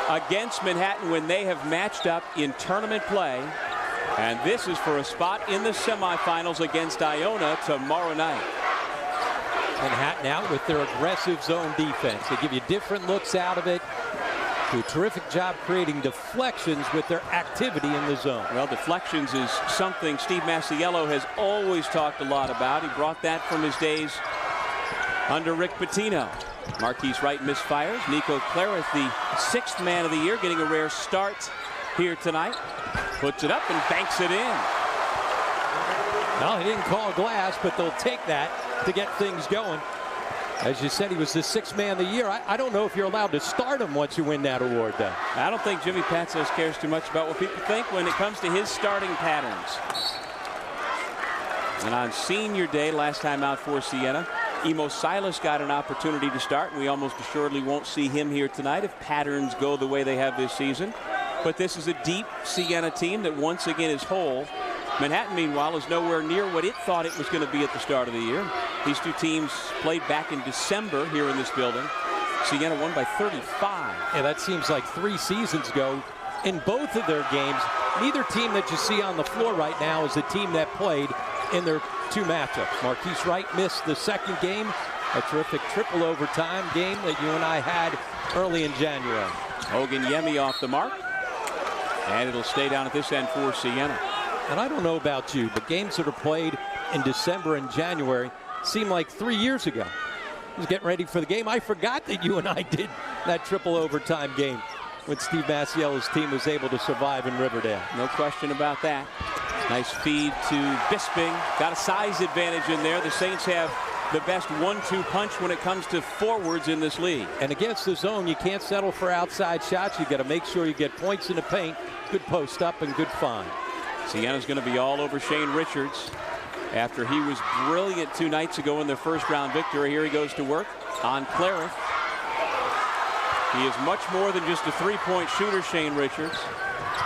against Manhattan when they have matched up in tournament play. And this is for a spot in the semifinals against Iona tomorrow night. Manhattan out with their aggressive zone defense. They give you different looks out of it. Do a terrific job creating deflections with their activity in the zone. Well, deflections is something Steve Masiello has always talked a lot about. He brought that from his days under Rick Pitino. Marquise Wright misfires. Nico Clarith, the 6th man of the year, getting a rare start here tonight. Puts it up and banks it in. No, he didn't call glass, but they'll take that to get things going. As you said, he was the 6th man of the year. I don't know if you're allowed to start him once you win that award, though. I don't think Jimmy Patsos cares too much about what people think when it comes to his starting patterns. And on senior day, last time out for Siena, Emo Silas got an opportunity to start, and we almost assuredly won't see him here tonight if patterns go the way they have this season. But this is a deep Siena team that once again is whole. Manhattan, meanwhile, is nowhere near what it thought it was going to be at the start of the year. These two teams played back in December here in this building. Siena won by 35. Yeah, that seems like 3 seasons ago. In both of their games, neither team that you see on the floor right now is the team that played in their 2 matchups. Marquise Wright missed the 2nd game, a terrific triple overtime game that you and I had early in January. Oganyemi off the mark, and it'll stay down at this end for Siena. And I don't know about you, but games that are played in December and January seem like 3 years ago. I was getting ready for the game. I forgot that you and I did that triple overtime game when Steve Masiello's team was able to survive in Riverdale. No question about that. Nice feed to Bisping. Got a size advantage in there. The Saints have the best 1-2 punch when it comes to forwards in this league. And against the zone, you can't settle for outside shots. You got to make sure you get points in the paint. Good post up and good find. Siena's going to be all over Shane Richards after he was brilliant 2 nights ago in their 1st round victory. Here he goes to work on Clarith. He is much more than just a 3-point shooter, Shane Richards,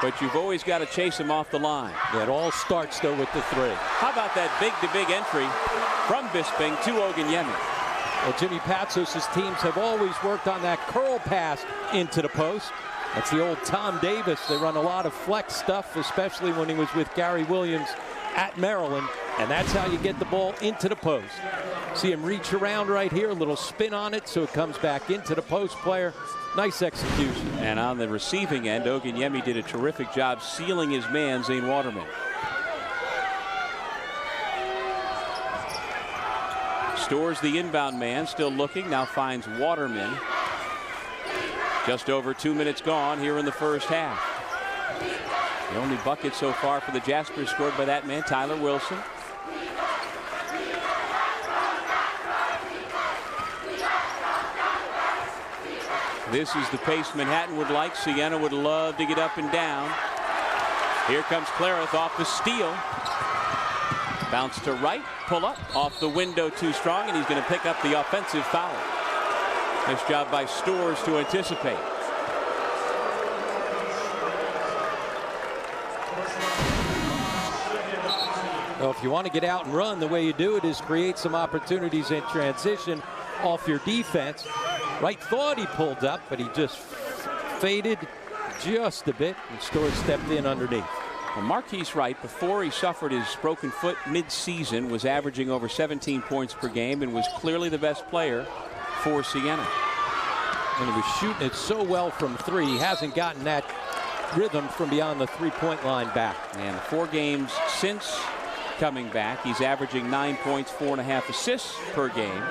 but you've always got to chase him off the line. Yeah, it all starts though with the 3. How about that big-to-big entry from Bisping to Oganyemi? Well, Jimmy Patsos' teams have always worked on that curl pass into the post. That's the old Tom Davis. They run a lot of flex stuff, especially when he was with Gary Williams at Maryland. And that's how you get the ball into the post. See him reach around right here, a little spin on it, so it comes back into the post player. Nice execution. And on the receiving end, Oganyemi did a terrific job sealing his man, Zane Waterman. Stores the inbound man, still looking, now finds Waterman. Just over 2 minutes gone here in the 1st half. The only bucket so far for the Jaspers scored by that man, Tyler Wilson. This is the pace Manhattan would like. Siena would love to get up and down. Here comes Clarith off the steal. Bounce to right, pull up, off the window too strong, and he's going to pick up the offensive foul. Nice job by Stores to anticipate. Well, if you want to get out and run, the way you do it is create some opportunities in transition off your defense. Wright thought he pulled up, but he just faded just a bit, and Stores stepped in underneath. Well, Marquise Wright, before he suffered his broken foot mid-season, was averaging over 17 points per game and was clearly the best player for Siena. And he was shooting it so well from 3. He hasn't gotten that rhythm from beyond the 3-point line back. And 4 games since coming back, he's averaging 9 points, 4.5 assists per game.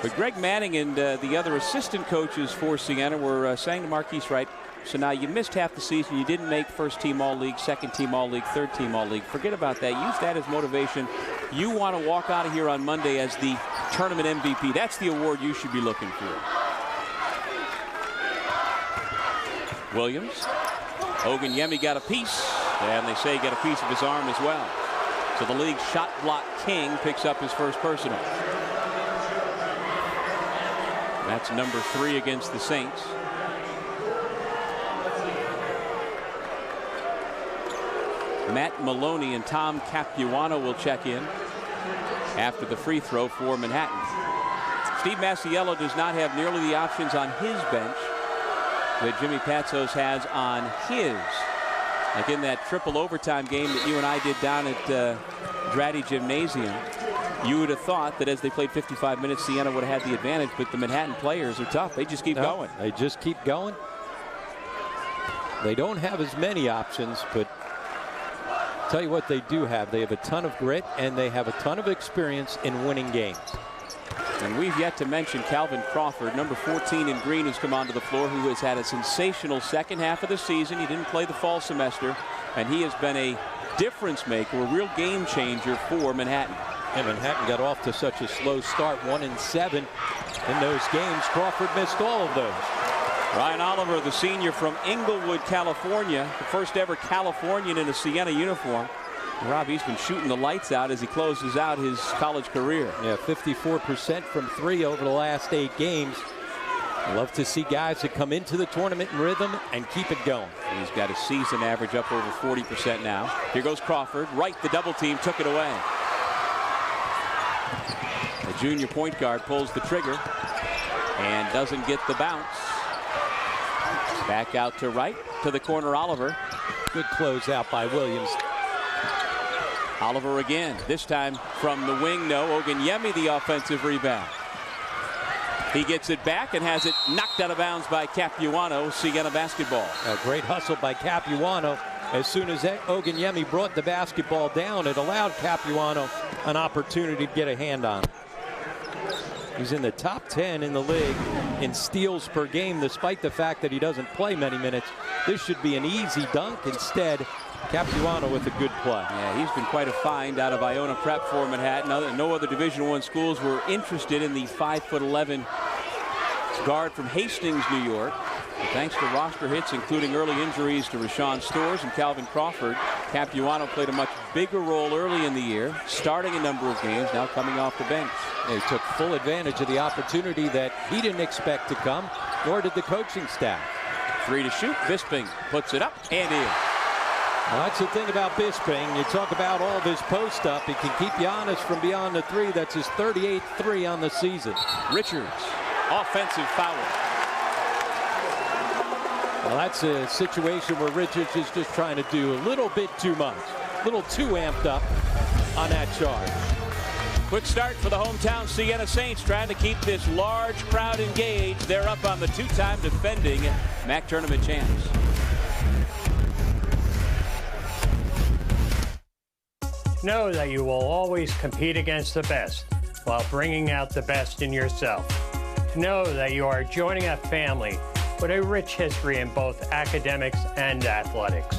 But Greg Manning and the other assistant coaches for Siena were saying to Marquise Wright, so now you missed half the season. You didn't make 1st team All-League, 2nd team All-League, 3rd team All-League. Forget about that. Use that as motivation. You want to walk out of here on Monday as the tournament MVP. That's the award you should be looking for. Williams. Oganyemi got a piece, and they say he got a piece of his arm as well. So the league shot block king picks up his 1st personal. That's number 3 against the Saints. Matt Maloney and Tom Capuano will check in after the free throw for Manhattan. Steve Masiello does not have nearly the options on his bench that Jimmy Patsos has on his. Like in that triple overtime game that you and I did down at Dratty Gymnasium, you would have thought that as they played 55 minutes, Siena would have had the advantage, but the Manhattan players are tough. They just keep going. They just keep going. They don't have as many options, but tell you what they do have. They have a ton of grit, and they have a ton of experience in winning games. And we've yet to mention Calvin Crawford, number 14 in green, who's come onto the floor, who has had a sensational second half of the season. He didn't play the fall semester, and he has been a difference maker, a real game changer for Manhattan. And Manhattan got off to such a slow start, 1-7 in those games. Crawford missed all of those. Ryan Oliver, the senior from Inglewood, California, the first ever Californian in a Siena uniform. Rob, he's been shooting the lights out as he closes out his college career. Yeah, 54% from 3 over the last 8 games. Love to see guys that come into the tournament in rhythm and keep it going. He's got a season average up over 40% now. Here goes Crawford. Right, the double team took it away. The junior point guard pulls the trigger and doesn't get the bounce. Back out to right, to the corner, Oliver. Good closeout by Williams. Oliver again, this time from the wing. No, Oganyemi the offensive rebound. He gets it back and has it knocked out of bounds by Capuano. Siena basketball. A great hustle by Capuano. As soon as Oganyemi brought the basketball down, it allowed Capuano an opportunity to get a hand on it. He's in the top 10 in the league in steals per game, despite the fact that he doesn't play many minutes. This should be an easy dunk. Instead, Capuano with a good play. Yeah, he's been quite a find out of Iona Prep for Manhattan. No other Division I schools were interested in the 5'11" guard from Hastings, New York. But thanks to roster hits, including early injuries to Rashawn Storrs and Calvin Crawford, Capuano played a much bigger role early in the year, starting a number of games, now coming off the bench. They took full advantage of the opportunity that he didn't expect to come, nor did the coaching staff. 3 to shoot. Bisping puts it up and in. Well, that's the thing about Bisping. You talk about all of his post up. He can keep you honest from beyond the 3. That's his 38th 3 on the season. Richards, offensive foul. Well, that's a situation where Richards is just trying to do a little bit too much. A little too amped up on that charge. Quick start for the hometown Siena Saints, trying to keep this large crowd engaged. They're up on the 2-time defending MAAC tournament champs. Know that you will always compete against the best while bringing out the best in yourself. Know that you are joining a family with a rich history in both academics and athletics.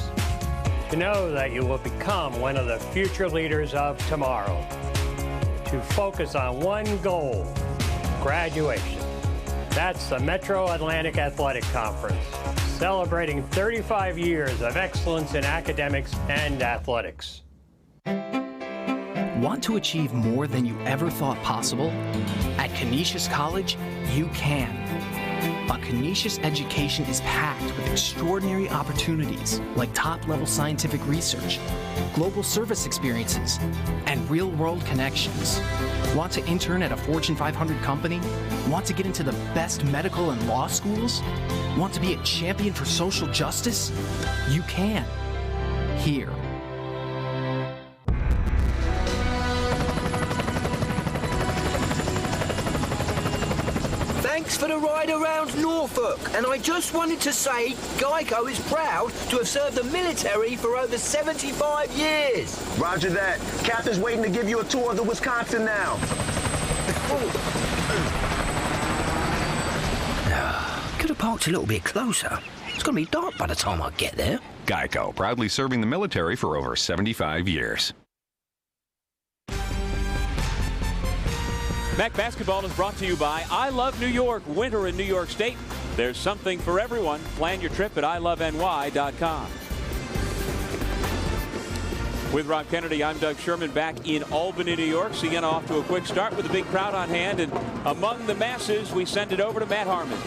To know that you will become one of the future leaders of tomorrow. To focus on one goal, graduation. That's the Metro Atlantic Athletic Conference, celebrating 35 years of excellence in academics and athletics. Want to achieve more than you ever thought possible? At Canisius College, you can. Our Canisius education is packed with extraordinary opportunities like top-level scientific research, global service experiences, and real-world connections. Want to intern at a Fortune 500 company? Want to get into the best medical and law schools? Want to be a champion for social justice? You can. Here. Thanks for the ride around Norfolk, and I just wanted to say Geico is proud to have served the military for over 75 years. Roger that. Captain's waiting to give you a tour of the Wisconsin now. Could have parked a little bit closer. It's going to be dark by the time I get there. Geico, proudly serving the military for over 75 years. MAAC basketball is brought to you by I Love New York. Winter in New York State. There's something for everyone. Plan your trip at iloveny.com. With Rob Kennedy, I'm Doug Sherman back in Albany, New York. Siena off to a quick start with a big crowd on hand. And among the masses, we send it over to Matt Harmon.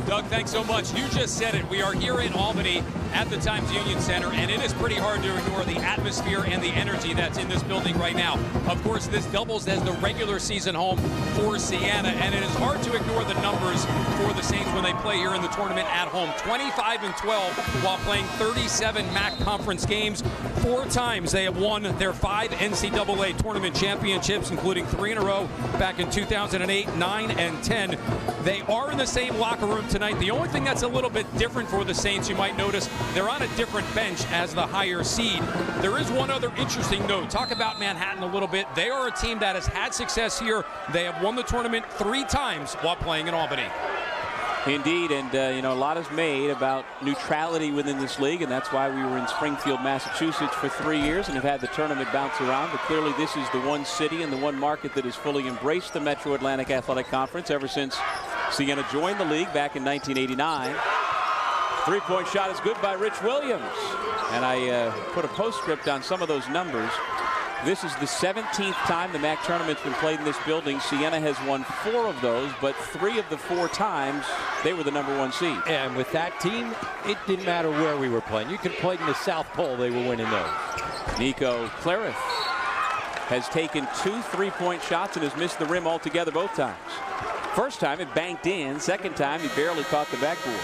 Doug, thanks so much. You just said it. We are here in Albany at the Times Union Center, and it is pretty hard to ignore the atmosphere and the energy that's in this building right now. Of course, this doubles as the regular season home for Siena, and it is hard to ignore the numbers for the Saints when they play here in the tournament at home. 25-12 while playing 37 MAAC conference games. 4 times they have won their 5 NCAA tournament championships, including 3 in a row back in 2008, 9, and 10. They are in the same locker room tonight. The only thing that's a little bit different for the Saints, you might notice, they're on a different bench as the higher seed. There is one other interesting note. Talk about Manhattan a little bit. They are a team that has had success here. They have won the tournament 3 times while playing in Albany. Indeed, and a lot is made about neutrality within this league, and that's why we were in Springfield, Massachusetts for 3 years and have had the tournament bounce around. But clearly this is the one city and the one market that has fully embraced the Metro Atlantic Athletic Conference ever since Siena joined the league back in 1989. 3-point shot is good by Rich Williams, and I put a postscript on some of those numbers. This is the 17th time the MAAC tournament's been played in this building. Siena has won 4 of those, but 3 of the 4 times they were the #1 seed. And with that team, it didn't matter where we were playing. You could play in the South Pole, they were winning those. Nico Clarith has taken 2 3-point shots and has missed the rim altogether both times. First time it banked in, second time he barely caught the backboard.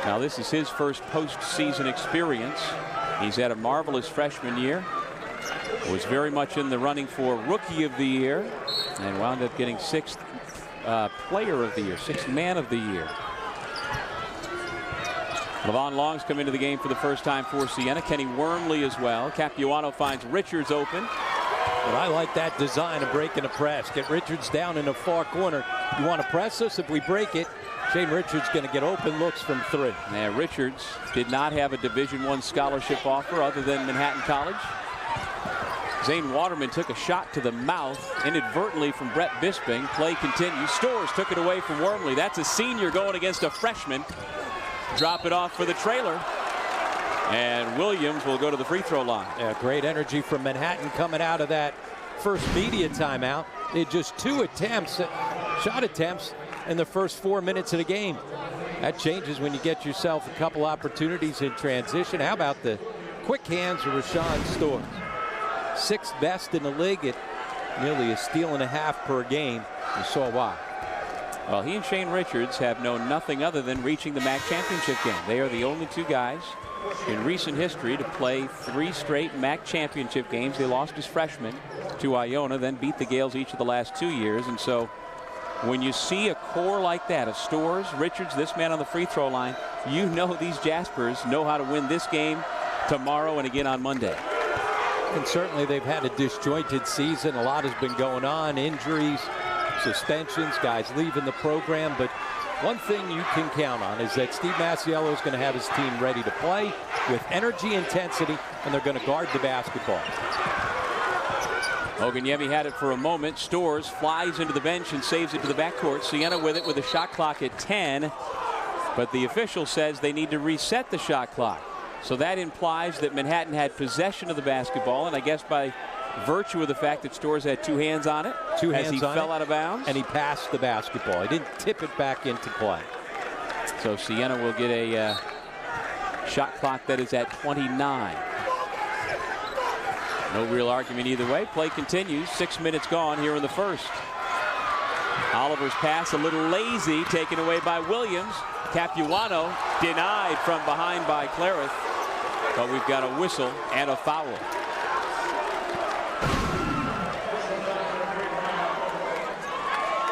Now this is his first postseason experience. He's had a marvelous freshman year. Was very much in the running for Rookie of the Year and wound up getting 6th Player of the Year, 6th Man of the Year. Levon Long's come into the game for the first time for Siena. Kenny Wormley as well. Capuano finds Richards open. But I like that design of breaking a press. Get Richards down in the far corner. You want to press us? If we break it, Shane Richards going to get open looks from 3. Now, Richards did not have a Division I scholarship offer other than Manhattan College. Zane Waterman took a shot to the mouth inadvertently from Brett Bisping. Play continues. Storrs took it away from Wormley. That's a senior going against a freshman. Drop it off for the trailer. And Williams will go to the free throw line. Yeah, great energy from Manhattan coming out of that first media timeout. They had just 2 shot attempts in the first 4 minutes of the game. That changes when you get yourself a couple opportunities in transition. How about the quick hands of Rashawn Storrs? 6th best in the league at nearly a steal and a half per game. You saw why. Well, he and Shane Richards have known nothing other than reaching the MAAC championship game. They are the only 2 guys in recent history to play 3 straight MAAC championship games. They lost as freshmen to Iona, then beat the Gales each of the last 2 years. And so when you see a core like that of Storrs, Richards, this man on the free throw line, you know these Jaspers know how to win this game tomorrow and again on Monday. And certainly they've had a disjointed season. A lot has been going on, injuries, suspensions, guys leaving the program. But one thing you can count on is that Steve Masiello is going to have his team ready to play with energy, intensity, and they're going to guard the basketball. Oganyemi had it for a moment. Storrs flies into the bench and saves it to the backcourt. Siena with it with a shot clock at 10. But the official says they need to reset the shot clock. So that implies that Manhattan had possession of the basketball, and I guess by virtue of the fact that Storrs had 2 hands on it, as he fell out of bounds. And he passed the basketball. He didn't tip it back into play. So Siena will get a shot clock that is at 29. No real argument either way. Play continues. 6 minutes gone here in the first. Oliver's pass a little lazy, taken away by Williams. Capuano denied from behind by Clarith. But we've got a whistle and a foul.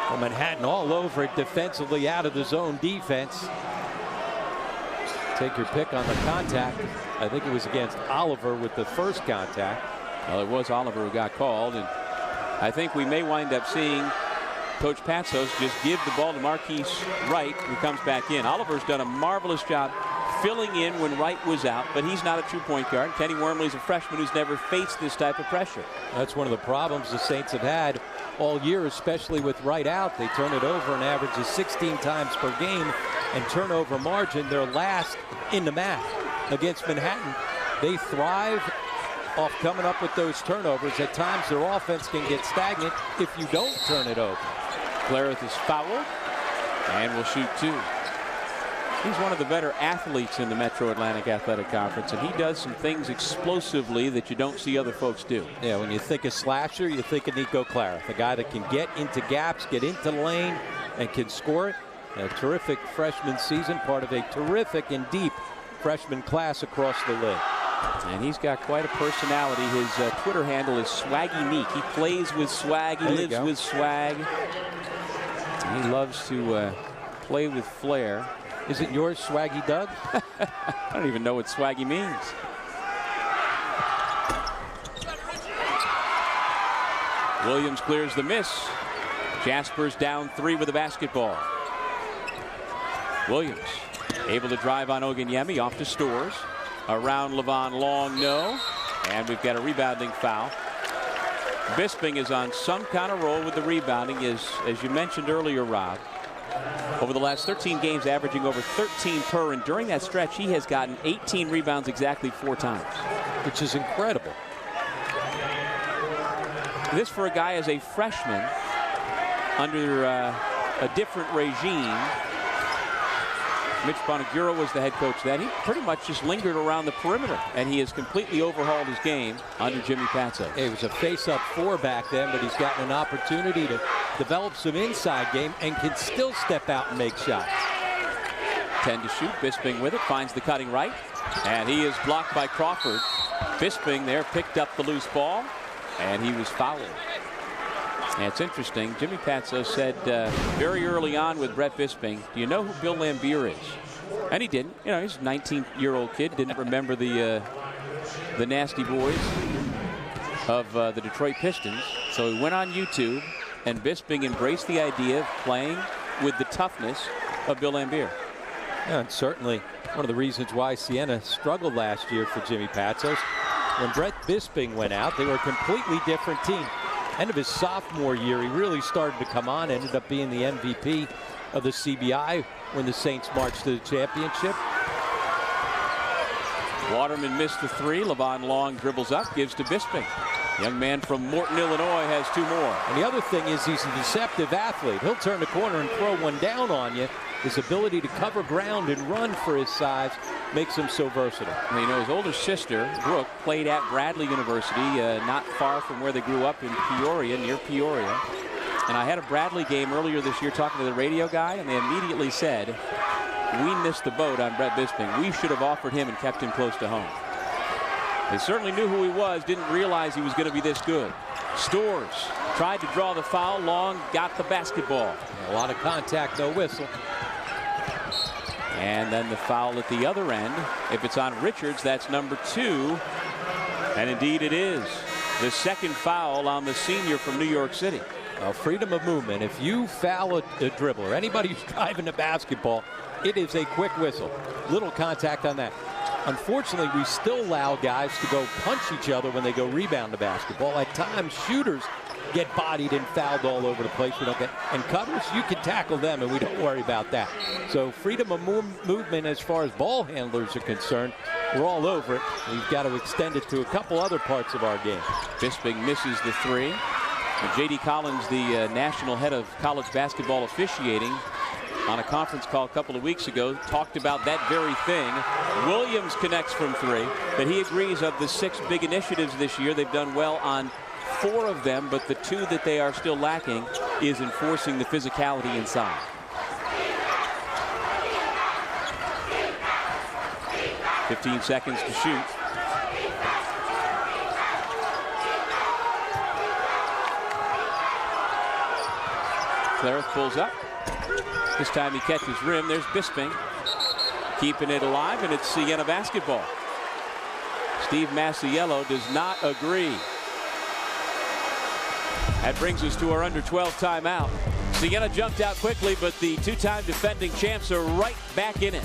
Well, Manhattan all over it defensively, out of the zone defense. Take your pick on the contact. I think it was against Oliver with the first contact. Well, it was Oliver who got called, and I think we may wind up seeing Coach Patsos just give the ball to Marquise Wright, who comes back in. Oliver's done a marvelous job filling in when Wright was out, but he's not a 2-point guard. Kenny Wormley's a freshman who's never faced this type of pressure. That's one of the problems the Saints have had all year, especially with Wright out. They turn it over an average of 16 times per game, and turnover margin, they're last in the MAAC. Against Manhattan, they thrive off coming up with those turnovers. At times, their offense can get stagnant if you don't turn it over. Clarith is fouled and will shoot 2. He's one of the better athletes in the Metro Atlantic Athletic Conference, and he does some things explosively that you don't see other folks do. Yeah, when you think of slasher, you think of Nico Clara, the guy that can get into gaps, get into the lane, and can score it. A terrific freshman season, part of a terrific and deep freshman class across the league. And he's got quite a personality. His Twitter handle is Swaggy Meek. He plays with swag. He lives with swag. And he loves to play with flair. Is it yours, Swaggy Doug? I don't even know what swaggy means. Williams clears the miss. Jasper's down 3 with the basketball. Williams able to drive on Oganyemi, off to Stores. Around Levon Long, no. And we've got a rebounding foul. Bisping is on some kind of roll with the rebounding, as you mentioned earlier, Rob. Over the last 13 games, averaging over 13 per, and during that stretch, he has gotten 18 rebounds exactly 4 times. Which is incredible. This for a guy as a freshman under a different regime. Mitch Bonagura was the head coach then. He pretty much just lingered around the perimeter, and he has completely overhauled his game under Jimmy Patsos. It was a face-up 4 back then, but he's gotten an opportunity to develop some inside game and can still step out and make shots. 10 to shoot. Bisping with it, finds the cutting right, and he is blocked by Crawford. Bisping there picked up the loose ball, and he was fouled. And it's interesting. Jimmy Patsos said very early on with Brett Bisping, do you know who Bill Laimbeer is? And he didn't. You know, he's a 19-year-old kid, didn't remember the nasty boys of the Detroit Pistons. So he went on YouTube, and Bisping embraced the idea of playing with the toughness of Bill Laimbeer. Yeah, and certainly one of the reasons why Siena struggled last year for Jimmy Patsos. When Brett Bisping went out, they were a completely different team. End of his sophomore year, he really started to come on, ended up being the MVP of the CBI when the Saints marched to the championship. Waterman missed the 3. Levon Long dribbles up, gives to Bisping. Young man from Morton, Illinois has 2 more. And the other thing is he's a deceptive athlete. He'll turn the corner and throw one down on you. His ability to cover ground and run for his size makes him so versatile. You know, his older sister, Brooke, played at Bradley University, not far from where they grew up in Peoria, near Peoria. And I had a Bradley game earlier this year talking to the radio guy, and they immediately said, we missed the boat on Brett Bisping. We should have offered him and kept him close to home. They certainly knew who he was, didn't realize he was going to be this good. Stores tried to draw the foul. Long got the basketball. A lot of contact, no whistle. And then the foul at the other end. If it's on Richards, that's number 2. And indeed it is. The second foul on the senior from New York City. Well, freedom of movement. If you foul a dribbler, anybody who's driving the basketball, it is a quick whistle. Little contact on that. Unfortunately, we still allow guys to go punch each other when they go rebound the basketball. At times, shooters get bodied and fouled all over the place. We don't get, and cutters, you can tackle them, and we don't worry about that. So freedom of movement as far as ball handlers are concerned, we're all over it. We've got to extend it to a couple other parts of our game. Bisping misses the 3. J.D. Collins, the national head of college basketball officiating, on a conference call a couple of weeks ago, talked about that very thing. Williams connects from 3, but he agrees of the 6 big initiatives this year, they've done well on 4 of them, but the 2 that they are still lacking is enforcing the physicality inside. .15 seconds to shoot. Clarith pulls up. This time he catches rim. There's Bisping keeping it alive, and it's Siena basketball. Steve Masiello does not agree. That brings us to our under 12 timeout. Siena jumped out quickly, but the 2-time defending champs are right back in it.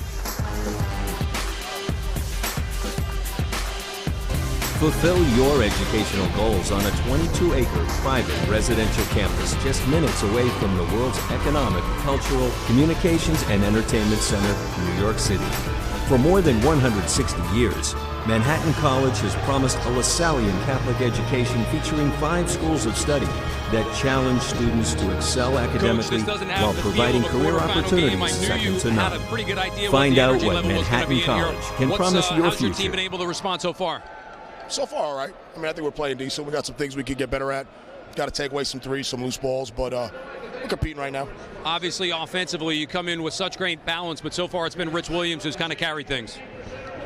Fulfill your educational goals on a 22-acre private residential campus just minutes away from the world's economic, cultural, communications, and entertainment center, New York City. For more than 160 years, Manhattan College has promised a Lasallian Catholic education featuring 5 schools of study that challenge students to excel academically while providing career opportunities second to none. Find out what Manhattan College can promise your how's your team future. been able to respond so far? So far, all right. I mean, I think we're playing decent. We got some things we could get better at. Got to take away some threes, some loose balls, but we're competing right now. Obviously, offensively, you come in with such great balance, but so far it's been Rich Williams who's kind of carried things.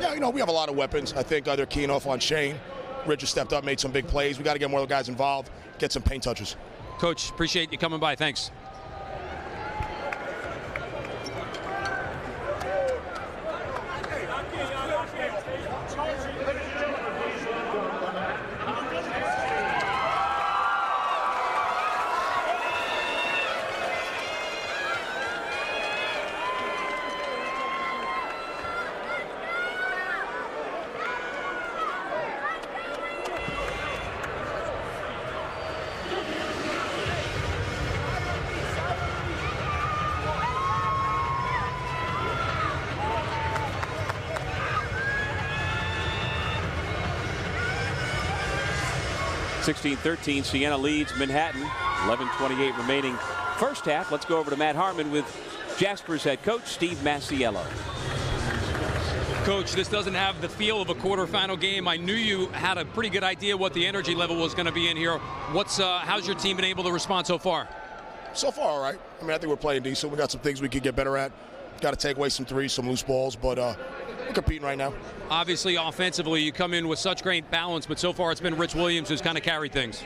Yeah, you know, we have a lot of weapons. I think they're keying off on Shane. Rich has stepped up, made some big plays. We got to get more guys involved, get some paint touches. Coach, appreciate you coming by. Thanks. (16-13), Siena leads Manhattan. 11:28 remaining first half. Let's go over to Matt Harmon with Jasper's head coach Steve Masiello. Coach, this doesn't have the feel of a quarterfinal game. I knew you had a pretty good idea what the energy level was going to be in here. How's your team been able to respond so far? So far, all right. I mean, I think we're playing decent. We got some things we could get better at. Got to take away some threes, some loose balls, but we're competing right now. Obviously, offensively, you come in with such great balance, but so far it's been Rich Williams who's kind of carried things.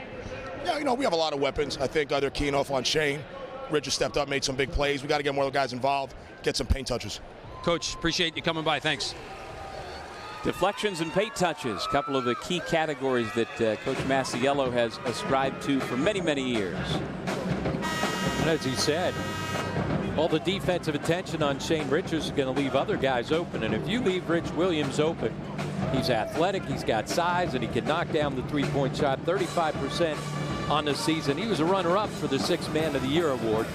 Yeah, you know, we have a lot of weapons. I think they're keying off on Shane. Rich has stepped up, made some big plays. We got to get more guys involved, get some paint touches. Coach, appreciate you coming by. Thanks. Deflections and paint touches, a couple of the key categories that Coach Masiello has ascribed to for many, many years. And as he said, all the defensive attention on Shane Richards is going to leave other guys open. And if you leave Rich Williams open, he's athletic, he's got size, and he can knock down the three-point shot. 35% on the season. He was a runner-up for the 6th Man of the Year award.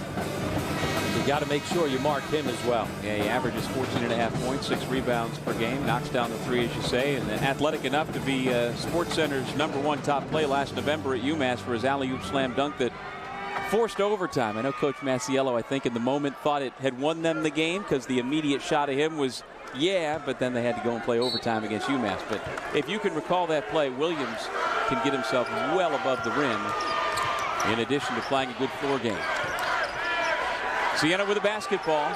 You got to make sure you mark him as well. Yeah, he averages 14.5 points, 6 rebounds per game, knocks down the 3, as you say, and then athletic enough to be SportsCenter's #1 top play last November at UMass for his alley-oop slam dunk that forced overtime. I know Coach Masiello, I think, in the moment thought it had won them the game because the immediate shot of him was, yeah, but then they had to go and play overtime against UMass. But if you can recall that play, Williams can get himself well above the rim in addition to playing a good floor game. Siena with a basketball.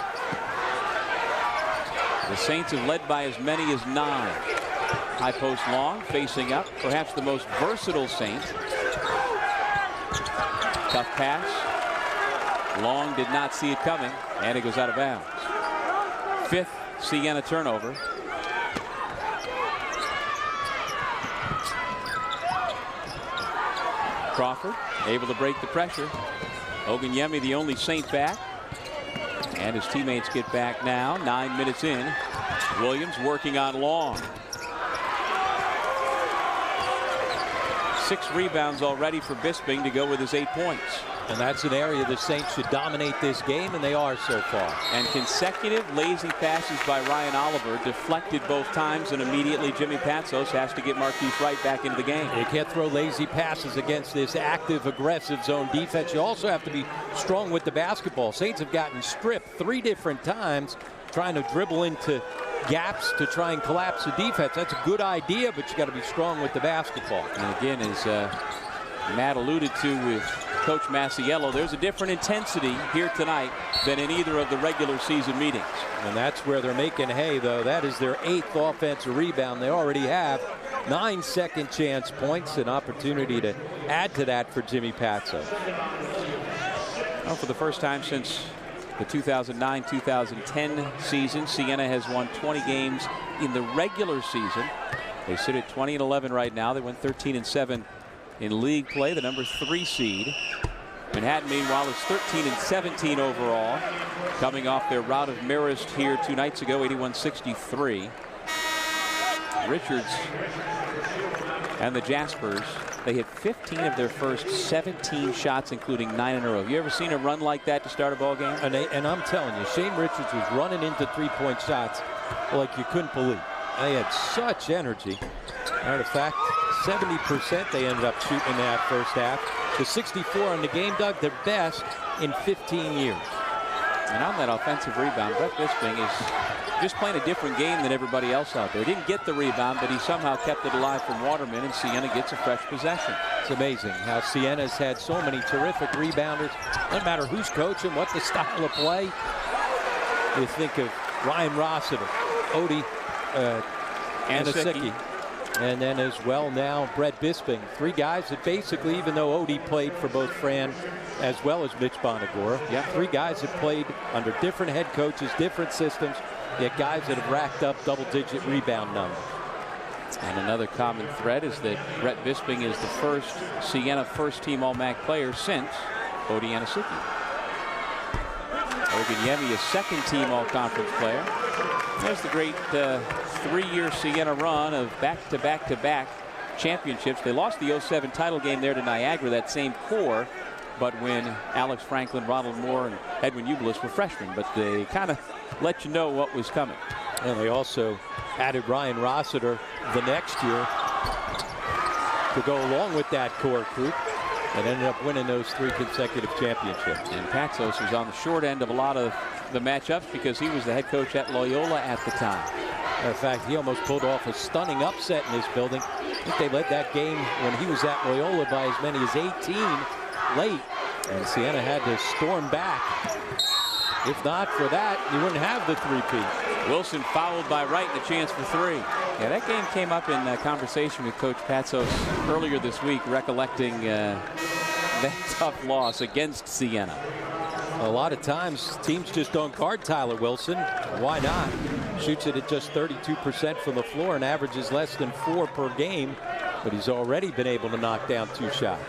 The Saints have led by as many as 9. High post long, facing up, perhaps the most versatile Saint. Tough pass. Long did not see it coming, and it goes out of bounds. 5th Siena turnover. Crawford able to break the pressure. Ogunyemi, the only Saint back. And his teammates get back now. 9 minutes in. Williams working on Long. 6 rebounds already for Bisping to go with his 8 points. And that's an area the Saints should dominate this game, and they are so far. And consecutive lazy passes by Ryan Oliver deflected both times, and immediately Jimmy Patsos has to get Marquise Wright back into the game. You can't throw lazy passes against this active, aggressive zone defense. You also have to be strong with the basketball. Saints have gotten stripped 3 different times trying to dribble into gaps to try and collapse the defense. That's a good idea, but you got to be strong with the basketball. And again, as Matt alluded to with Coach Masiello, there's a different intensity here tonight than in either of the regular season meetings. And that's where they're making hay, though. That is their 8th offensive rebound. They already have 9 second chance points, an opportunity to add to that for Jimmy Patso. Well, for the first time since the 2009-2010 season, Siena has won 20 games in the regular season. They sit at 20-11 right now. They went 13-7 in league play, the #3 seed. Manhattan, meanwhile, is 13-17 overall, coming off their rout of Marist here 2 nights ago, 81-63. Richards and the Jaspers, they hit 15 of their first 17 shots, including 9 in a row. Have you ever seen a run like that to start a ball game? And I'm telling you, Shane Richards was running into 3-point shots like you couldn't believe. They had such energy. Matter of fact, 70% they ended up shooting in that first half. The 64 on the game, Doug, their best in 15 years. And on that offensive rebound, Brett Bisping is just playing a different game than everybody else out there. He didn't get the rebound, but he somehow kept it alive from Waterman, and Siena gets a fresh possession. It's amazing how Siena's had so many terrific rebounders. No matter who's coaching, what the style of play. You think of Ryan Rossiter, Odie Anasicki, and then as well now Brett Bisping. Three guys that basically, even though Odie played for both Fran as well as Mitch Bonagora, three guys that played under different head coaches, different systems, yet guys that have racked up double-digit rebound numbers. And another common thread is that Brett Bisping is the first Siena first-team All-MAAC player since Odie Anasicki. Oganyemi, a second-team All-Conference player. There's the great three-year Siena run of back-to-back-to-back championships. They lost the 07 title game there to Niagara, that same core, but when Alex Franklin, Ronald Moore, and Edwin Ubelis were freshmen, but they kind of let you know what was coming. And they also added Ryan Rossiter the next year to go along with that core group, and ended up winning those 3 consecutive championships. And Patsos was on the short end of a lot of the matchups because he was the head coach at Loyola at the time. In fact, he almost pulled off a stunning upset in this building. I think they led that game when he was at Loyola by as many as 18 late, and Siena had to storm back. If not for that, you wouldn't have the three-peat. Wilson fouled by Wright and a chance for 3. Yeah, that game came up in conversation with Coach Patsos earlier this week, recollecting that tough loss against Siena. A lot of times, teams just don't guard Tyler Wilson. Why not? Shoots it at just 32% from the floor and averages less than 4 per game, but he's already been able to knock down 2 shots.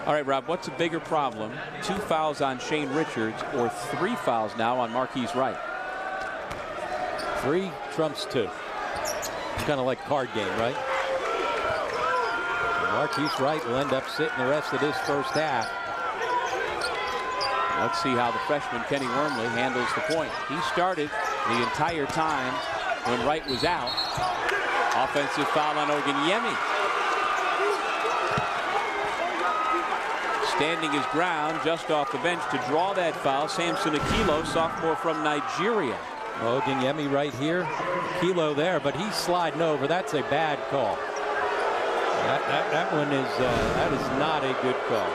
All right, Rob, what's a bigger problem? 2 fouls on Shane Richards or 3 fouls now on Marquise Wright? 3 trumps 2. It's kind of like card game, right? And Marquise Wright will end up sitting the rest of this first half. Let's see how the freshman Kenny Wormley handles the point. He started the entire time when Wright was out. Offensive foul on Oganyemi. Standing his ground just off the bench to draw that foul, Samson Akilo, sophomore from Nigeria. Oganyemi right here, Kilo there, but he's sliding over. That's a bad call. That one is that is not a good call.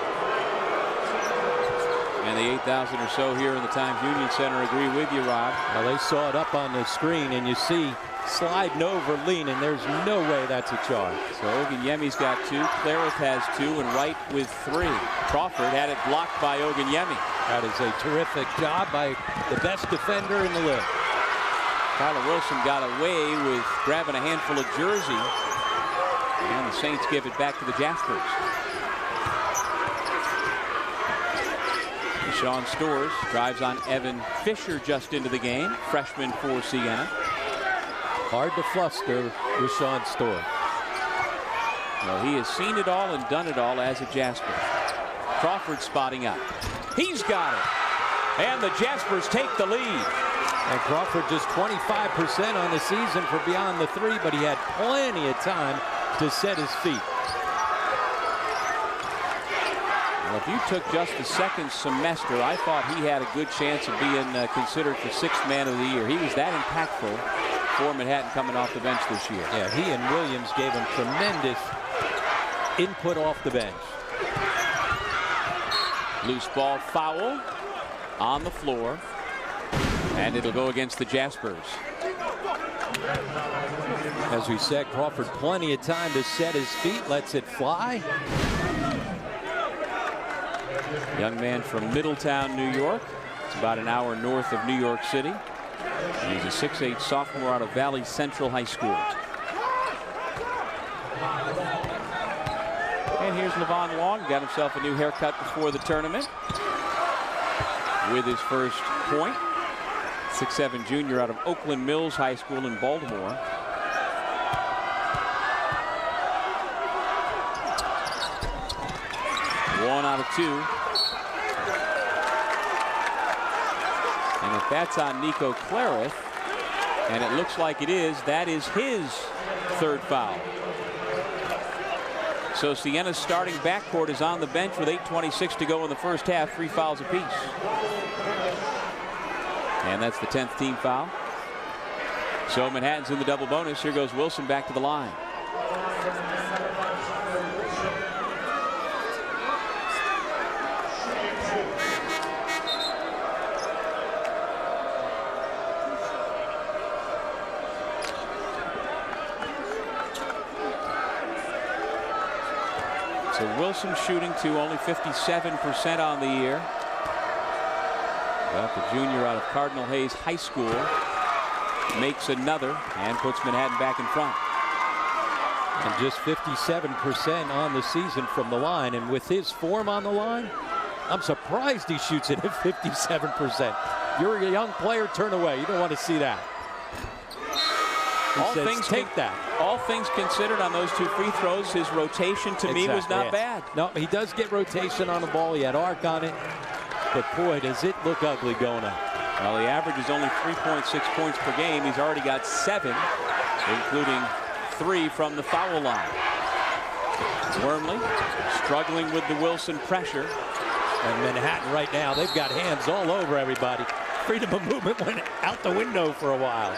And the 8,000 or so here in the Times Union Center agree with you, Rob. Well, they saw it up on the screen, and you see sliding over, leaning. There's no way that's a charge. So Oganyemi's got 2, Clarith has 2, and Wright with 3. Crawford had it blocked by Oganyemi. That is a terrific job by the best defender in the league. Tyler Wilson got away with grabbing a handful of jersey, and the Saints give it back to the Jaspers. Sean Storrs drives on Evan Fisher just into the game, freshman for Siena. Hard to fluster with Sean Storrs. Well, he has seen it all and done it all as a Jasper. Crawford spotting up. He's got it. And the Jaspers take the lead. And Crawford just 25% on the season for beyond the 3, but he had plenty of time to set his feet. Well, if you took just the second semester, I thought he had a good chance of being considered for 6th man of the year. He was that impactful for Manhattan coming off the bench this year. Yeah, he and Williams gave him tremendous input off the bench. Loose ball foul on the floor, and it'll go against the Jaspers. As we said, Crawford plenty of time to set his feet, lets it fly. Young man from Middletown, New York. It's about an hour north of New York City. He's a 6'8" sophomore out of Valley Central High School. And here's Levon Long. Got himself a new haircut before the tournament with his first point. 6'7" junior out of Oakland Mills High School in Baltimore. One out of 2. And if that's on Nico Clarith, And it looks like it is. That is his third foul. So Siena's starting backcourt is on the bench with 8:26 to go in the first half. 3 fouls apiece. And that's the 10th team foul. So Manhattan's in the double bonus. Here goes Wilson back to the line. So Wilson shooting to only 57% on the year. But the junior out of Cardinal Hayes High School makes another and puts Manhattan back in front. And just 57% on the season from the line. And with his form on the line, I'm surprised he shoots it at 57%. You're a young player, turn away. You don't want to see that. All things considered on those 2 free throws, his rotation to me was not bad. No, he does get rotation on the ball. He had arc on it. But boy, does it look ugly going up. Well, the average is only 3.6 points per game. He's already got 7, including 3 from the foul line. Wormley struggling with the Wilson pressure. And Manhattan right now, they've got hands all over everybody. Freedom of movement went out the window for a while.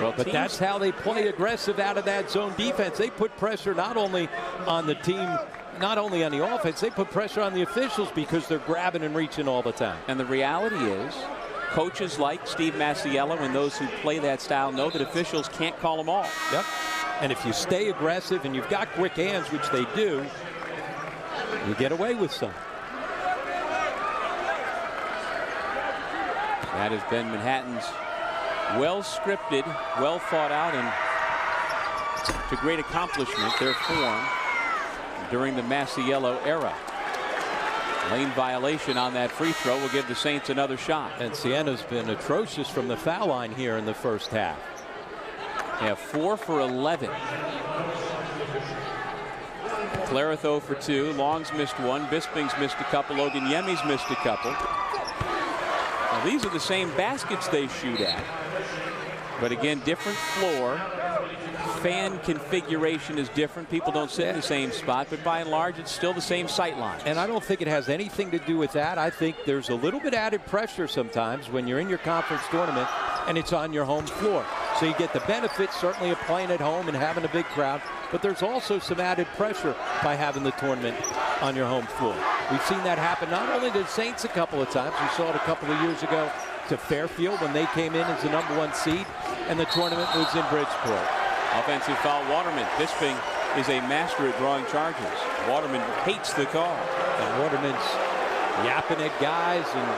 Well, but that's how they play aggressive out of that zone defense. They put pressure not only on the team, not only on the offense, they put pressure on the officials because they're grabbing and reaching all the time. And the reality is, coaches like Steve Masiello and those who play that style know that officials can't call them all. Yep. And if you stay aggressive and you've got quick hands, which they do, you get away with some. That has been Manhattan's well-scripted, well-thought-out, and to great accomplishment, their form during the Masiello era. Lane violation on that free throw will give the Saints another shot. And Siena's been atrocious from the foul line here in the first half. Yeah, 4 for 11. Clarith 0 for 2. Long's missed 1. Bisping's missed a couple. Oganyemi's missed a couple. Now, these are the same baskets they shoot at. But again, different floor. Fan configuration is different. People don't sit in the same spot, but by and large, it's still the same sight line. And I don't think it has anything to do with that. I think there's a little bit added pressure sometimes when you're in your conference tournament and it's on your home floor. So you get the benefits certainly of playing at home and having a big crowd, but there's also some added pressure by having the tournament on your home floor. We've seen that happen not only to the Saints a couple of times. We saw it a couple of years ago to Fairfield when they came in as the #1 seed and the tournament was in Bridgeport. Offensive foul, Waterman. Bisping is a master at drawing charges. Waterman hates the call. And Waterman's yapping at guys, and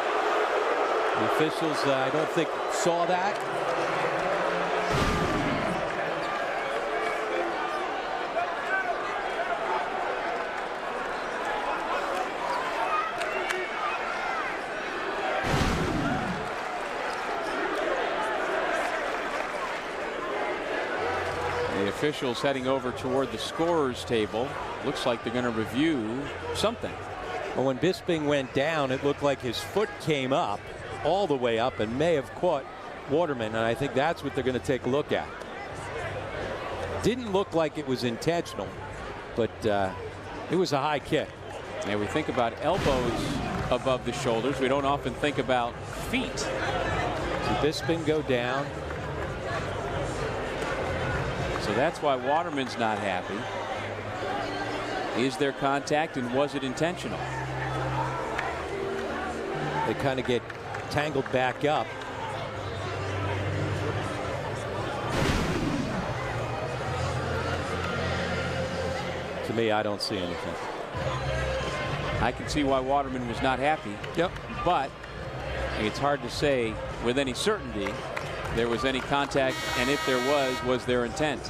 the officials, I don't think, saw that. Officials heading over toward the scorer's table. Looks like they're going to review something. Well, when Bisping went down, it looked like his foot came up, all the way up, and may have caught Waterman, and I think that's what they're going to take a look at. Didn't look like it was intentional, but it was a high kick. And we think about elbows above the shoulders. We don't often think about feet. See Bisping go down. So that's why Waterman's not happy. Is there contact, and was it intentional? They kind of get tangled back up. To me, I don't see anything. I can see why Waterman was not happy. Yep. But it's hard to say with any certainty there was any contact, and if there was there intent?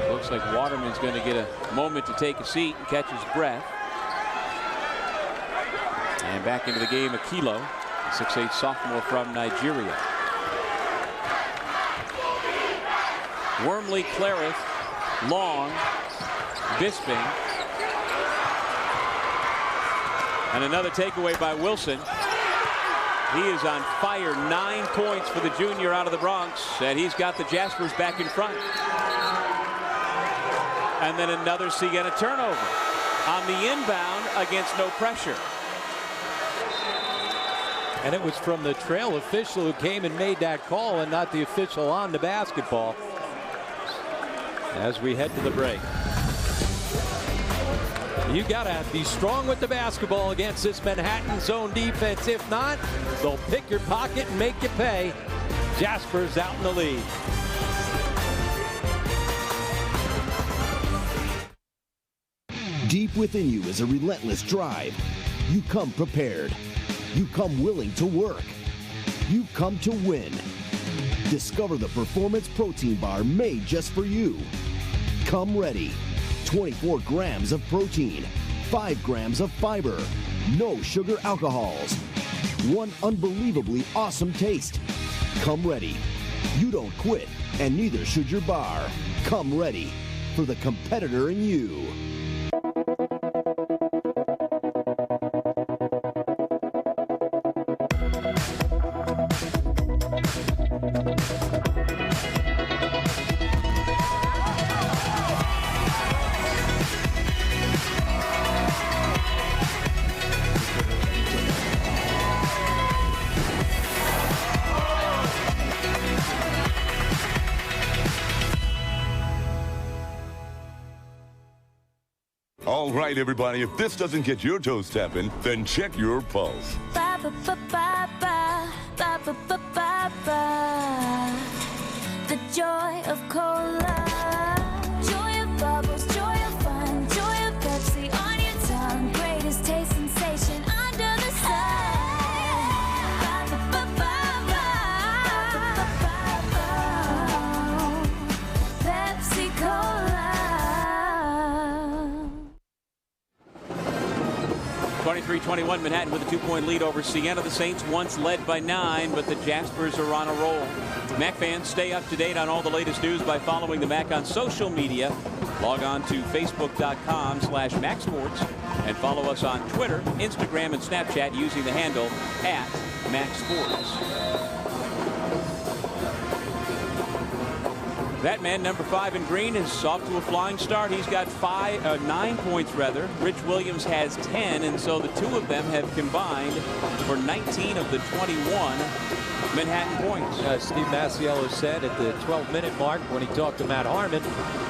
Looks like Waterman's going to get a moment to take a seat and catch his breath. And back into the game, Akilo, 6'8" sophomore from Nigeria. Wormley, Clarith, Long, Bisping. And another takeaway by Wilson. He is on fire. 9 points for the junior out of the Bronx, and he's got the Jaspers back in front. And then another Siena turnover on the inbound against no pressure. And it was from the trail official who came and made that call, and not the official on the basketball. As we head to the break. You gotta be strong with the basketball against this Manhattan zone defense. If not, they'll pick your pocket and make you pay. Jaspers out in the lead. Deep within you is a relentless drive. You come prepared. You come willing to work. You come to win. Discover the Performance Protein Bar made just for you. Come ready. 24 grams of protein, 5 grams of fiber, no sugar alcohols. One unbelievably awesome taste. Come ready. You don't quit, and neither should your bar. Come ready for the competitor in you. All right, everybody, if this doesn't get your toes tapping, then check your pulse. The joy of cola, joy of bubbles, joy of fun, joy of Pepsi on your tongue, greatest taste sensation under the sun. Pepsi Cola. 23-21, Manhattan with a 2-point lead over Siena. The Saints once led by 9, but the Jaspers are on a roll. MAAC fans, stay up to date on all the latest news by following the MAAC on social media. Log on to facebook.com/MAAC Sports and follow us on Twitter, Instagram, and Snapchat using the handle @MAAC Sports. That man, number 5 in green, is off to a flying start. He's got 9 points, rather. Rich Williams has 10, and so the two of them have combined for 19 of the 21 Manhattan points. Steve Masiello said at the 12-minute mark when he talked to Matt Harmon,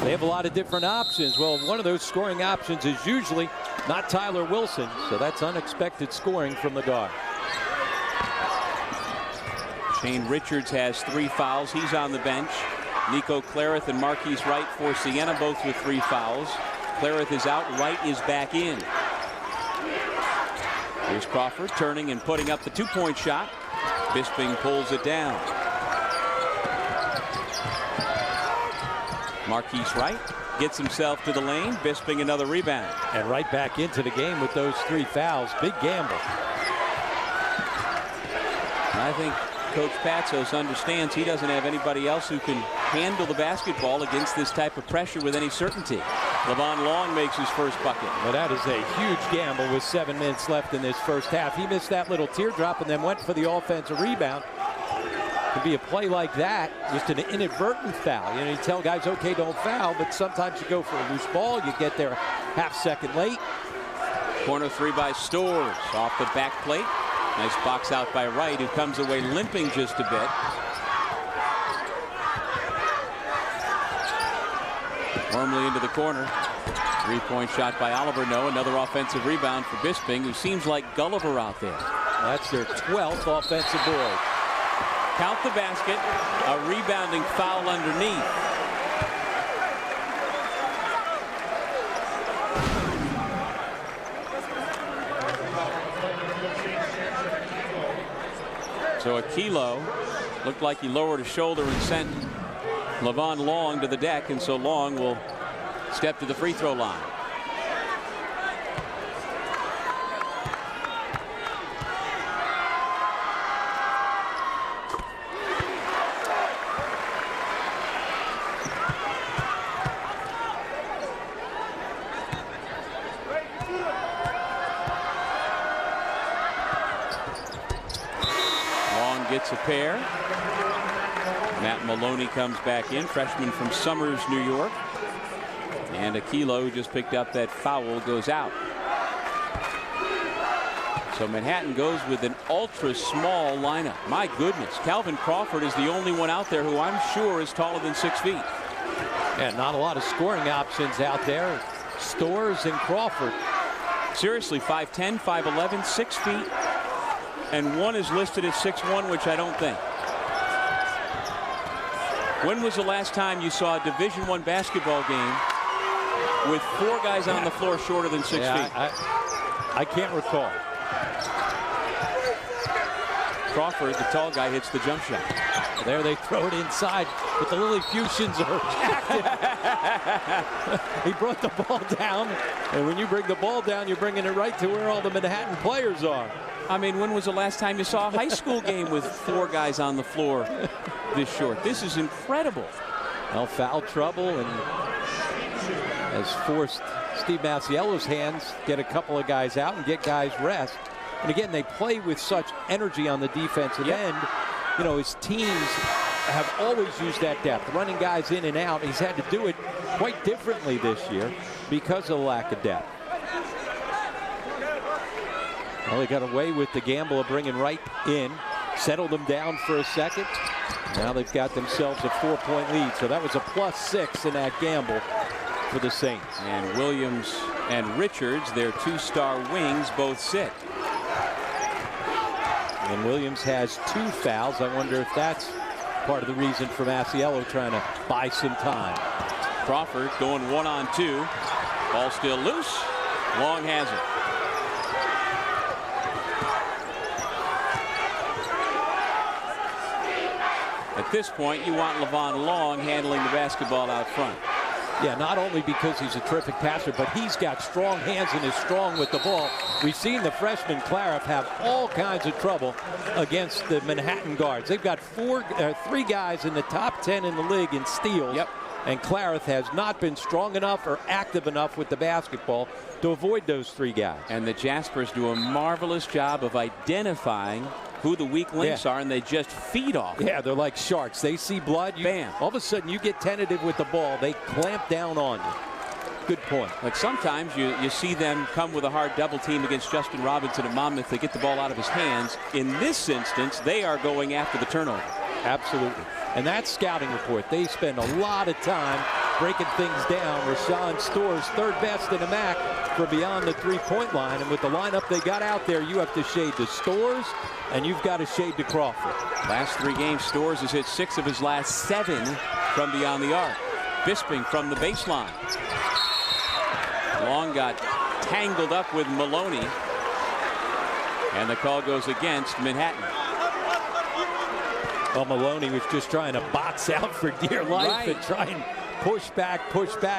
they have a lot of different options. Well, one of those scoring options is usually not Tyler Wilson, so that's unexpected scoring from the guard. Shane Richards has 3 fouls. He's on the bench. Nico Clarith and Marquise Wright for Siena, both with 3 fouls. Clarith is out. Wright is back in. Here's Crawford turning and putting up the 2-point shot. Bisping pulls it down. Marquise Wright gets himself to the lane. Bisping another rebound. And right back into the game with those 3 fouls. Big gamble. I think Coach Patsos understands he doesn't have anybody else who can handle the basketball against this type of pressure with any certainty. Levon Long makes his first bucket. Well, that is a huge gamble with 7 minutes left in this first half. He missed that little teardrop and then went for the offensive rebound. To be a play like that, just an inadvertent foul. You know, you tell guys, okay, don't foul, but sometimes you go for a loose ball. You get there half second late. Corner 3 by Stores off the back plate. Nice box out by Wright, who comes away limping just a bit. Wormley into the corner. 3-point shot by Oliver. No, another offensive rebound for Bisping, who seems like Gulliver out there. That's their 12th offensive board. Count the basket. A rebounding foul underneath. So Aquilo looked like he lowered his shoulder and sent Levon Long to the deck, and so Long will step to the free throw line. gets a pair. Matt Maloney comes back in, freshman from Summers, New York. And Aquilo, who just picked up that foul, goes out. So Manhattan goes with an ultra small lineup. My goodness, Calvin Crawford is the only one out there who I'm sure is taller than 6 feet. Yeah, not a lot of scoring options out there. Stores and Crawford. Seriously, 5'10", 5'11", 6 feet. And one is listed at 6'1", which I don't think. When was the last time you saw a Division I basketball game with 4 guys on the floor shorter than 6 feet? I can't recall. Crawford, the tall guy, hits the jump shot. There they throw it inside, but the Lilliputians are active. He brought the ball down, and when you bring the ball down, you're bringing it right to where all the Manhattan players are. I mean, when was the last time you saw a high school game with 4 guys on the floor this short? This is incredible. Well, foul trouble and has forced Steve Masiello's hands get a couple of guys out and get guys rest. And again, they play with such energy on the defensive end. You know, his teams have always used that depth, running guys in and out. He's had to do it quite differently this year because of the lack of depth. Well, they got away with the gamble of bringing Wright in, settled them down for a second. Now they've got themselves a 4-point lead. So that was a +6 in that gamble for the Saints. And Williams and Richards, their 2-star wings, both sit. And Williams has 2 fouls. I wonder if that's part of the reason for Masiello trying to buy some time. Crawford going 1-on-2. Ball still loose. Long has it. At this point, you want Levon Long handling the basketball out front. Yeah, not only because he's a terrific passer, but he's got strong hands and is strong with the ball. We've seen the freshman Clariff have all kinds of trouble against the Manhattan guards. They've got 3 guys in the top 10 in the league in steals. Yep. And Clariff has not been strong enough or active enough with the basketball to avoid those 3 guys. And the Jaspers do a marvelous job of identifying who the weak links are, and they just feed off. Yeah, they're like sharks. They see blood. Bam. All of a sudden, you get tentative with the ball. They clamp down on you. Good point. Like sometimes you see them come with a hard double team against Justin Robinson at Monmouth. They get the ball out of his hands. In this instance, they are going after the turnover. Absolutely. And that scouting report, they spend a lot of time breaking things down. Rashawn Stores, 3rd best in the MAAC for beyond the 3-point line. And with the lineup they got out there, you have to shade to Stores, and you've got to shade to Crawford. Last 3 games, Stores has hit 6 of his last 7 from beyond the arc. Bisping from the baseline. Long got tangled up with Maloney. And the call goes against Manhattan. Well, Maloney was just trying to box out for dear life and try and push back.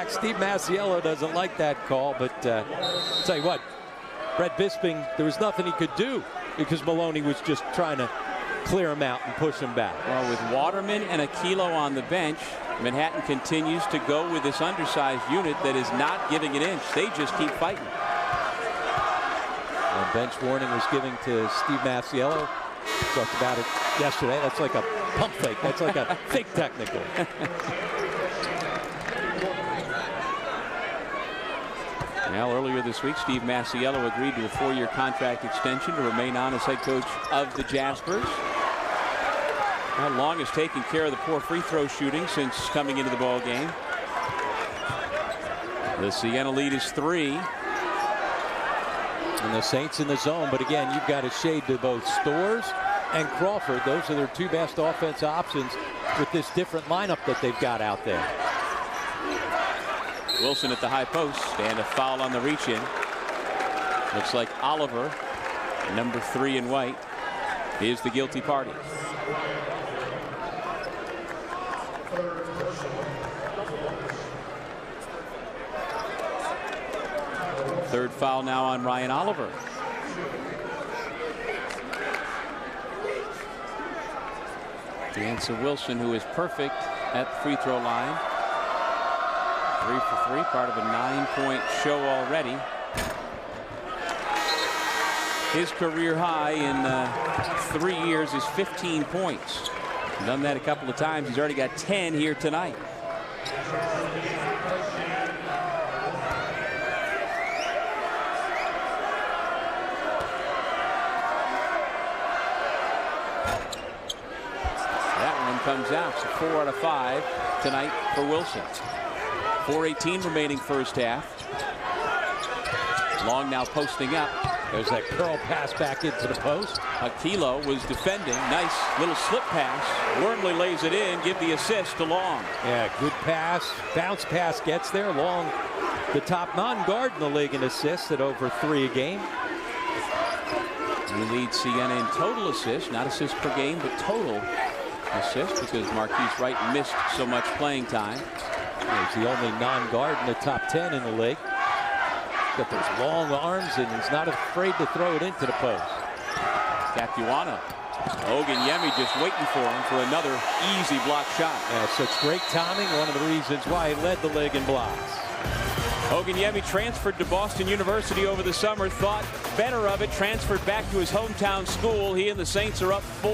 Steve Masiello doesn't like that call, but I'll tell you what, Brett Bisping, there was nothing he could do because Maloney was just trying to clear him out and push him back. Well, with Waterman and Aquilo on the bench, Manhattan continues to go with this undersized unit that is not giving an inch. They just keep fighting. A bench warning was given to Steve Masiello. Talked about it yesterday. That's like a pump fake. That's like a fake technical. Well, earlier this week, Steve Masiello agreed to a 4-year contract extension to remain on as head coach of the Jaspers. Long has taken care of the poor free throw shooting since coming into the ball game. The Siena lead is 3. And the Saints in the zone, but again, you've got to shade to both Stores and Crawford. Those are their 2 best offense options with this different lineup that they've got out there. Wilson at the high post, and a foul on the reach-in. Looks like Oliver, number 3 in white, is the guilty party. Third foul now on Ryan Oliver. Deanza Wilson, who is perfect at the free throw line. 3 for 3, part of a 9-point show already. His career high in 3 years is 15 points. Done that a couple of times. He's already got 10 here tonight. That one comes out. So 4 out of 5 tonight for Wilson. 4:18 remaining first half. Long now posting up. There's that curl pass back into the post. Aquilo was defending. Nice little slip pass. Wormley lays it in. Give the assist to Long. Yeah, good pass. Bounce pass gets there. Long, the top non-guard in the league in assists at over 3 a game. He leads Siena in total assists, not assists per game, but total assists because Marquise Wright missed so much playing time. He's the only non-guard in the top 10 in the league. Got those long arms, and he's not afraid to throw it into the post. Capuano. Oganyemi just waiting for him for another easy block shot. Yeah, such great timing. One of the reasons why he led the league in blocks. Oganyemi transferred to Boston University over the summer. Thought better of it. Transferred back to his hometown school. He and the Saints are up 4.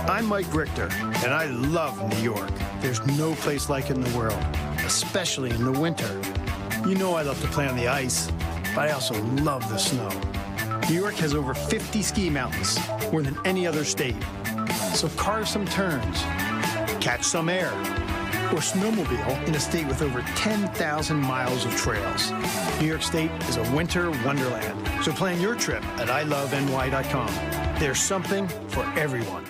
I'm Mike Richter, and I love New York. There's no place like it in the world, especially in the winter. You know I love to play on the ice, but I also love the snow. New York has over 50 ski mountains, more than any other state. So carve some turns, catch some air, or snowmobile in a state with over 10,000 miles of trails. New York State is a winter wonderland. So plan your trip at iloveny.com. There's something for everyone.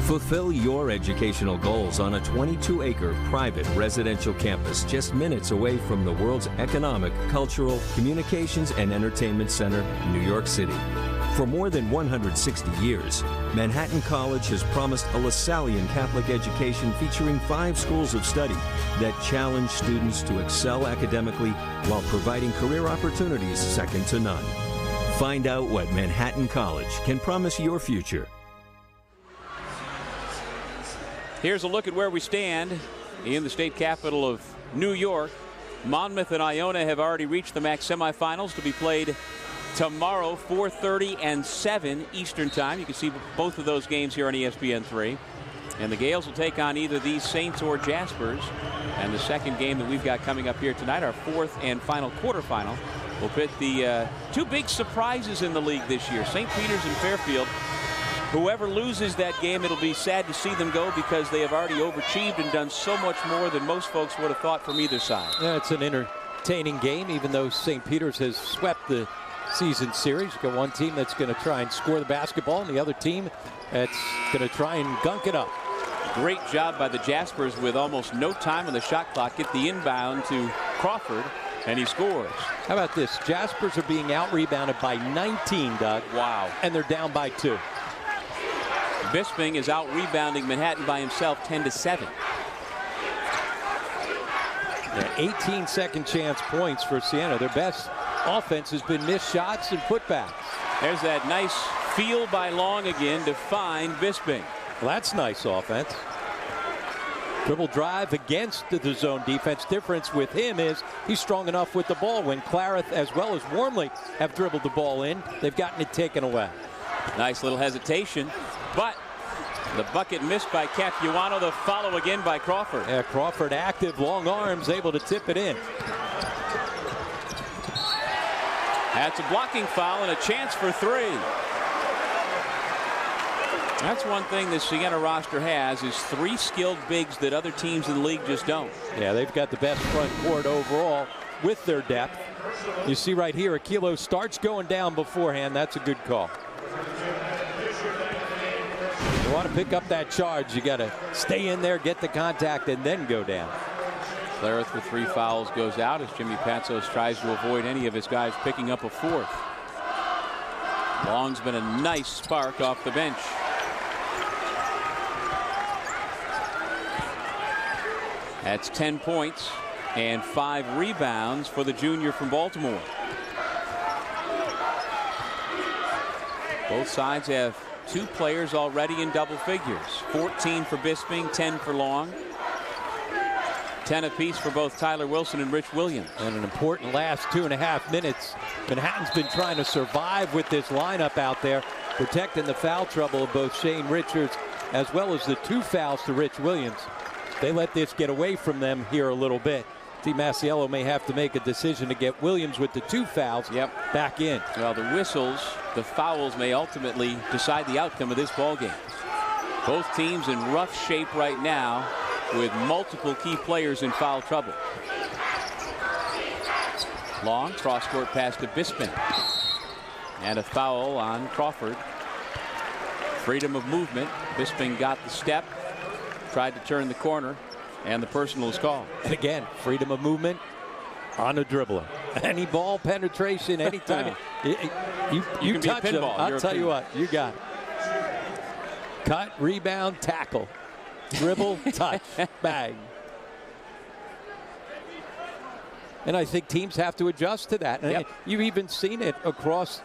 Fulfill your educational goals on a 22-acre private residential campus just minutes away from the world's economic, cultural, communications, and entertainment center, New York City. For more than 160 years, Manhattan College has promised a Lasallian Catholic education featuring 5 schools of study that challenge students to excel academically while providing career opportunities second to none. Find out what Manhattan College can promise your future. Here's a look at where we stand in the state capital of New York. Monmouth and Iona have already reached the MAAC semifinals to be played tomorrow, 4:30 and 7 Eastern time. You can see both of those games here on ESPN3. And the Gales will take on either these Saints or Jaspers. And the second game that we've got coming up here tonight, our 4th and final quarterfinal, will pit the 2 big surprises in the league this year, St. Peter's and Fairfield. Whoever loses that game, it'll be sad to see them go because they have already overachieved and done so much more than most folks would have thought from either side. Yeah, it's an entertaining game, even though St. Peter's has swept the season series. You've got one team that's going to try and score the basketball, and the other team that's going to try and gunk it up. Great job by the Jaspers with almost no time on the shot clock. Get the inbound to Crawford, and he scores. How about this? Jaspers are being out-rebounded by 19, Doug. Wow. And they're down by 2. Bisping is out rebounding Manhattan by himself 10-7. Yeah, 18 second chance points for Siena. Their best offense has been missed shots and putbacks. There's that nice feel by Long again to find Bisping. Well, that's nice offense. Dribble drive against the zone defense. Difference with him is he's strong enough with the ball. When Clarith as well as Wormley have dribbled the ball in, they've gotten it taken away. Nice little hesitation, but the bucket missed by Capuano. The follow again by Crawford. Yeah, Crawford active, long arms, able to tip it in. That's a blocking foul and a chance for 3. That's one thing the Siena roster has is 3 skilled bigs that other teams in the league just don't. Yeah, they've got the best front court overall with their depth. You see right here, Aquilo starts going down beforehand. That's a good call. You want to pick up that charge, you got to stay in there, get the contact, and then go down. Clarith with 3 fouls goes out as Jimmy Patsos tries to avoid any of his guys picking up a 4th. Long's been a nice spark off the bench. That's 10 points and 5 rebounds for the junior from Baltimore. Both sides have 2 players already in double figures. 14 for Bisping, 10 for Long. 10 apiece for both Tyler Wilson and Rich Williams. And an important last 2.5 minutes. Manhattan's been trying to survive with this lineup out there, protecting the foul trouble of both Shane Richards as well as the 2 fouls to Rich Williams. They let this get away from them here a little bit. Steve Masiello may have to make a decision to get Williams with the 2 fouls back in. Well, the whistles, the fouls may ultimately decide the outcome of this ball game. Both teams in rough shape right now with multiple key players in foul trouble. Long cross-court pass to Bisping. And a foul on Crawford. Freedom of movement. Bisping got the step, tried to turn the corner, and the personal is called. And again, freedom of movement on a dribbler. Any ball penetration, anytime you touch them, I'll tell you what, you got it. Cut, rebound, tackle. Dribble, touch, bang. And I think teams have to adjust to that. And you've even seen it across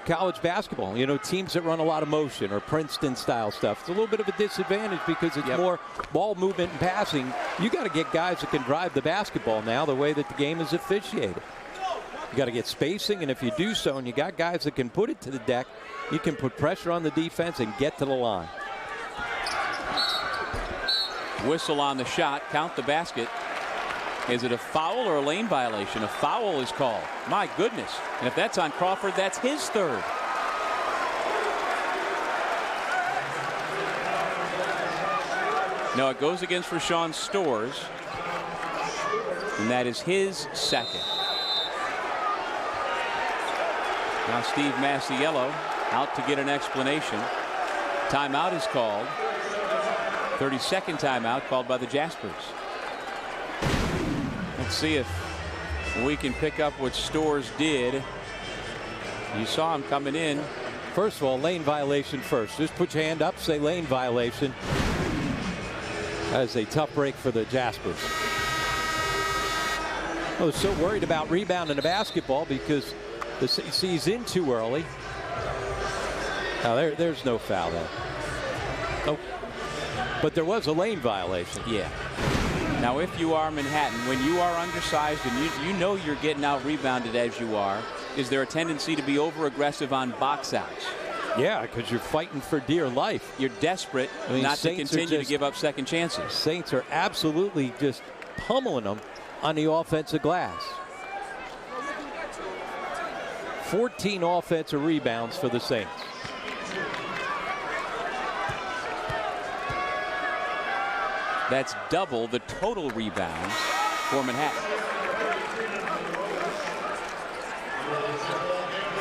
college basketball. You know, teams that run a lot of motion or Princeton-style stuff. It's a little bit of a disadvantage because it's more ball movement and passing. You got to get guys that can drive the basketball now the way that the game is officiated. You got to get spacing, and if you do so and you got guys that can put it to the deck, you can put pressure on the defense and get to the line. Whistle on the shot. Count the basket. Is it a foul or a lane violation? A foul is called. My goodness. And if that's on Crawford, that's his 3rd. No, it goes against Rashawn Stores. And that is his 2nd. Now Steve Masiello out to get an explanation. Timeout is called. 32nd timeout called by the Jaspers. Let's see if we can pick up what Stores did. You saw him coming in. First of all, lane violation first. Just put your hand up, say lane violation. That is a tough break for the Jaspers. I was so worried about rebounding the basketball because he's in too early. Now there's no foul there. Nope. But there was a lane violation. Yeah. Now, if you are Manhattan, when you are undersized and you know you're getting out rebounded as you are, is there a tendency to be over-aggressive on box outs? Yeah, because you're fighting for dear life. You're desperate not to continue to give up second chances. Saints are absolutely just pummeling them on the offensive glass. 14 offensive rebounds for the Saints. That's double the total rebounds for Manhattan.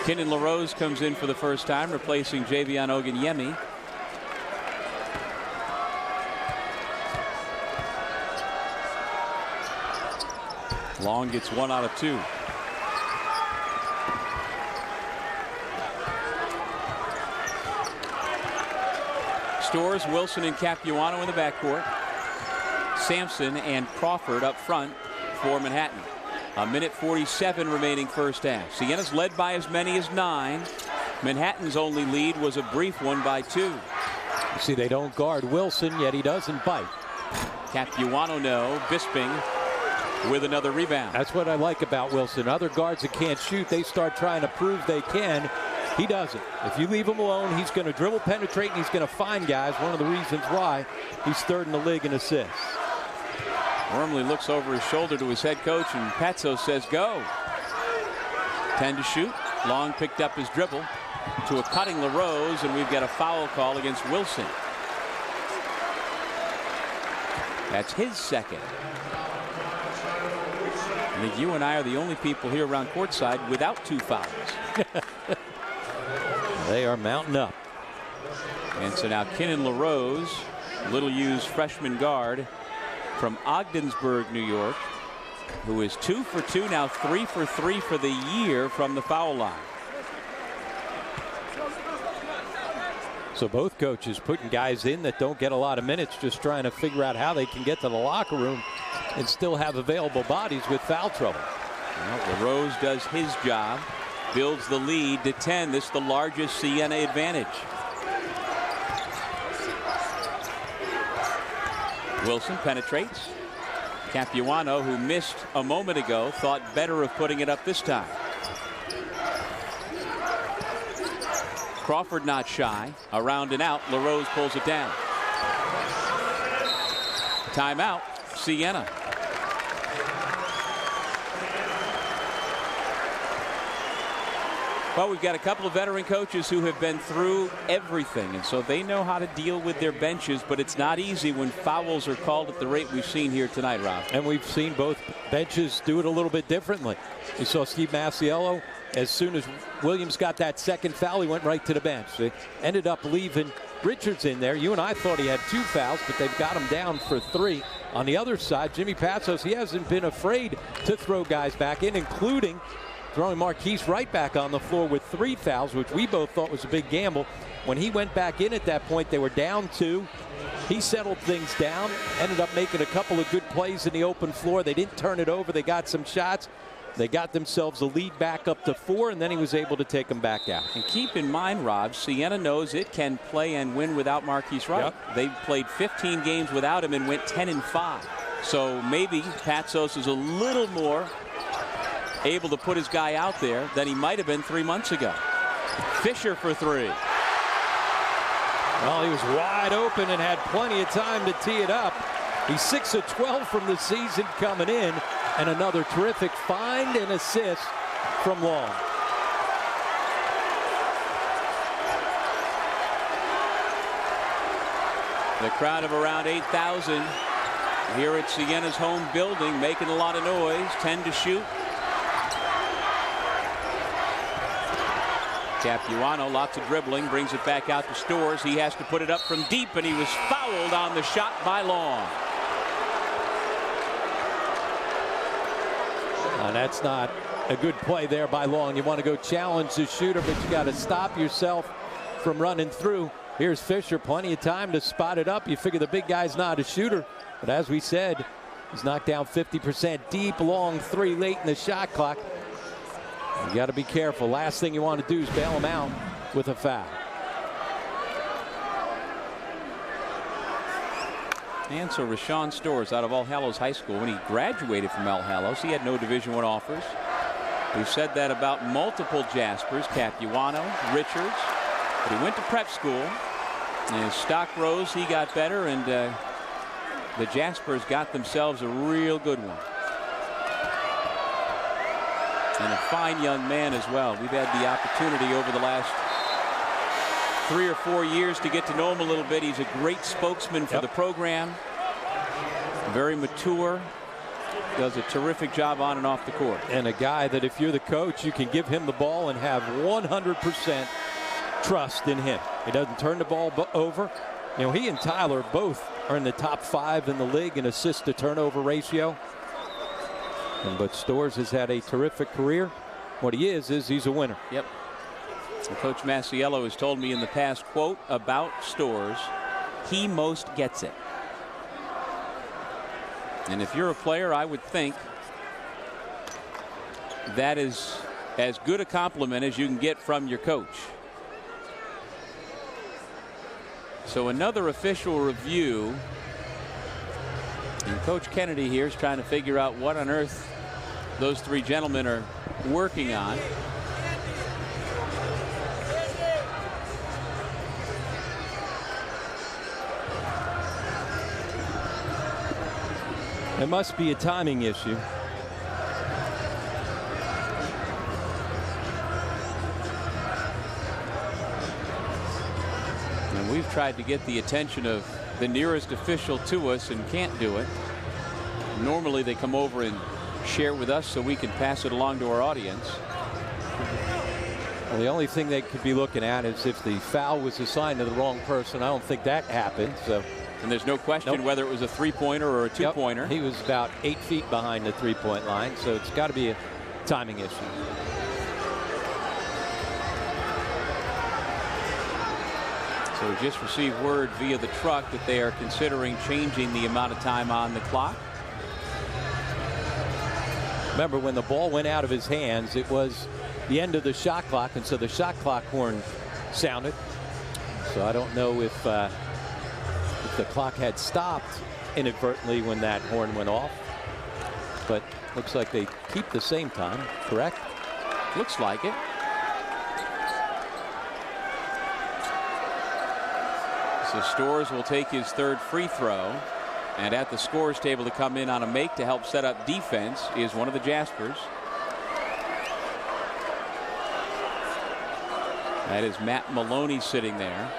Kenan LaRose comes in for the first time, replacing Javion Ogunyemi. Long gets 1 out of 2. Stores, Wilson, and Capuano in the backcourt. Sampson and Crawford up front for Manhattan. 1:47 remaining first half. Siena's led by as many as 9. Manhattan's only lead was a brief one by 2. You see, they don't guard Wilson, yet he doesn't bite. Capuano no. Bisping with another rebound. That's what I like about Wilson. Other guards that can't shoot, they start trying to prove they can. He doesn't. If you leave him alone, he's going to dribble, penetrate, and he's going to find guys. One of the reasons why he's 3rd in the league in assists. Wormley looks over his shoulder to his head coach, and Patso says go. 10 to shoot. Long picked up his dribble to a cutting LaRose, and we've got a foul call against Wilson. That's his 2nd. I think you and I are the only people here around courtside without 2 fouls. They are mounting up. And so now Kenan LaRose, little used freshman guard, from Ogdensburg, New York, who is 2 for 2, now 3 for 3 for the year from the foul line. So both coaches putting guys in that don't get a lot of minutes, just trying to figure out how they can get to the locker room and still have available bodies with foul trouble. Well, LaRose does his job, builds the lead to 10. This is the largest Siena advantage. Wilson penetrates. Capuano, who missed a moment ago, thought better of putting it up this time. Crawford not shy. Around and out. LaRose pulls it down. Timeout. Siena. Well, we've got a couple of veteran coaches who have been through everything, and so they know how to deal with their benches, but it's not easy when fouls are called at the rate we've seen here tonight, Rob. And we've seen both benches do it a little bit differently. You saw Steve Masiello, as soon as Williams got that second foul, he went right to the bench. They ended up leaving Richards in there. You and I thought he had 2 fouls, but they've got him down for 3. On the other side, Jimmy Patsos, he hasn't been afraid to throw guys back in, including throwing Marquise right back on the floor with 3 fouls, which we both thought was a big gamble. When he went back in at that point, they were down 2. He settled things down, ended up making a couple of good plays in the open floor. They didn't turn it over. They got some shots. They got themselves a lead back up to 4, and then he was able to take them back out. And keep in mind, Rob, Siena knows it can play and win without Marquise Wright. Yep. They played 15 games without him and went 10-5. So maybe Patsos is a little more able to put his guy out there than he might have been 3 months ago. Fisher for 3. Well, he was wide open and had plenty of time to tee it up. He's 6 of 12 from the season coming in, and another terrific find and assist from Long. The crowd of around 8,000 here at Siena's home building, making a lot of noise. 10 to shoot. Capuano, lots of dribbling, brings it back out to Stores. He has to put it up from deep, and he was fouled on the shot by Long. That's not a good play there by Long. You want to go challenge the shooter, but you got to stop yourself from running through. Here's Fisher, plenty of time to spot it up. You figure the big guy's not a shooter, but as we said, he's knocked down 50% deep. Long 3 late in the shot clock. You got to be careful. Last thing you want to do is bail him out with a foul. And so Rashawn Stores out of All Hallows High School. When he graduated from All Hallows, he had no Division I offers. We've said that about multiple Jaspers, Capuano, Richards, but he went to prep school. And his stock rose, he got better, and the Jaspers got themselves a real good one. And a fine young man as well. We've had the opportunity over the last 3 or 4 years to get to know him a little bit. He's a great spokesman for the program. Very mature. Does a terrific job on and off the court. And a guy that if you're the coach, you can give him the ball and have 100% trust in him. He doesn't turn the ball over. You know, he and Tyler both are in the top 5 in the league in assist to turnover ratio. But Stores has had a terrific career. What he is he's a winner. Yep. And Coach Masiello has told me in the past, quote, about Stores, he most gets it. And if you're a player, I would think that is as good a compliment as you can get from your coach. So another official review. And Coach Kennedy here is trying to figure out what on earth those 3 gentlemen are working on. It must be a timing issue. And we've tried to get the attention of the nearest official to us and can't do it. Normally they come over and share with us so we can pass it along to our audience. Well, the only thing they could be looking at is if the foul was assigned to the wrong person. I don't think that happened. So And there's no question whether it was a three-pointer or a two-pointer. Yep. He was about 8 feet behind the three-point line, so it's got to be a timing issue. So we just received word via the truck that they are considering changing the amount of time on the clock. Remember, when the ball went out of his hands, it was the end of the shot clock, and so the shot clock horn sounded. So I don't know if the clock had stopped inadvertently when that horn went off, but looks like they keep the same time, correct? Looks like it. So Storrs will take his third free throw, and at the scores table to come in on a make to help set up defense is one of the Jaspers. That is Matt Maloney sitting there.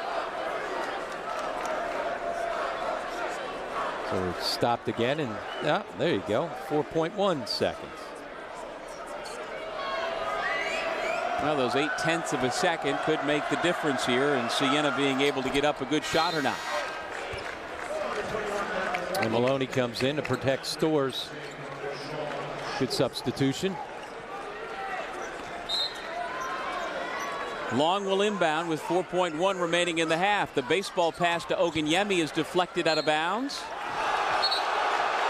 So it's stopped again, and there you go, 4.1 seconds. Well, those 0.8 of a second could make the difference here in Siena being able to get up a good shot or not. And Maloney comes in to protect Storrs. Good substitution. Long will inbound with 4.1 remaining in the half. The baseball pass to Oganyemi is deflected out of bounds.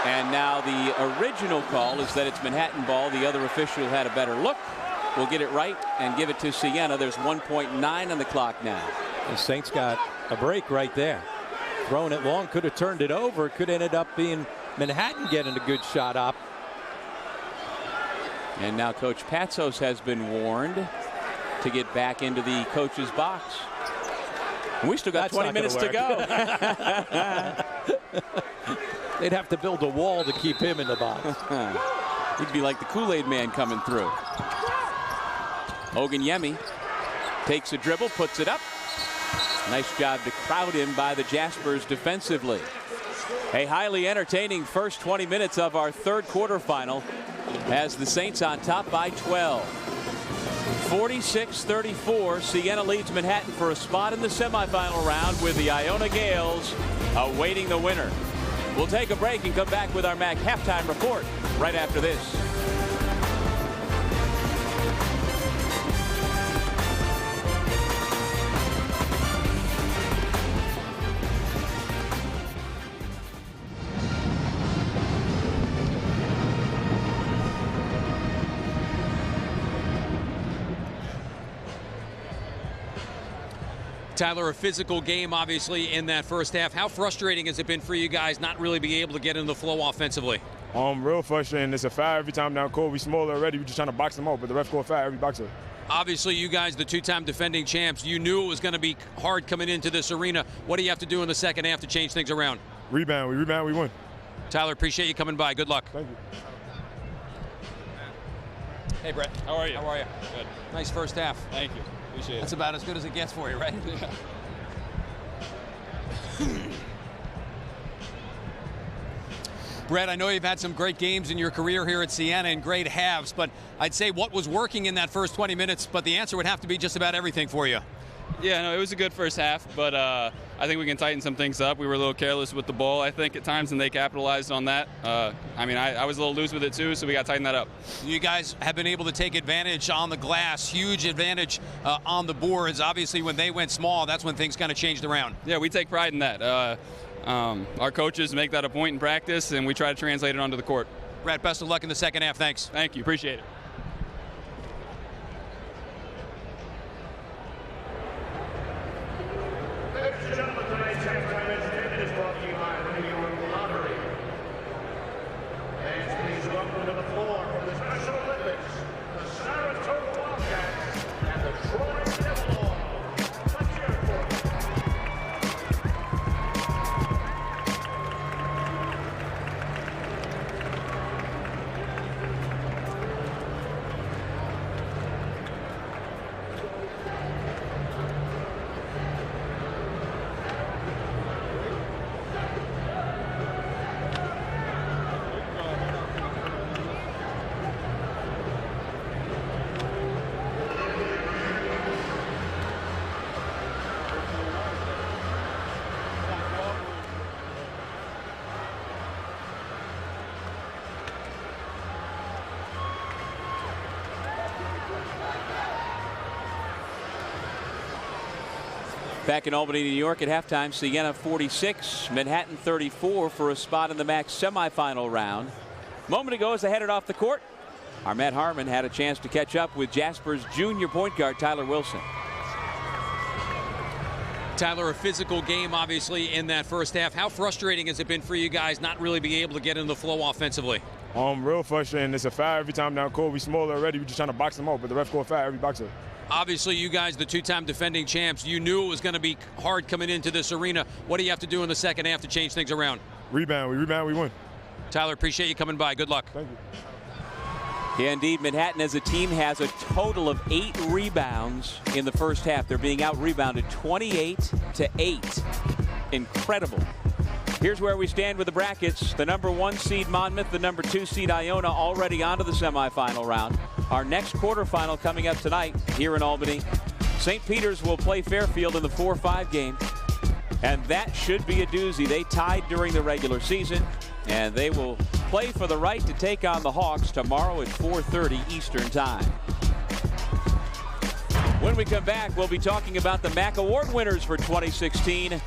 And now the original call is that it's Manhattan ball. The other official had a better look. We'll get it right and give it to Siena. There's 1.9 on the clock now. The Saints got a break right there. Throwing it long, could have turned it over. Could have ended up being Manhattan getting a good shot up. And now Coach Patsos has been warned to get back into the coach's box. And we still got 20 minutes to go. They'd have to build a wall to keep him in the box. He'd be like the Kool-Aid man coming through. Oganyemi takes a dribble, puts it up. Nice job to crowd him by the Jaspers defensively. A highly entertaining first 20 minutes of our third quarterfinal as the Saints on top by 12. 46-34, Siena leads Manhattan for a spot in the semifinal round with the Iona Gales awaiting the winner. We'll take a break and come back with our MAAC halftime report right after this. Tyler, a physical game, obviously, in that first half. How frustrating has it been for you guys not really being able to get into the flow offensively? Real frustrating. It's a foul every time down court. We smaller already. We're just trying to box them out, but the ref called foul every boxer. Obviously, you guys, the two-time defending champs, you knew it was going to be hard coming into this arena. What do you have to do in the second half to change things around? Rebound. We rebound, we win. Tyler, appreciate you coming by. Good luck. Thank you. Hey, Brett. How are you? How are you? Good. Nice first half. Thank you. Appreciate it. That's about as good as it gets for you, right? Yeah. Brett, I know you've had some great games in your career here at Siena and great halves, but I'd say what was working in that first 20 minutes, but the answer would have to be just about everything for you. Yeah, no, it was a good first half, but I think we can tighten some things up. We were a little careless with the ball, I think, at times, and they capitalized on that. I was a little loose with it, too, so we got to tighten that up. You guys have been able to take advantage on the glass, huge advantage on the boards. Obviously, when they went small, that's when things kind of changed around. Yeah, we take pride in that. Our coaches make that a point in practice, and we try to translate it onto the court. Brett, best of luck in the second half. Thanks. Thank you. Appreciate it. Ladies and gentlemen, tonight's halftime entertainment is brought to you by the New York Lottery. And please welcome to the floor for the Special Olympics, the Saratoga Wildcats and the Troy Devils. Let's hear it for them. Back in Albany, New York at halftime, Siena 46, Manhattan 34 for a spot in the MAAC semifinal round. A moment ago as they headed off the court, our Matt Harmon had a chance to catch up with Jasper's junior point guard, Tyler Wilson. Tyler, a physical game, obviously, in that first half. How frustrating has it been for you guys not really being able to get in the flow offensively? Real frustrating. It's a foul every time down court. We smaller already. We're just trying to box them out, but the ref called foul every boxer. Obviously, you guys, the two-time defending champs, you knew it was going to be hard coming into this arena. What do you have to do in the second half to change things around? Rebound. We rebound, we win. Tyler, appreciate you coming by. Good luck. Thank you. Yeah, indeed, Manhattan as a team has a total of 8 rebounds in the first half. They're being out-rebounded 28-8. Incredible. Here's where we stand with the brackets. The number 1 seed Monmouth, the number 2 seed Iona already onto the semifinal round. Our next quarterfinal coming up tonight here in Albany. St. Peter's will play Fairfield in the 4-5 game. And that should be a doozy. They tied during the regular season. And they will play for the right to take on the Hawks tomorrow at 4:30 Eastern Time. When we come back, we'll be talking about the MAAC Award winners for 2016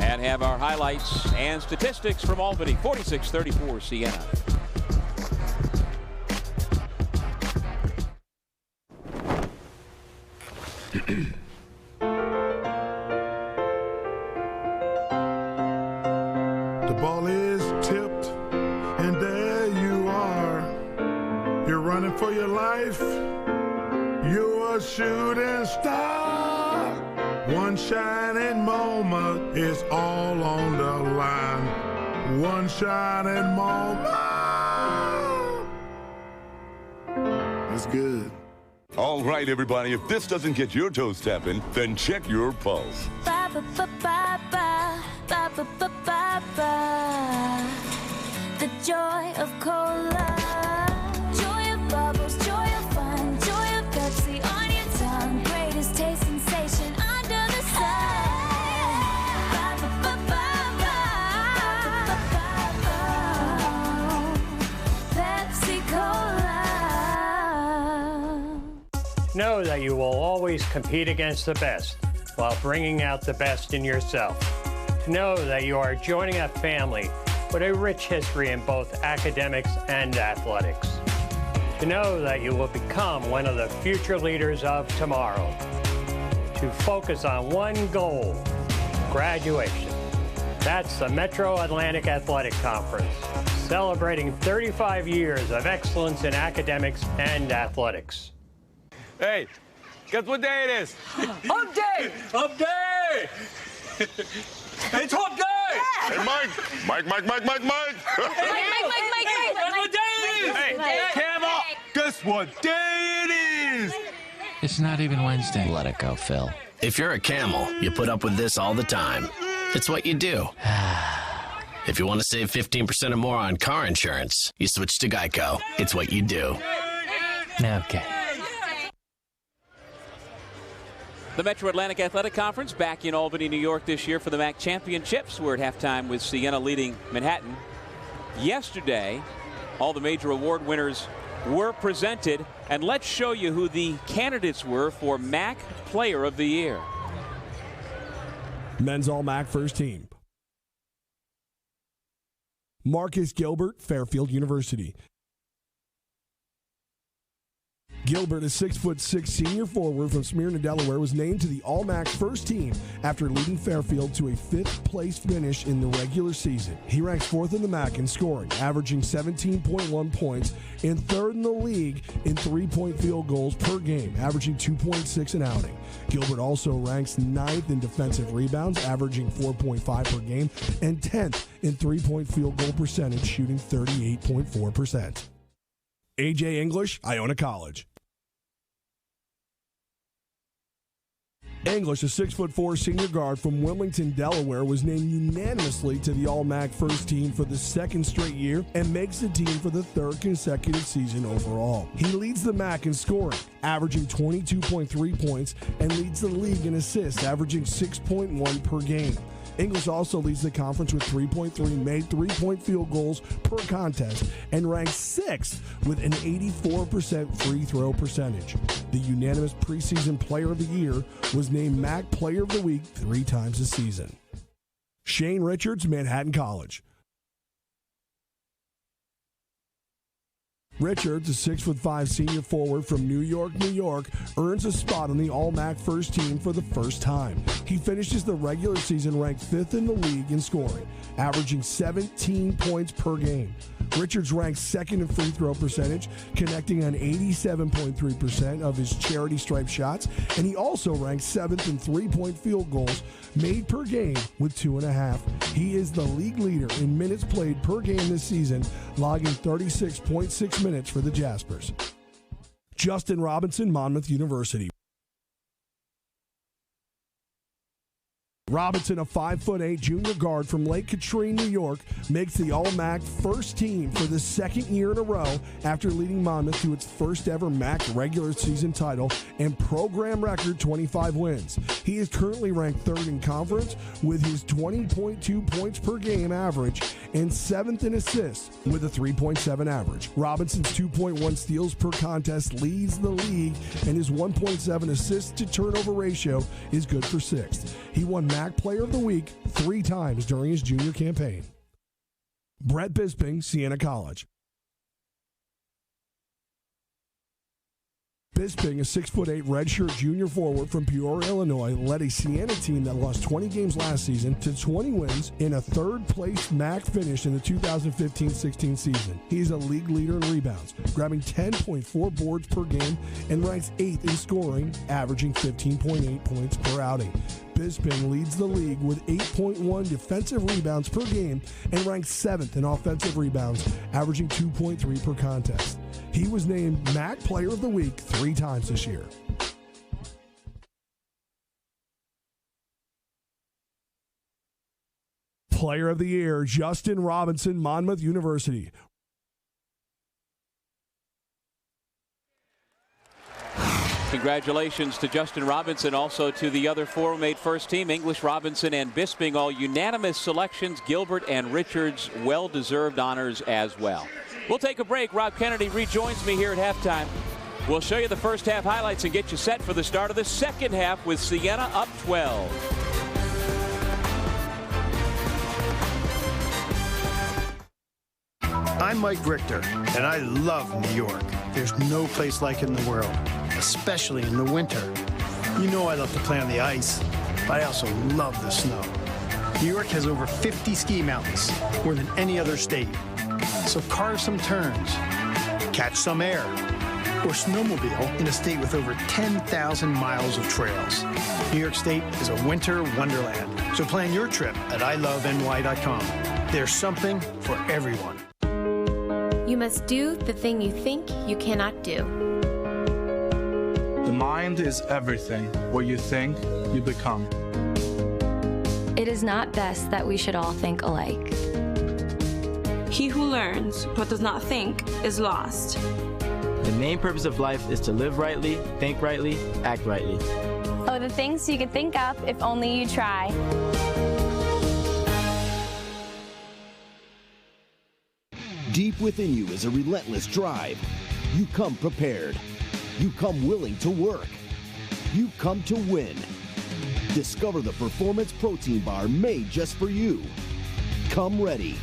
and have our highlights and statistics from Albany. 46-34 Siena. The ball is tipped, and there you are. You're running for your life. You're a shooting star. One shining moment is all on the line. One shining moment. That's good. All right, everybody, if this doesn't get your toes tapping, then check your pulse. Ba ba ba ba ba ba ba ba ba ba. The joy of cola, joy of bubbles, joy of fun, joy of Pepsi on your tongue. Greatest taste sensation under the sun. Ba ba ba ba ba ba ba. Pepsi Cola. Know that you will always compete against the best while bringing out the best in yourself. Know that you are joining a family with a rich history in both academics and athletics. To know that you will become one of the future leaders of tomorrow. To focus on one goal, graduation. That's the Metro Atlantic Athletic Conference, celebrating 35 years of excellence in academics and athletics. Hey, guess what day it is? Hump day! Hump day! It's hump day! Yeah. Hey, Mike! Mike! Mike! Guess what day it is? Hey, Camel! Guess what day it is? It's not even Wednesday. Let it go, Phil. If you're a camel, you put up with this all the time. It's what you do. If you want to save 15% or more on car insurance, you switch to Geico. It's what you do. Okay. The Metro Atlantic Athletic Conference back in Albany, New York this year for the MAAC Championships. We're at halftime with Siena leading Manhattan. Yesterday, all the major award winners were presented, and let's show you who the candidates were for MAAC Player of the Year. Men's All-MAAC first team. Marcus Gilbert, Fairfield University. Gilbert, a 6'6" senior forward from Smyrna, Delaware, was named to the All-MAAC first team after leading Fairfield to a 5th-place finish in the regular season. He ranks 4th in the MAAC in scoring, averaging 17.1 points, and 3rd in the league in 3-point field goals per game, averaging 2.6 an outing. Gilbert also ranks 9th in defensive rebounds, averaging 4.5 per game, and 10th in 3-point field goal percentage, shooting 38.4%. A.J. English, Iona College. English, a 6'4" senior guard from Wilmington, Delaware, was named unanimously to the All-MAAC first team for the 2nd straight year and makes the team for the 3rd consecutive season overall. He leads the MAAC in scoring, averaging 22.3 points, and leads the league in assists, averaging 6.1 per game. English also leads the conference with 3.3 made three-point field goals per contest and ranks 6th with an 84% free throw percentage. The unanimous preseason player of the year was named MAAC Player of the Week 3 times this season. Shane Richards, Manhattan College. Richards, a 6'5" senior forward from New York, New York, earns a spot on the All-MAAC first team for the first time. He finishes the regular season ranked 5th in the league in scoring, averaging 17 points per game. Richards ranks 2nd in free throw percentage, connecting on 87.3% of his charity stripe shots, and he also ranks 7th in three-point field goals made per game with 2.5. He is the league leader in minutes played per game this season, logging 36.6 minutes for the Jaspers. Justin Robinson, Monmouth University. Robinson, a 5'8" junior guard from Lake Katrine, New York, makes the All-MAAC first team for the second year in a row after leading Monmouth to its first ever MAAC regular season title and program record 25 wins. He is currently ranked 3rd in conference with his 20.2 points per game average and 7th in assists with a 3.7 average. Robinson's 2.1 steals per contest leads the league, and his 1.7 assists to turnover ratio is good for 6th. He won MAAC Player of the Week 3 times during his junior campaign. Brett Bisping, Siena College. Bisping, a 6'8" redshirt junior forward from Peoria, Illinois, led a Siena team that lost 20 games last season to 20 wins in a third-place MAAC finish in the 2015-16 season. He is a league leader in rebounds, grabbing 10.4 boards per game and ranks 8th in scoring, averaging 15.8 points per outing. Bisping leads the league with 8.1 defensive rebounds per game and ranks 7th in offensive rebounds, averaging 2.3 per contest. He was named MAAC Player of the Week 3 times this year. Player of the Year, Justin Robinson, Monmouth University. Congratulations to Justin Robinson, also to the other 4 who made first team. English, Robinson, and Bisping, all unanimous selections. Gilbert and Richards, well-deserved honors as well. We'll take a break. Rob Kennedy rejoins me here at halftime. We'll show you the first half highlights and get you set for the start of the second half with Siena up 12. I'm Mike Richter, and I love New York. There's no place like it in the world, especially in the winter. You know I love to play on the ice, but I also love the snow. New York has over 50 ski mountains, more than any other state. So carve some turns, catch some air, or snowmobile in a state with over 10,000 miles of trails. New York State is a winter wonderland. So plan your trip at iloveny.com. There's something for everyone. You must do the thing you think you cannot do. The mind is everything. What you think, you become. It is not best that we should all think alike. He who learns but does not think is lost. The main purpose of life is to live rightly, think rightly, act rightly. Oh, the things you could think of if only you try. Deep within you is a relentless drive. You come prepared. You come willing to work. You come to win. Discover the Performance Protein Bar made just for you. Come ready.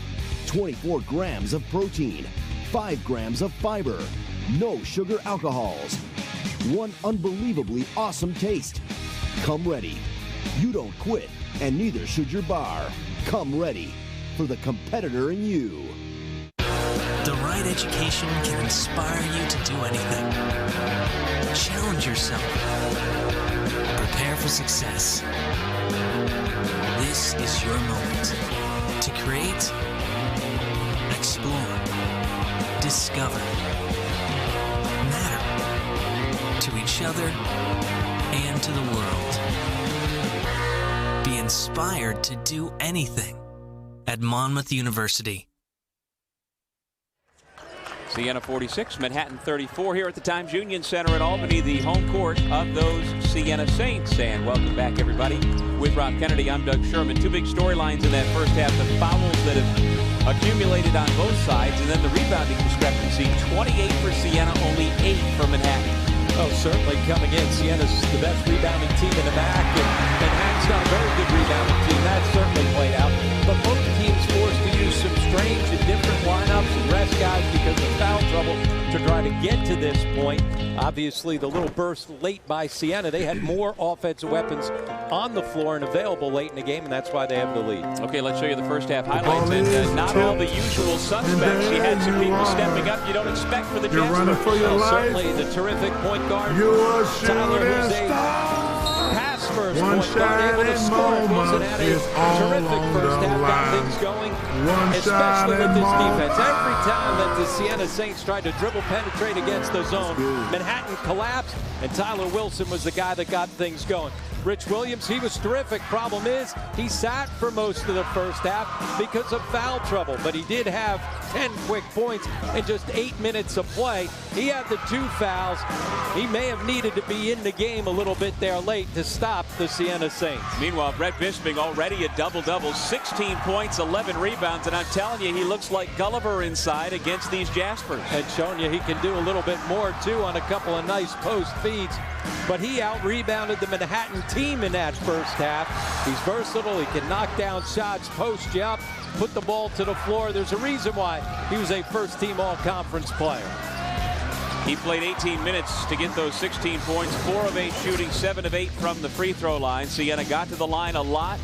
24 grams of protein, 5 grams of fiber, no sugar alcohols. One unbelievably awesome taste. Come ready. You don't quit, and neither should your bar. Come ready for the competitor in you. The right education can inspire you to do anything. Challenge yourself. Prepare for success. This is your moment to create, explore, discover, matter to each other and to the world. Be inspired to do anything at Monmouth University. Siena 46, Manhattan 34 here at the Times Union Center in Albany, the home court of those Siena Saints. And welcome back, everybody. With Rob Kennedy, I'm Doug Sherman. Two big storylines in that first half. The fouls that have accumulated on both sides, and then the rebounding discrepancy. 28 for Siena, only 8 for Manhattan. Oh, certainly coming in, Siena's the best rebounding team in the MAAC, and Manhattan's got a very good rebounding team. That certainly played out. But both teams forced to use some strange and different lineups and rest guys because of foul trouble to try to get to this point. Obviously, the little burst late by Siena, they had more offensive weapons on the floor and available late in the game, and that's why they have the lead. Okay, let's show you the first half highlights. And not all the usual suspects. You had some people stepping up you don't expect for the Jaspers. You're running for your life. Certainly the terrific point guard. You're Tyler, who's a pass first point guard, able to score. Wilson had a terrific first half, got things going, especially with this defense. Every time that the Siena Saints tried to dribble penetrate against the zone, Manhattan collapsed, and Tyler Wilson was the guy that got things going. Rich Williams, he was terrific. Problem is, he sat for most of the first half because of foul trouble, but he did have 10 quick points in just 8 minutes of play. He had the 2 fouls. He may have needed to be in the game a little bit there late to stop the Siena Saints. Meanwhile, Brett Bisping already a double-double, 16 points, 11 rebounds, and I'm telling you, he looks like Gulliver inside against these Jaspers. And showing you he can do a little bit more, too, on a couple of nice post feeds. But he out-rebounded the Manhattan team in that first half. He's versatile. He can knock down shots, post you up, put the ball to the floor. There's a reason why he was a first-team all-conference player. He played 18 minutes to get those 16 points, 4 of 8 shooting, 7 of 8 from the free throw line. Siena got to the line a lot,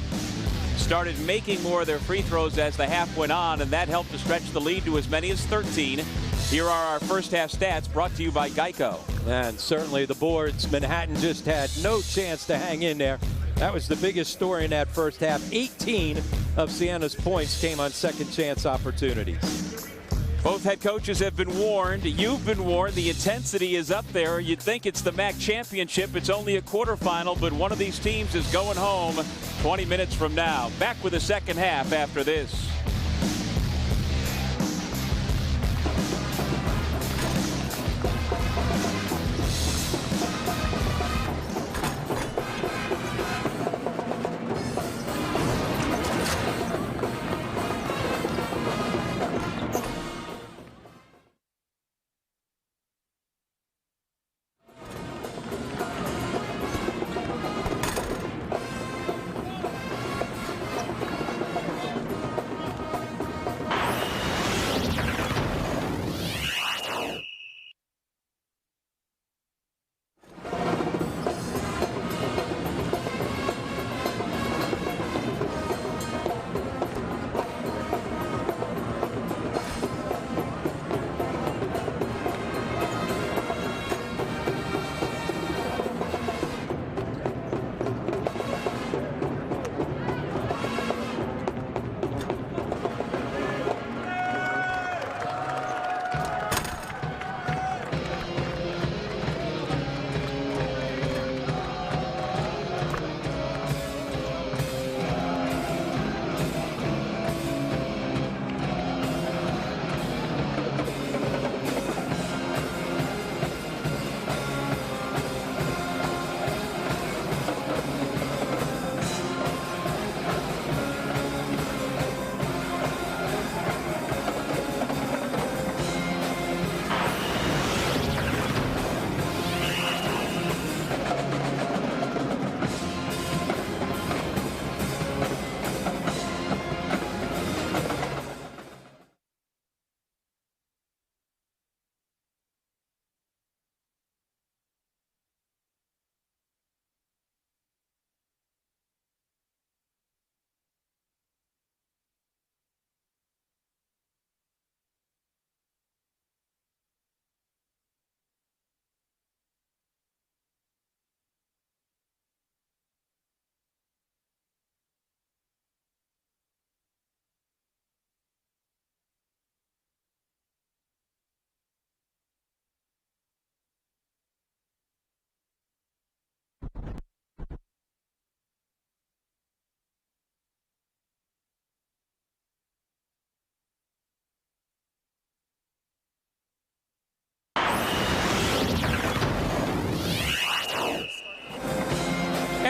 started making more of their free throws as the half went on, and that helped to stretch the lead to as many as 13. Here are our first half stats brought to you by Geico. And certainly the boards, Manhattan just had no chance to hang in there. That was the biggest story in that first half. 18 of Siena's points came on second chance opportunities. Both head coaches have been warned. You've been warned. The intensity is up there. You'd think it's the MAAC championship. It's only a quarterfinal, but one of these teams is going home 20 minutes from now. Back with the second half after this.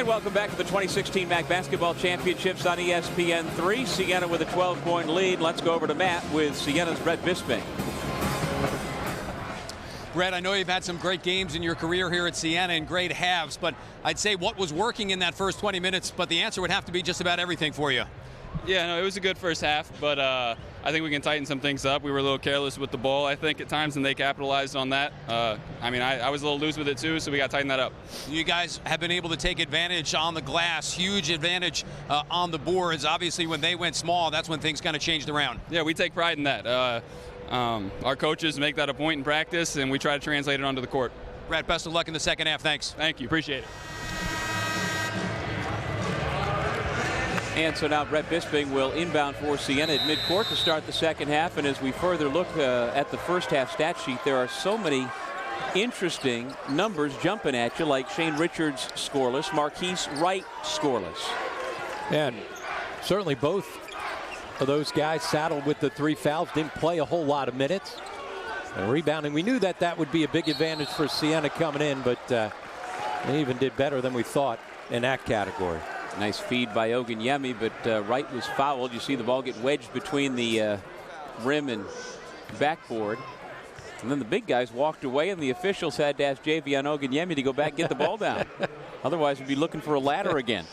welcome back to the 2016 MAAC Basketball Championships on ESPN3. Siena with a 12-point lead. Let's go over to Matt with Siena's Brett Bisping. Brett, I know you've had some great games in your career here at Siena and great halves, but I'd say what was working in that first 20 minutes, but the answer would have to be just about everything for you. Yeah, no, it was a good first half, but I think we can tighten some things up. We were a little careless with the ball, I think, at times, and they capitalized on that. I was a little loose with it, too, so we got to tighten that up. You guys have been able to take advantage on the glass, huge advantage on the boards. Obviously, when they went small, that's when things kind of changed around. Yeah, we take pride in that. Our coaches make that a point in practice, and we try to translate it onto the court. Brett, best of luck in the second half. Thanks. Thank you. Appreciate it. And so now Brett Bisping will inbound for Siena at midcourt to start the second half. And as we further look at the first half stat sheet, there are so many interesting numbers jumping at you, like Shane Richards scoreless, Marquise Wright scoreless. And certainly both of those guys saddled with the 3 fouls, didn't play a whole lot of minutes. And rebounding, we knew that would be a big advantage for Siena coming in, but they even did better than we thought in that category. Nice feed by Oganyemi, but Wright was fouled. You see the ball get wedged between the rim and backboard. And then the big guys walked away, and the officials had to ask Javion Oganyemi to go back and get the ball down. Otherwise, we'd be looking for a ladder again.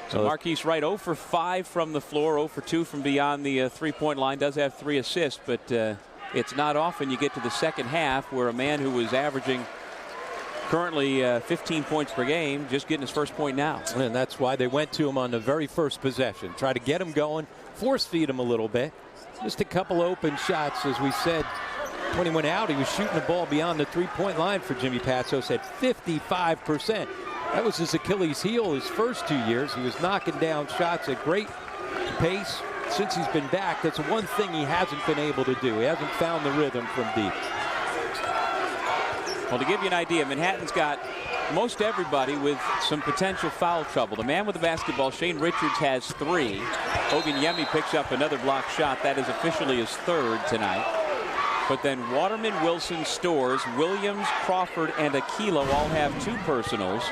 So Marquise Wright 0 for 5 from the floor, 0 for 2 from beyond the three-point line. Does have 3 assists, but it's not often you get to the second half where a man who was averaging currently 15 points per game just getting his first point now. And that's why they went to him on the very first possession. Try to get him going, force feed him a little bit. Just a couple open shots, as we said. When he went out, he was shooting the ball beyond the three-point line for Jimmy Patsos at 55%. That was his Achilles heel his first 2 years. He was knocking down shots at great pace. Since he's been back, that's one thing he hasn't been able to do. He hasn't found the rhythm from deep. Well, to give you an idea, Manhattan's got most everybody with some potential foul trouble. The man with the basketball, Shane Richards, has 3. Oganyemi picks up another block shot. That is officially his 3rd tonight. But then Waterman, Wilson, Stores, Williams, Crawford, and Aquila all have 2 personals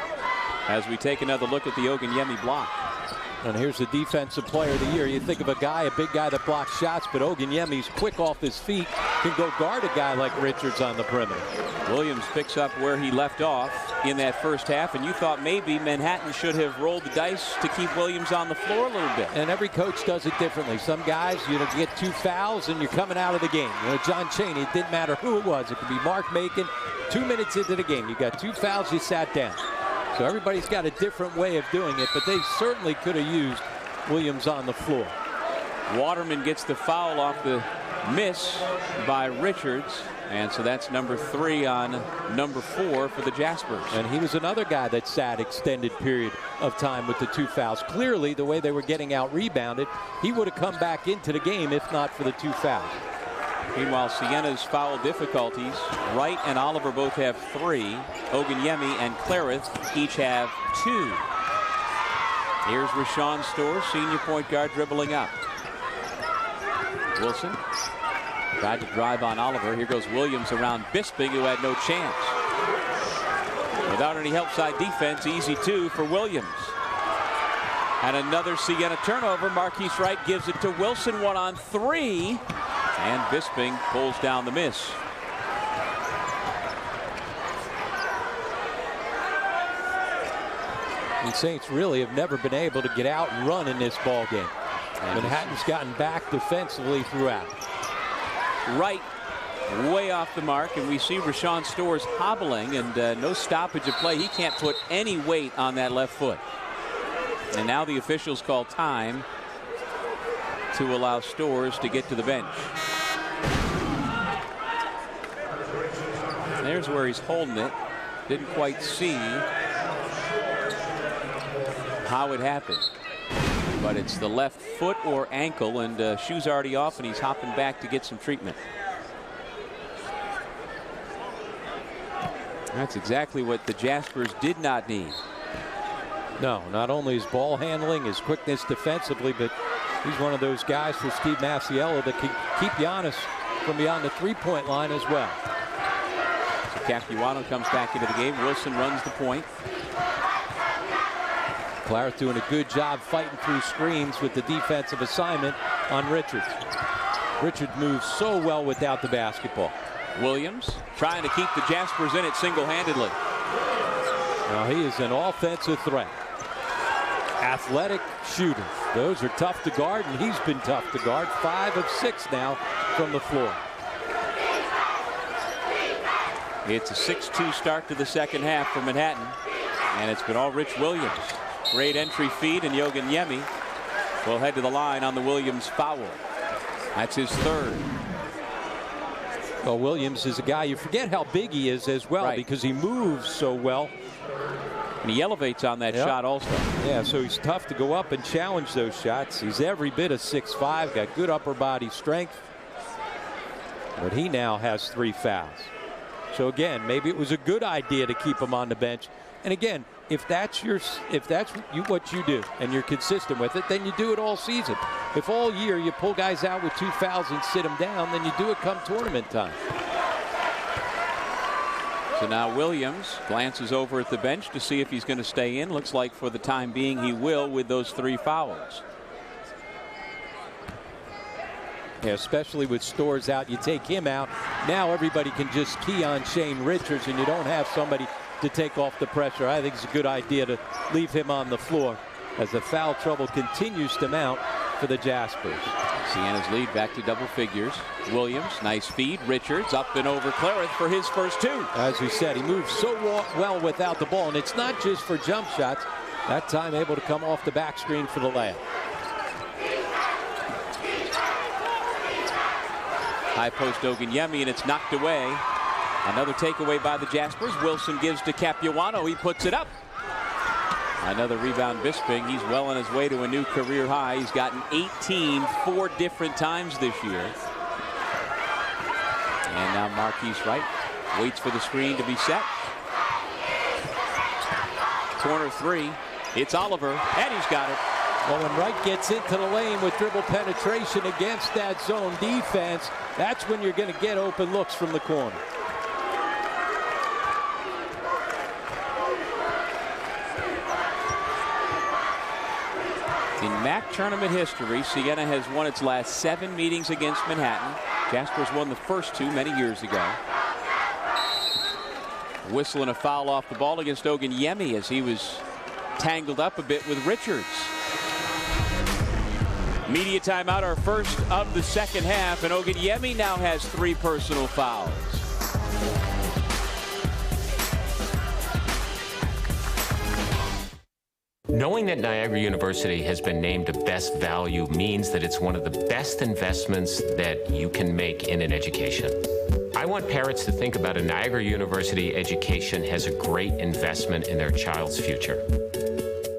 as we take another look at the Oganyemi block. And here's the defensive player of the year. You think of a big guy that blocks shots, but Oganyemi's quick off his feet, can go guard a guy like Richards on the perimeter. Williams picks up where he left off in that first half, and you thought maybe Manhattan should have rolled the dice to keep Williams on the floor a little bit. And every coach does it differently. Some guys, you get 2 fouls and you're coming out of the game. John Chaney, it didn't matter who it was. It could be Mark Macon. 2 minutes into the game, you got 2 fouls, you sat down. So everybody's got a different way of doing it, but they certainly could have used Williams on the floor. Waterman gets the foul off the miss by Richards, and so that's number 3 on number 4 for the Jaspers. And he was another guy that sat extended period of time with the 2 fouls. Clearly, the way they were getting out rebounded, he would have come back into the game if not for the 2 fouls. Meanwhile, Siena's foul difficulties, Wright and Oliver both have 3. Oganyemi and Clarith each have 2. Here's Rashawn Stores, senior point guard, dribbling up. Wilson tried to drive on Oliver. Here goes Williams around Bisping, who had no chance. Without any help side defense, easy 2 for Williams. And another Siena turnover. Marquise Wright gives it to Wilson, 1-on-3. And Bisping pulls down the miss. The Saints really have never been able to get out and run in this ball game. Manhattan's gotten back defensively throughout. Wright way off the mark, and we see Rashawn Stores hobbling, and no stoppage of play. He can't put any weight on that left foot. And now the officials call time to allow Stores to get to the bench. There's where he's holding it. Didn't quite see how it happened. But it's the left foot or ankle, and shoes already off, and he's hopping back to get some treatment. That's exactly what the Jaspers did not need. No, not only his ball handling, his quickness defensively, but he's one of those guys for Steve Masiello that can keep Giannis from beyond the three-point line as well. Capuano comes back into the game. Wilson runs the point. Clarence doing a good job fighting through screens with the defensive assignment on Richards. Richards moves so well without the basketball. Williams trying to keep the Jaspers in it single-handedly. Now he is an offensive threat. Athletic shooter. Those are tough to guard, and he's been tough to guard. 5 of 6 now from the floor. It's a 6-2 start to the second half for Manhattan, and it's been all Rich Williams. Great entry feed, and Yoganyemi will head to the line on the Williams foul. That's his third. Well, Williams is a guy, you forget how big he is as well, right, because he moves so well. And he elevates on that shot also. Yeah, so he's tough to go up and challenge those shots. He's every bit of 6'5", got good upper body strength. But he now has 3 fouls. So again, maybe it was a good idea to keep him on the bench. And again, if that's what you do and you're consistent with it, then you do it all season. If all year you pull guys out with 2 fouls and sit them down, then you do it come tournament time. So now Williams glances over at the bench to see if he's going to stay in. Looks like for the time being he will with those 3 fouls. Yeah, especially with Stores out, you take him out. Now everybody can just key on Shane Richards, and you don't have somebody to take off the pressure. I think it's a good idea to leave him on the floor as the foul trouble continues to mount for the Jaspers. Siena's lead back to double figures. Williams, nice feed. Richards up and over Clarence for his first 2. As we said, he moves so well without the ball, and it's not just for jump shots. That time able to come off the back screen for the layup. High post Oganyemi, and it's knocked away. Another takeaway by the Jaspers. Wilson gives to Capuano. He puts it up. Another rebound Bisping. He's well on his way to a new career high. He's gotten 18 4 different times this year. And now Marquise Wright waits for the screen to be set. Corner 3. It's Oliver, and he's got it. Well, when Wright gets into the lane with dribble penetration against that zone defense, that's when you're going to get open looks from the corner. In MAAC tournament history, Siena has won its last 7 meetings against Manhattan. Jaspers won the first 2 many years ago. Whistling a foul off the ball against Oganyemi as he was tangled up a bit with Richards. Media timeout, our first of the second half, and Oganyemi now has 3 personal fouls. Knowing that Niagara University has been named a best value means that it's one of the best investments that you can make in an education. I want parents to think about a Niagara University education as a great investment in their child's future.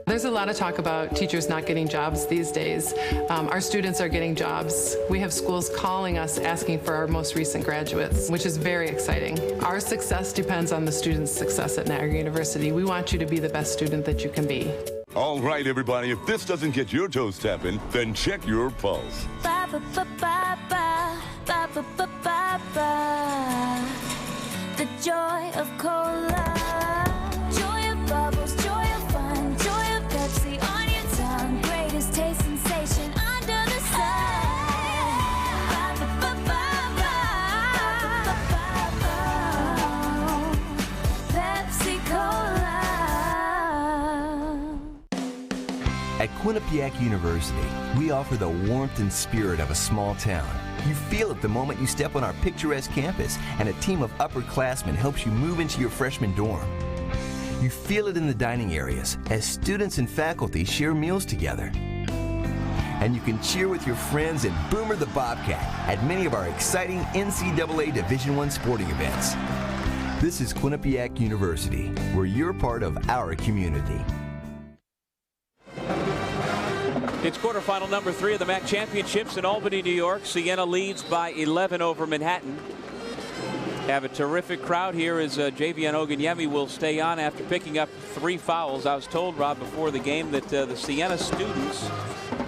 There's a lot of talk about teachers not getting jobs these days. Our students are getting jobs. We have schools calling us asking for our most recent graduates, which is very exciting. Our success depends on the students' success at Niagara University. We want you to be the best student that you can be. All right, everybody, if this doesn't get your toes tapping, then check your pulse. Ba ba ba ba ba ba ba ba ba ba. The joy of cola, joy of bubbles, joy of fun, joy of Pepsi on your tongue, greatest taste sensation under the sun. Ba ba ba ba ba ba ba ba. Pepsi Cola. At Quinnipiac University, we offer the warmth and spirit of a small town. You feel it the moment you step on our picturesque campus and a team of upperclassmen helps you move into your freshman dorm. You feel it in the dining areas as students and faculty share meals together. And you can cheer with your friends and Boomer the Bobcat at many of our exciting NCAA Division I sporting events. This is Quinnipiac University, where you're part of our community. It's quarterfinal number 3 of the MAAC championships in Albany, New York. Siena leads by 11 over Manhattan. Have a terrific crowd here as Javion Oganyemi will stay on after picking up 3 fouls. I was told, Rob, before the game that the Siena students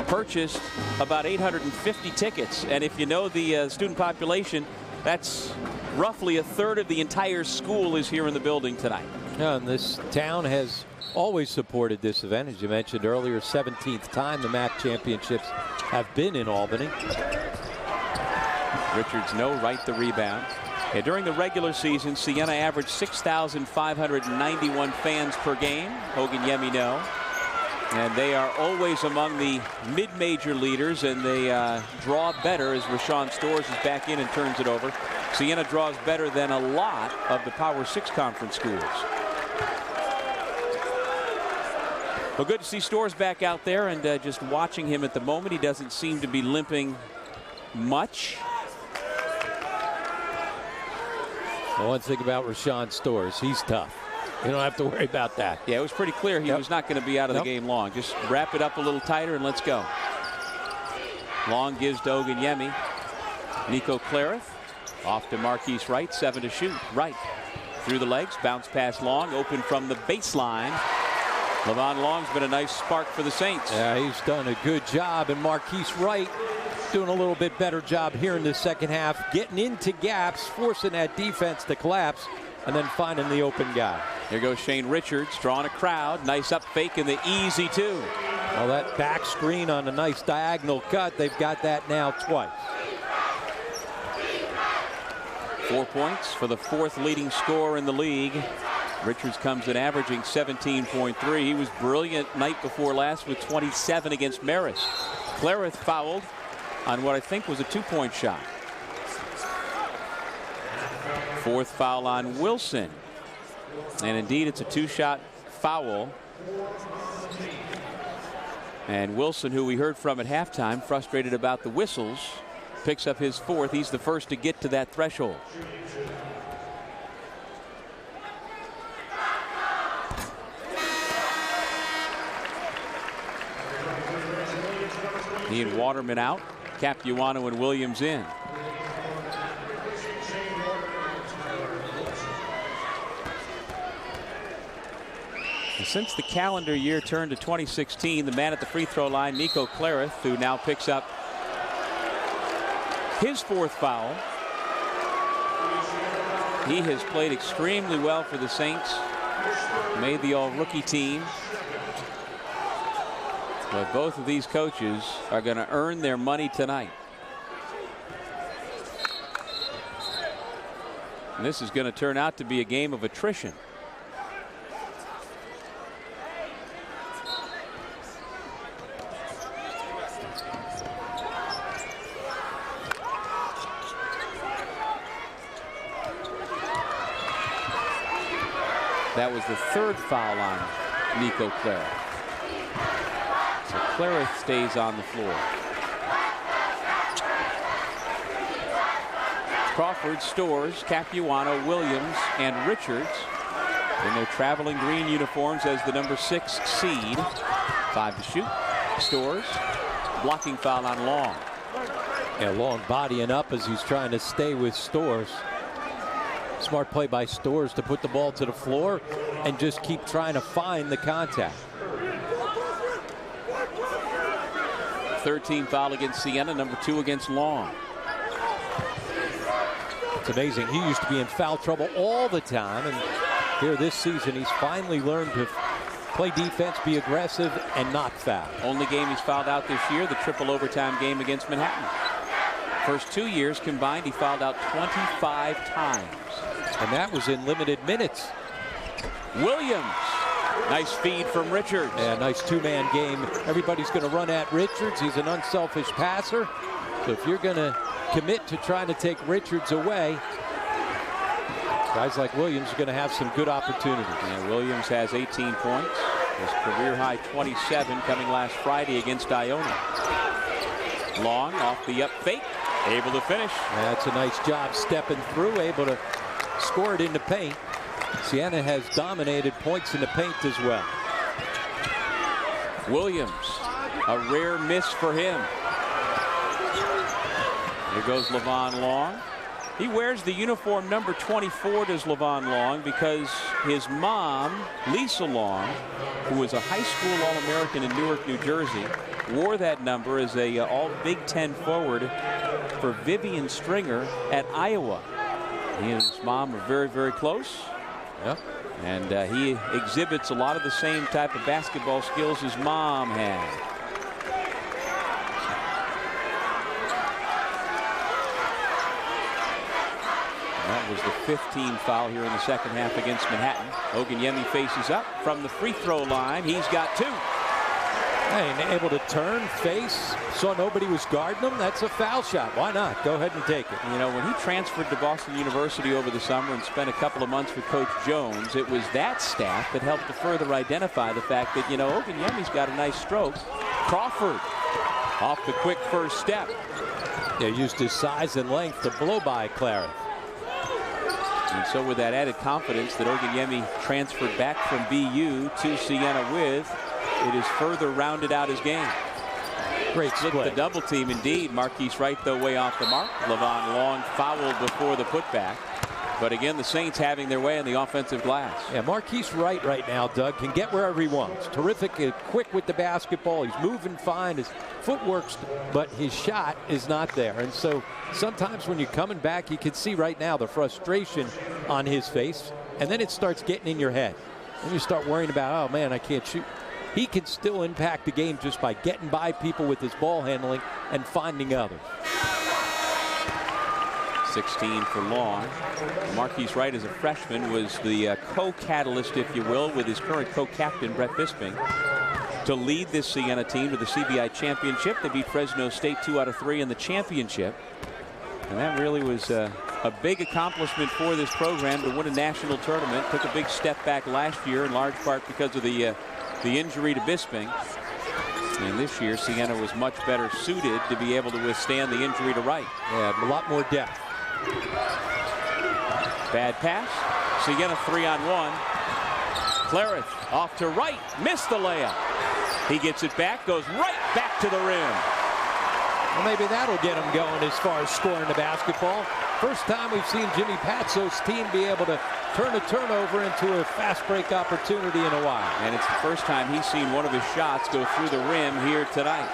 purchased about 850 tickets. And if you know the student population, that's roughly a third of the entire school is here in the building tonight. Yeah, and this town has always supported this event. As you mentioned earlier, 17th time the MAAC championships have been in Albany. Richards, no, right the rebound. Yeah, during the regular season, Siena averaged 6,591 fans per game. Oganyemi, no. And they are always among the mid-major leaders, and they draw better as Rashawn Storrs is back in and turns it over. Siena draws better than a lot of the Power 6 conference schools. Well, good to see Storrs back out there, and just watching him at the moment, he doesn't seem to be limping much. The one thing about Rashawn Storrs, he's tough. You don't have to worry about that. Yeah, it was pretty clear he was not going to be out of the game long. Just wrap it up a little tighter and let's go. Long gives to Oganyemi. Nico Clarith off to Marquise Wright. 7 to shoot. Wright through the legs. Bounce pass Long. Open from the baseline. Levon Long's been a nice spark for the Saints. Yeah, he's done a good job. And Marquise Wright doing a little bit better job here in the second half. Getting into gaps. Forcing that defense to collapse. And then finding the open guy. Here goes Shane Richards, drawing a crowd. Nice up fake and the easy two. Well, that back screen on a nice diagonal cut, they've got that now twice. 4 points for the fourth leading scorer in the league. Richards comes in averaging 17.3. He was brilliant night before last with 27 against Marist. Clarith fouled on what I think was a 2-point shot. Fourth foul on Wilson. And indeed, it's a 2-shot foul. And Wilson, who we heard from at halftime, frustrated about the whistles, picks up his fourth. He's the first to get to that threshold. He and Waterman out. Capuano and Williams in. Since the calendar year turned to 2016, the man at the free throw line, Nico Clarith, who now picks up his fourth foul. He has played extremely well for the Saints. Made the all-rookie team. But both of these coaches are going to earn their money tonight. And this is going to turn out to be a game of attrition. That was the third foul on Nico Clarith. So Clarith stays on the floor. Crawford, Storrs, Capuano, Williams, and Richards in their traveling green uniforms as the number 6 seed. 5 to shoot. Storrs, blocking foul on Long. Yeah, Long bodying up as he's trying to stay with Storrs. Smart play by Storrs to put the ball to the floor and just keep trying to find the contact. 13 foul against Siena, number 2 against Long. It's amazing. He used to be in foul trouble all the time, and here this season he's finally learned to play defense, be aggressive, and not foul. Only game he's fouled out this year, the triple overtime game against Manhattan. First 2 years combined, he fouled out 25 times. And that was in limited minutes. Williams. Nice feed from Richards. Yeah, nice two-man game. Everybody's going to run at Richards. He's an unselfish passer. So if you're going to commit to trying to take Richards away, guys like Williams are going to have some good opportunities. Yeah, Williams has 18 points. His career high 27 coming last Friday against Iona. Long off the up fake. Able to finish. That's a nice job stepping through, able to score it in the paint. Siena has dominated points in the paint as well. Williams, a rare miss for him. Here goes Levon Long. He wears the uniform number 24, does Levon Long, because his mom, Lisa Long, who was a high school All-American in Newark, New Jersey, wore that number as a all Big Ten forward for Vivian Stringer at Iowa. He and his mom are very, very close. Yep. And he exhibits a lot of the same type of basketball skills his mom had. That was the 15th foul here in the second half against Manhattan. Oganyemi faces up from the free throw line. He's got 2. And able to turn, face, saw nobody was guarding him. That's a foul shot. Why not? Go ahead and take it. You know, when he transferred to Boston University over the summer and spent a couple of months with Coach Jones, it was that staff that helped to further identify the fact that, you know, Oganyemi's got a nice stroke. Crawford off the quick first step. Yeah, used his size and length to blow by Clarence. And so with that added confidence that Oganyemi transferred back from BU to Siena with, it has further rounded out his game. Great split. The double team indeed. Marquise Wright though way off the mark. Levon Long fouled before the putback. But again, the Saints having their way on the offensive glass. Yeah, Marquise Wright right now, Doug, can get wherever he wants. Terrific, quick with the basketball. He's moving fine. His footwork's, but his shot is not there. And so sometimes when you're coming back, you can see right now the frustration on his face. And then it starts getting in your head. Then you start worrying about, oh man, I can't shoot. He can still impact the game just by getting by people with his ball handling and finding others. 16 for Long. Marquise Wright, as a freshman, was the co-catalyst, if you will, with his current co-captain, Brett Bisping, to lead this Siena team to the CBI championship. They beat Fresno State 2 out of 3 in the championship. And that really was a big accomplishment for this program to win a national tournament. Took a big step back last year, in large part because of the injury to Bisping. And this year, Siena was much better suited to be able to withstand the injury to Wright. Yeah, a lot more depth. Bad pass. Siena 3-on-1. Clarith off to Wright. Missed the layup. He gets it back, goes right back to the rim. Well, maybe that'll get him going as far as scoring the basketball. First time we've seen Jimmy Patso's team be able to turn a turnover into a fast break opportunity in a while. And it's the first time he's seen one of his shots go through the rim here tonight.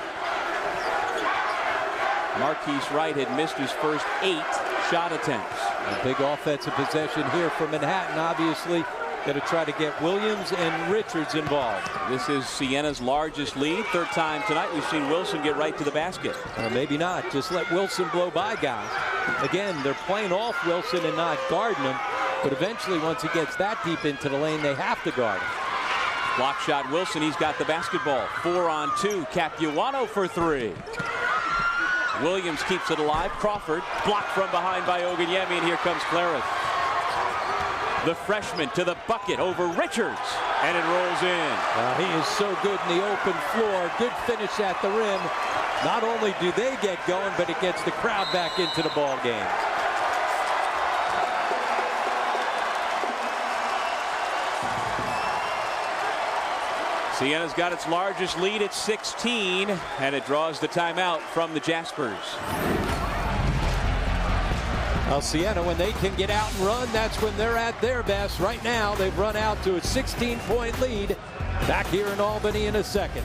Marquise Wright had missed his first 8 shot attempts. A big offensive possession here for Manhattan, obviously. Going to try to get Williams and Richards involved. This is Siena's largest lead. Third time tonight we've seen Wilson get right to the basket. Maybe not. Just let Wilson blow by guys. Again, they're playing off Wilson and not guarding him. But eventually, once he gets that deep into the lane, they have to guard him. Block shot Wilson. He's got the basketball. 4-on-2. Capuano for 3. Williams keeps it alive. Crawford blocked from behind by Oganyemi, and here comes Clarith. The freshman to the bucket over Richards, and it rolls in. He is so good in the open floor. Good finish at the rim. Not only do they get going, but it gets the crowd back into the ball game. Siena's got its largest lead at 16, and it draws the timeout from the Jaspers. Well, Siena, when they can get out and run, that's when they're at their best. Right now, they've run out to a 16-point lead. Back here in Albany in a second.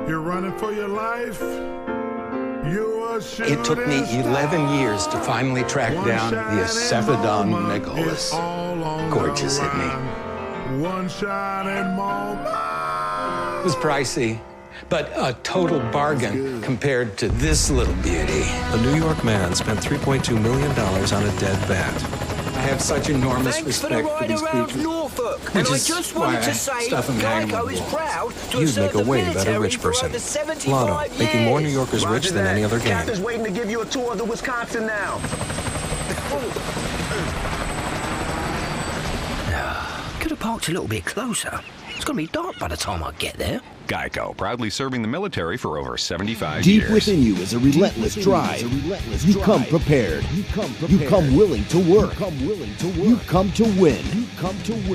You're running for your life. It took me 11 years to finally track down the Cephalodon Nicholas. Gorgeous, isn't he? One shining moment. It was pricey, but a total bargain compared to this little beauty. A New York man spent $3.2 million on a dead bat. I have such enormous respect for these creatures. Norfolk, which is why I stuff them hanging on the wall. You'd make a way better rich person. Lotto, making more New Yorkers rich than any other game. Captain's waiting to give you a tour of the Wisconsin now. Could have parked a little bit closer. It's going to be dark by the time I get there. Geico, proudly serving the military for over 75 Deep years. within you is a relentless drive. You come prepared. You come willing to work. You come to win.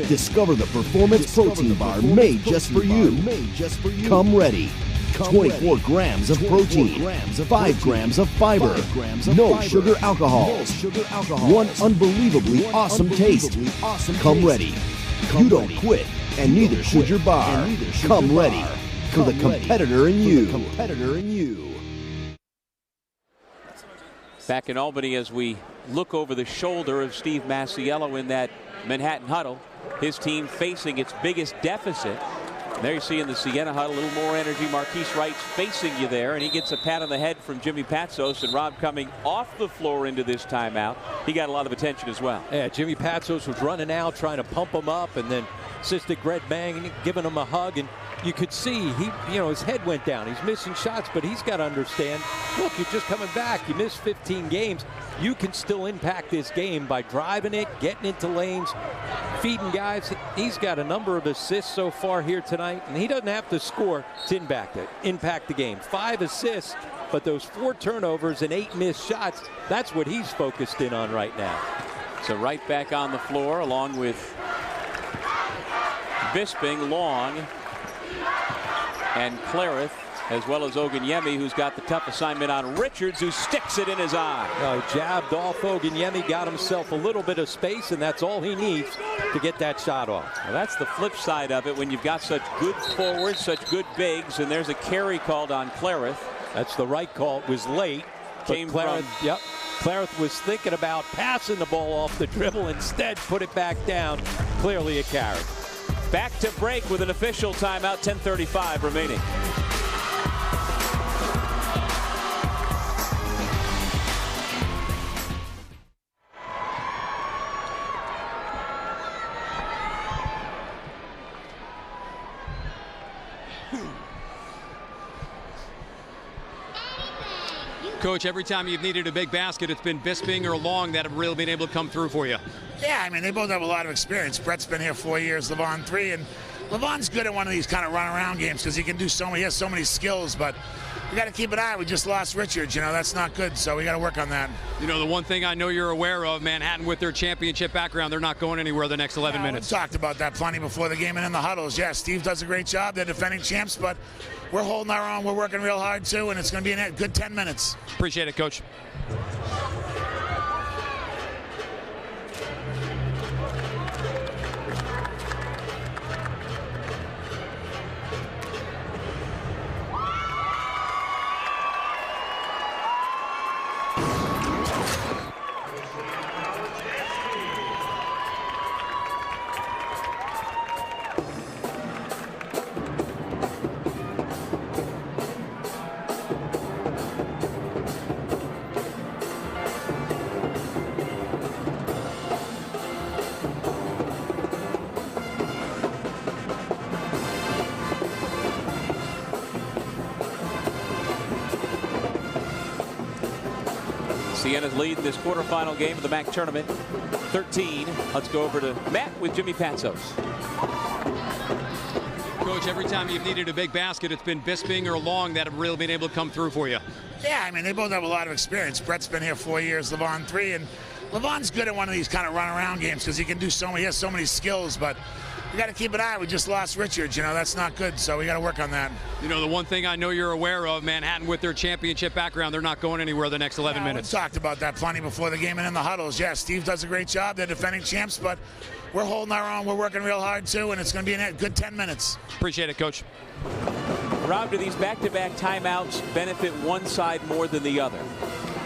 Discover the Performance Protein Bar made just for you. Come ready. 24 grams of protein, 5 grams of fiber, no sugar alcohol, one unbelievably awesome taste. Come ready. You don't quit, and neither should your bar. Come ready for the competitor in you. Back in Albany, as we look over the shoulder of Steve Masiello in that Manhattan huddle, his team facing its biggest deficit. There you see in the Siena huddle, a little more energy. Marquise Wright's facing you there, and he gets a pat on the head from Jimmy Patsos. And Rob, coming off the floor into this timeout, he got a lot of attention as well. Yeah, Jimmy Patsos was running out, trying to pump him up, and then assistant Greg Bang giving him a hug. And you could see his head went down. He's missing shots, but he's got to understand, look, you're just coming back. You missed 15 games. You can still impact this game by driving it, getting into lanes, feeding guys. He's got a number of assists so far here tonight, and he doesn't have to score to impact the game. 5 assists, but those 4 turnovers and 8 missed shots, that's what he's focused in on right now. So Wright back on the floor along with Bisping, Long, and Clarith, as well as Oganyemi, who's got the tough assignment on Richards, who sticks it in his eye. Jabbed off Oganyemi, got himself a little bit of space, and that's all he needs to get that shot off. Well, that's the flip side of it when you've got such good forwards, such good bigs, and there's a carry called on Clarith. That's the right call. It was late. Came Clarith, from... Yep. Clarith was thinking about passing the ball off the dribble, instead put it back down. Clearly a carry. Back to break with an official timeout, 10:35 remaining. Coach, every time you've needed a big basket, it's been Bisping or Long that have really been able to come through for you. Yeah, I mean, they both have a lot of experience. Brett's been here 4 years, Levon 3, and Levon's good at one of these kind of run-around games because he has so many skills, but we got to keep an eye. We just lost Richards, that's not good, so we got to work on that. The one thing I know you're aware of, Manhattan with their championship background, they're not going anywhere the next 11 minutes. We talked about that plenty before the game and in the huddles. Yeah, Steve does a great job. They're defending champs, but we're holding our own. We're working real hard, too, and it's going to be a good 10 minutes. Appreciate it, Coach. Siena's leading this quarterfinal game of the MAAC tournament, 13. Let's go over to Matt with Jimmy Patsos. Coach, every time you've needed a big basket, it's been Bisping or Long that have really been able to come through for you. Yeah, I mean, they both have a lot of experience. Brett's been here 4 years, Levon 3, and Levon's good at one of these kind of run-around games because he has so many skills, but we got to keep an eye. We just lost Richards, that's not good, so we got to work on that. The one thing I know you're aware of, Manhattan with their championship background, they're not going anywhere the next 11 minutes. We talked about that plenty before the game and in the huddles. Yeah, Steve does a great job. They're defending champs, but we're holding our own. We're working real hard, too, and it's going to be a good 10 minutes. Appreciate it, Coach. Rob, do these back-to-back timeouts benefit one side more than the other?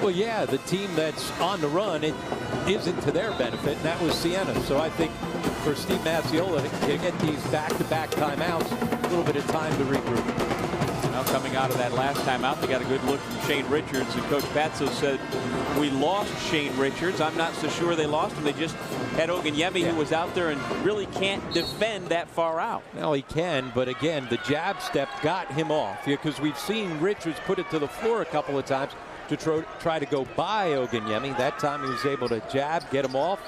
Well, yeah, the team that's on the run, it isn't to their benefit, and that was Siena. So I think for Steve Masiello to get these back-to-back timeouts, a little bit of time to regroup. Now coming out of that last timeout, they got a good look from Shane Richards, and Coach Patsos said, we lost Shane Richards. I'm not so sure they lost him. They just had Oganyemi, who was out there and really can't defend that far out. Well, he can, but again, the jab step got him off, because we've seen Richards put it to the floor a couple of times to try to go by Oganyemi. That time he was able to jab, get him off,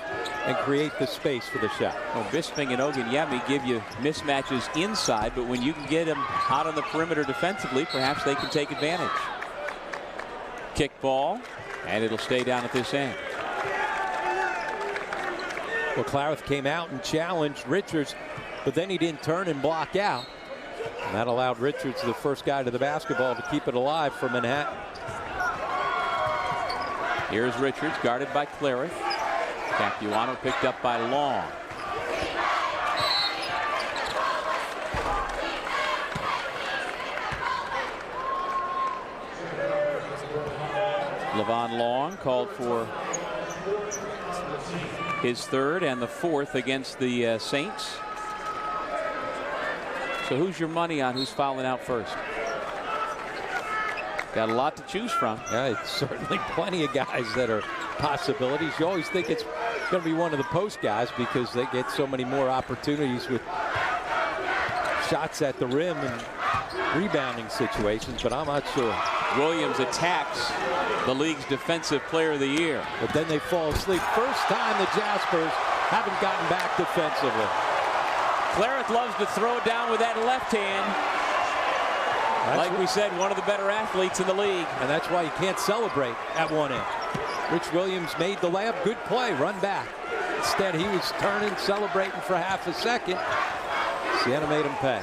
and create the space for the shot. Well, Bisping and Oganyemi give you mismatches inside, but when you can get them out on the perimeter defensively, perhaps they can take advantage. Kick ball, and it'll stay down at this end. Well, Clarith came out and challenged Richards, but then he didn't turn and block out. And that allowed Richards, the first guy to the basketball, to keep it alive for Manhattan. Here's Richards, guarded by Clarith. Capuano picked up by Long. Levon Long called for his third and the fourth against the Saints. So who's your money on who's fouling out first? Got a lot to choose from. Yeah, it's certainly plenty of guys that are possibilities. You always think it's going to be one of the post guys because they get so many more opportunities with shots at the rim and rebounding situations, but I'm not sure. Williams attacks the league's defensive player of the year. But then they fall asleep. First time the Jaspers haven't gotten back defensively. Clarith loves to throw it down with that left hand. Like we said, one of the better athletes in the league. And that's why you can't celebrate at one end. Rich Williams made the layup. Good play. Run back. Instead, he was turning, celebrating for half a second. Siena made him pay.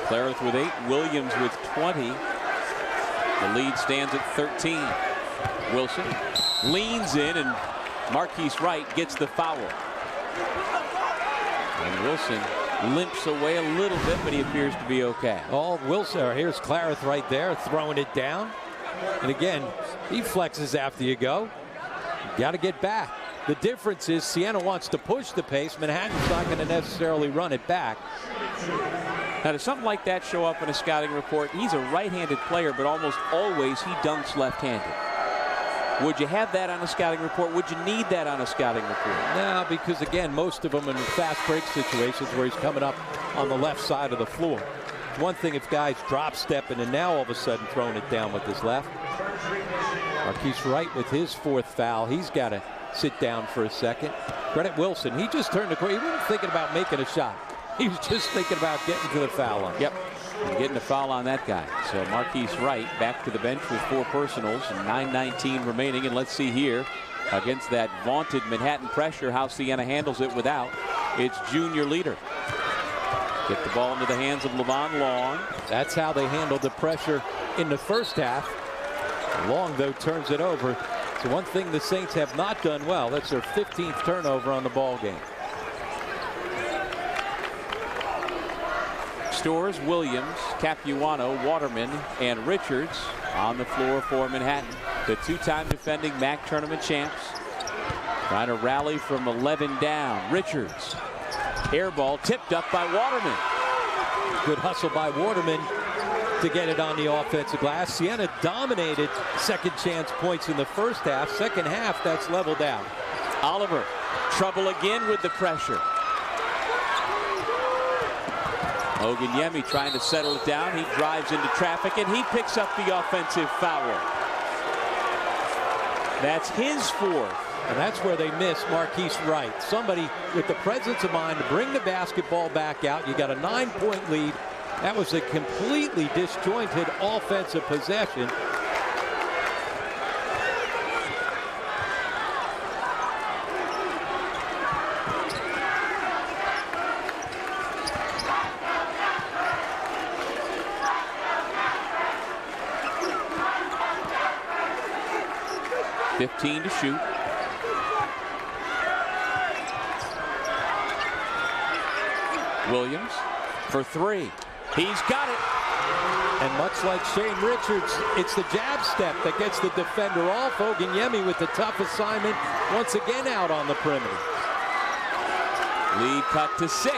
Clarith with 8. Williams with 20. The lead stands at 13. Wilson leans in, and Marquise Wright gets the foul. And Wilson limps away a little bit, but he appears to be okay. Oh, Wilson, here's Clarith right there, throwing it down. And again, he flexes after you go. You got to get back. The difference is Siena wants to push the pace. Manhattan's not going to necessarily run it back. Now, does something like that show up in a scouting report? He's a right-handed player, but almost always he dunks left-handed. Would you have that on a scouting report? Would you need that on a scouting report? No, because again, most of them in fast break situations where he's coming up on the left side of the floor. It's one thing if guys drop stepping and now all of a sudden throwing it down with his left. Marquise Wright with his fourth foul. He's got to sit down for a second. Credit Wilson. He just turned the corner. He wasn't thinking about making a shot. He was just thinking about getting to the foul line. Yep. And getting a foul on that guy. So Marquise Wright back to the bench with 4 personals and 9:19 remaining. And let's see here against that vaunted Manhattan pressure how Siena handles it without its junior leader. Get the ball into the hands of Levon Long. That's how they handled the pressure in the first half. Long, though, turns it over. So one thing the Saints have not done well. That's their 15th turnover on the ball game. Stores, Williams, Capuano, Waterman, and Richards on the floor for Manhattan. The 2-time defending MAAC tournament champs. Trying to rally from 11 down. Richards. Air ball tipped up by Waterman. Good hustle by Waterman to get it on the offensive glass. Siena dominated second chance points in the first half. Second half, that's leveled out. Oliver, trouble again with the pressure. Oganyemi trying to settle it down. He drives into traffic and he picks up the offensive foul. That's his fourth. And that's where they miss Marquise Wright. Somebody with the presence of mind to bring the basketball back out. You got a 9-point lead. That was a completely disjointed offensive possession. .15 to shoot. Williams for 3. He's got it. And much like Shane Richards, it's the jab step that gets the defender off. Oganyemi with the tough assignment once again out on the perimeter. Lead cut to 6.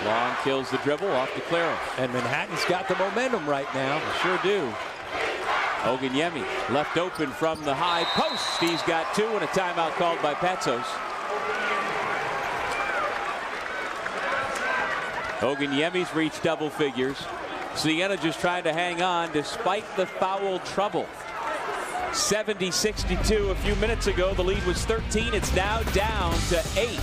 Long kills the dribble off to Clarith. And Manhattan's got the momentum right now. They sure do. Oganyemi left open from the high post. He's got 2 and a timeout called by Patsos. Oganyemi's reached double figures. Siena just trying to hang on despite the foul trouble. 70-62 a few minutes ago. The lead was 13. It's now down to 8.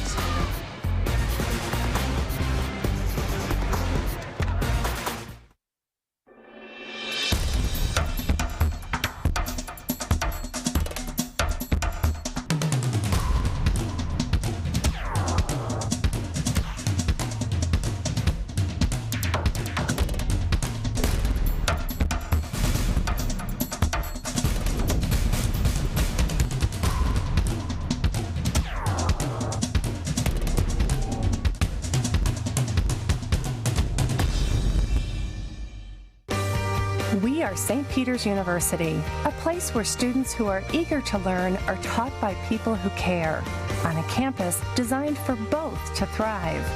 are St. Peter's University, a place where students who are eager to learn are taught by people who care, on a campus designed for both to thrive.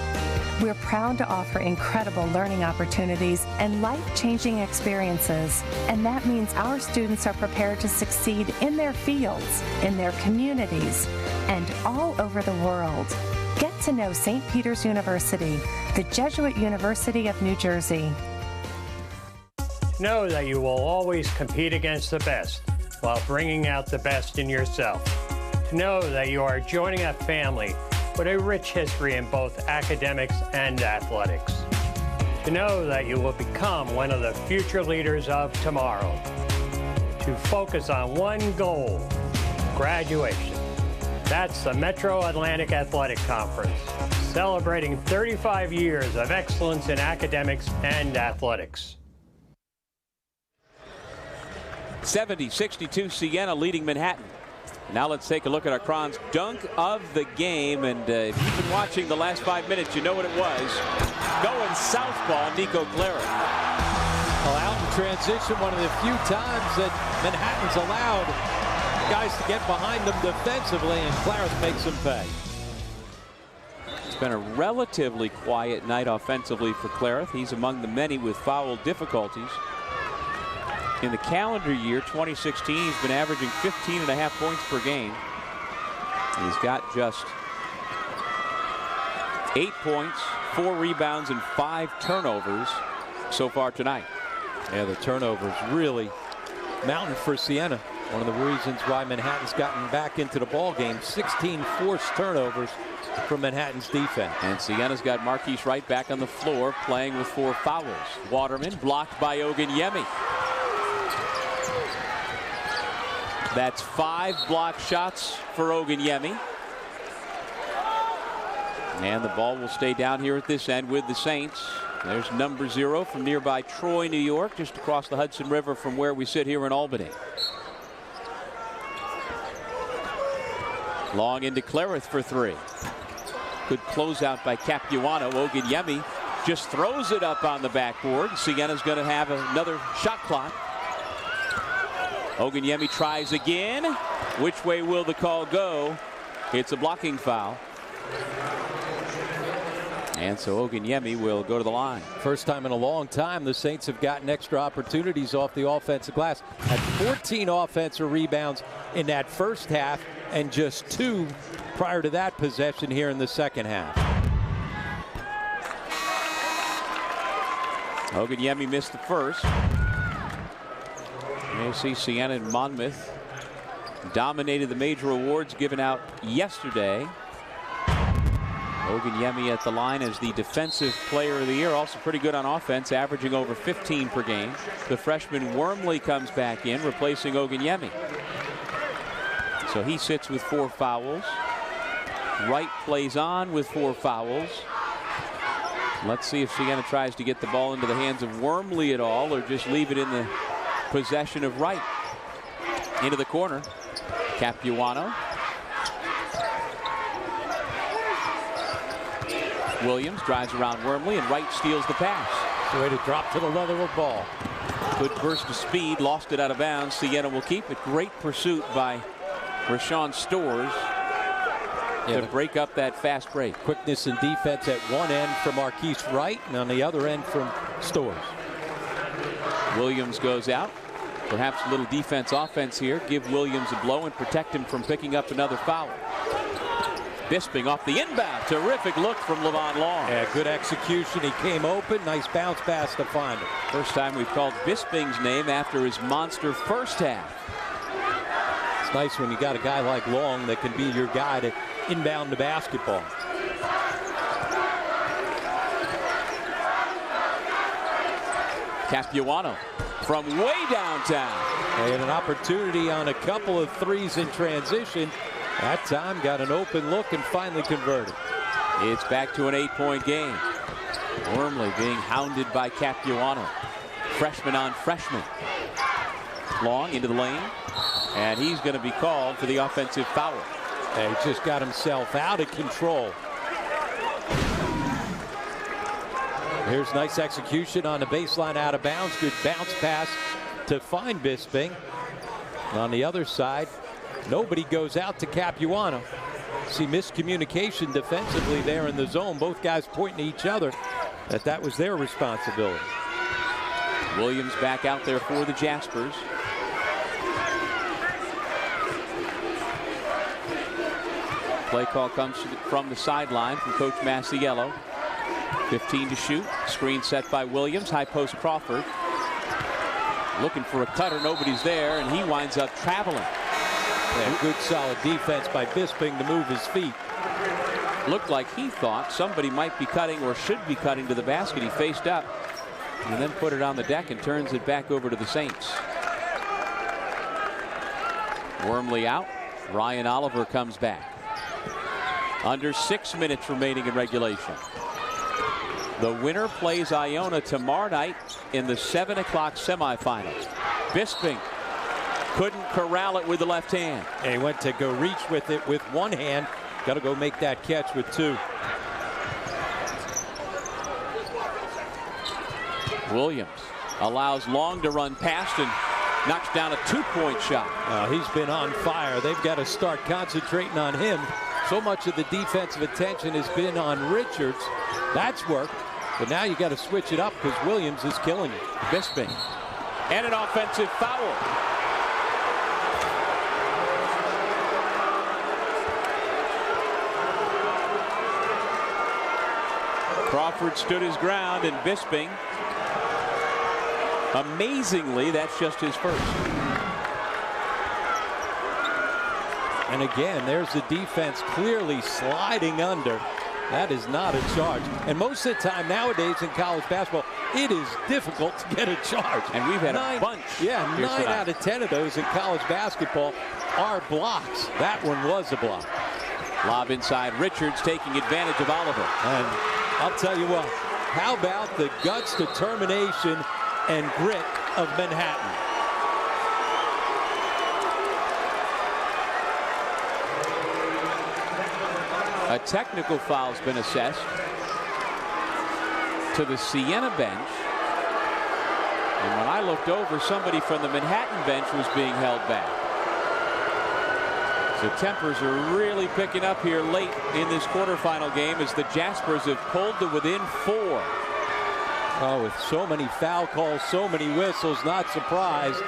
We're proud to offer incredible learning opportunities and life-changing experiences, and that means our students are prepared to succeed in their fields, in their communities, and all over the world. Get to know St. Peter's University, the Jesuit University of New Jersey. Know that you will always compete against the best while bringing out the best in yourself. To know that you are joining a family with a rich history in both academics and athletics. To know that you will become one of the future leaders of tomorrow. To focus on one goal, graduation. That's the Metro Atlantic Athletic Conference, celebrating 35 years of excellence in academics and athletics. 70-62 Siena leading Manhattan. Now let's take a look at our Kron's dunk of the game. And if you've been watching the last 5 minutes, you know what it was. Going southpaw, Nico Clarith. Well, out in transition, one of the few times that Manhattan's allowed guys to get behind them defensively, and Clarith makes them pay. It's been a relatively quiet night offensively for Clarith. He's among the many with foul difficulties. In the calendar year 2016, he's been averaging 15.5 points per game. He's got just 8 points, 4 rebounds, and 5 turnovers so far tonight. Yeah, the turnovers really mounting for Siena. One of the reasons why Manhattan's gotten back into the ball game. 16 forced turnovers from Manhattan's defense. And Siena's got Marquise Wright back on the floor playing with 4 fouls. Waterman blocked by Ogunyemi. That's 5 block shots for Ogunyemi. And the ball will stay down here at this end with the Saints. There's number 0 from nearby Troy, New York, just across the Hudson River from where we sit here in Albany. Long into Clarith for 3. Good closeout by Capuano. Ogunyemi just throws it up on the backboard. Siena's going to have another shot clock. Ogunyemi tries again. Which way will the call go? It's a blocking foul. And so Ogunyemi will go to the line. First time in a long time the Saints have gotten extra opportunities off the offensive glass. Had 14 offensive rebounds in that first half and just 2 prior to that possession here in the second half. Ogunyemi missed the first. You see Siena and Monmouth dominated the major awards given out yesterday. Ogunyemi at the line as the defensive player of the year, also pretty good on offense, averaging over 15 per game. The freshman Wormley comes back in, replacing Ogunyemi. So he sits with 4 fouls. Wright plays on with 4 fouls. Let's see if Siena tries to get the ball into the hands of Wormley at all, or just leave it in the possession of Wright. Into the corner. Capuano. Williams drives around Wormley, and Wright steals the pass. The way to drop to the leather of ball. Good burst of speed, lost it out of bounds. Siena will keep it. Great pursuit by Rashawn Stores to break up that fast break. Quickness and defense at one end from Marquise Wright, and on the other end from Stores. Williams goes out. Perhaps a little defense offense here. Give Williams a blow and protect him from picking up another foul. Bisping off the inbound. Terrific look from Levon Long. Yeah, good execution. He came open. Nice bounce pass to find him. First time we've called Bisping's name after his monster first half. It's nice when you got a guy like Long that can be your guy to inbound the basketball. Capuano from way downtown. They had an opportunity on a couple of threes in transition. That time got an open look and finally converted. It's back to an 8-point game. Wormley being hounded by Capuano. Freshman on freshman. Long into the lane. And he's going to be called for the offensive foul. He just got himself out of control. Here's nice execution on the baseline out of bounds. Good bounce pass to find Bisping. On the other side, nobody goes out to Capuano. See miscommunication defensively there in the zone. Both guys pointing to each other that was their responsibility. Williams back out there for the Jaspers. Play call comes from the sideline from Coach Masiello. 15 to shoot. Screen set by Williams. High post Crawford. Looking for a cutter. Nobody's there, and he winds up traveling. Yeah, good solid defense by Bisping to move his feet. Looked like he thought somebody might be cutting or should be cutting to the basket. He faced up and then put it on the deck and turns it back over to the Saints. Wormley out. Ryan Oliver comes back. Under 6 minutes remaining in regulation. The winner plays Iona tomorrow night in the 7 o'clock semifinals. Bisping couldn't corral it with the left hand. And he went to go reach with it with one hand. Got to go make that catch with two. Williams allows Long to run past and knocks down a two-point shot. He's been on fire. They've got to start concentrating on him. So much of the defensive attention has been on Richards. That's worked. But now you got to switch it up because Williams is killing it. Bisping. And an offensive foul. Crawford stood his ground, and Bisping, amazingly, that's just his first. And again, there's the defense clearly sliding under. That is not a charge. And most of the time nowadays in college basketball, it is difficult to get a charge. And we've had a bunch. Yeah, 9 out of 10 of those in college basketball are blocks. That one was a block. Lob inside. Richards taking advantage of Oliver. And I'll tell you what, how about the guts, determination, and grit of Manhattan? A technical foul's been assessed to the Siena bench. And when I looked over, somebody from the Manhattan bench was being held back. So tempers are really picking up here late in this quarterfinal game as the Jaspers have pulled to within 4. Oh, with so many foul calls, so many whistles, not surprised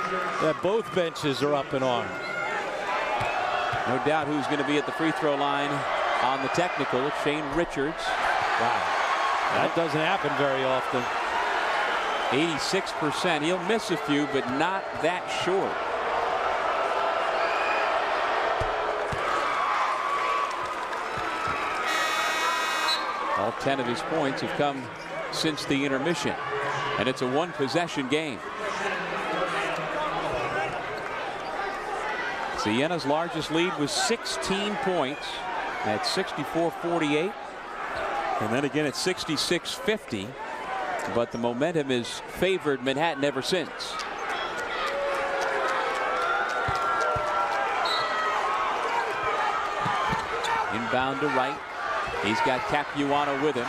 that both benches are up in arms. No doubt who's going to be at the free throw line on the technical. It's Shane Richards. Wow. That doesn't happen very often. 86%. He'll miss a few, but not that short. All 10 of his points have come since the intermission. And it's a one-possession game. Siena's largest lead was 16 points at 64-48. And then again at 66-50. But the momentum has favored Manhattan ever since. Inbound to right. He's got Capuano with him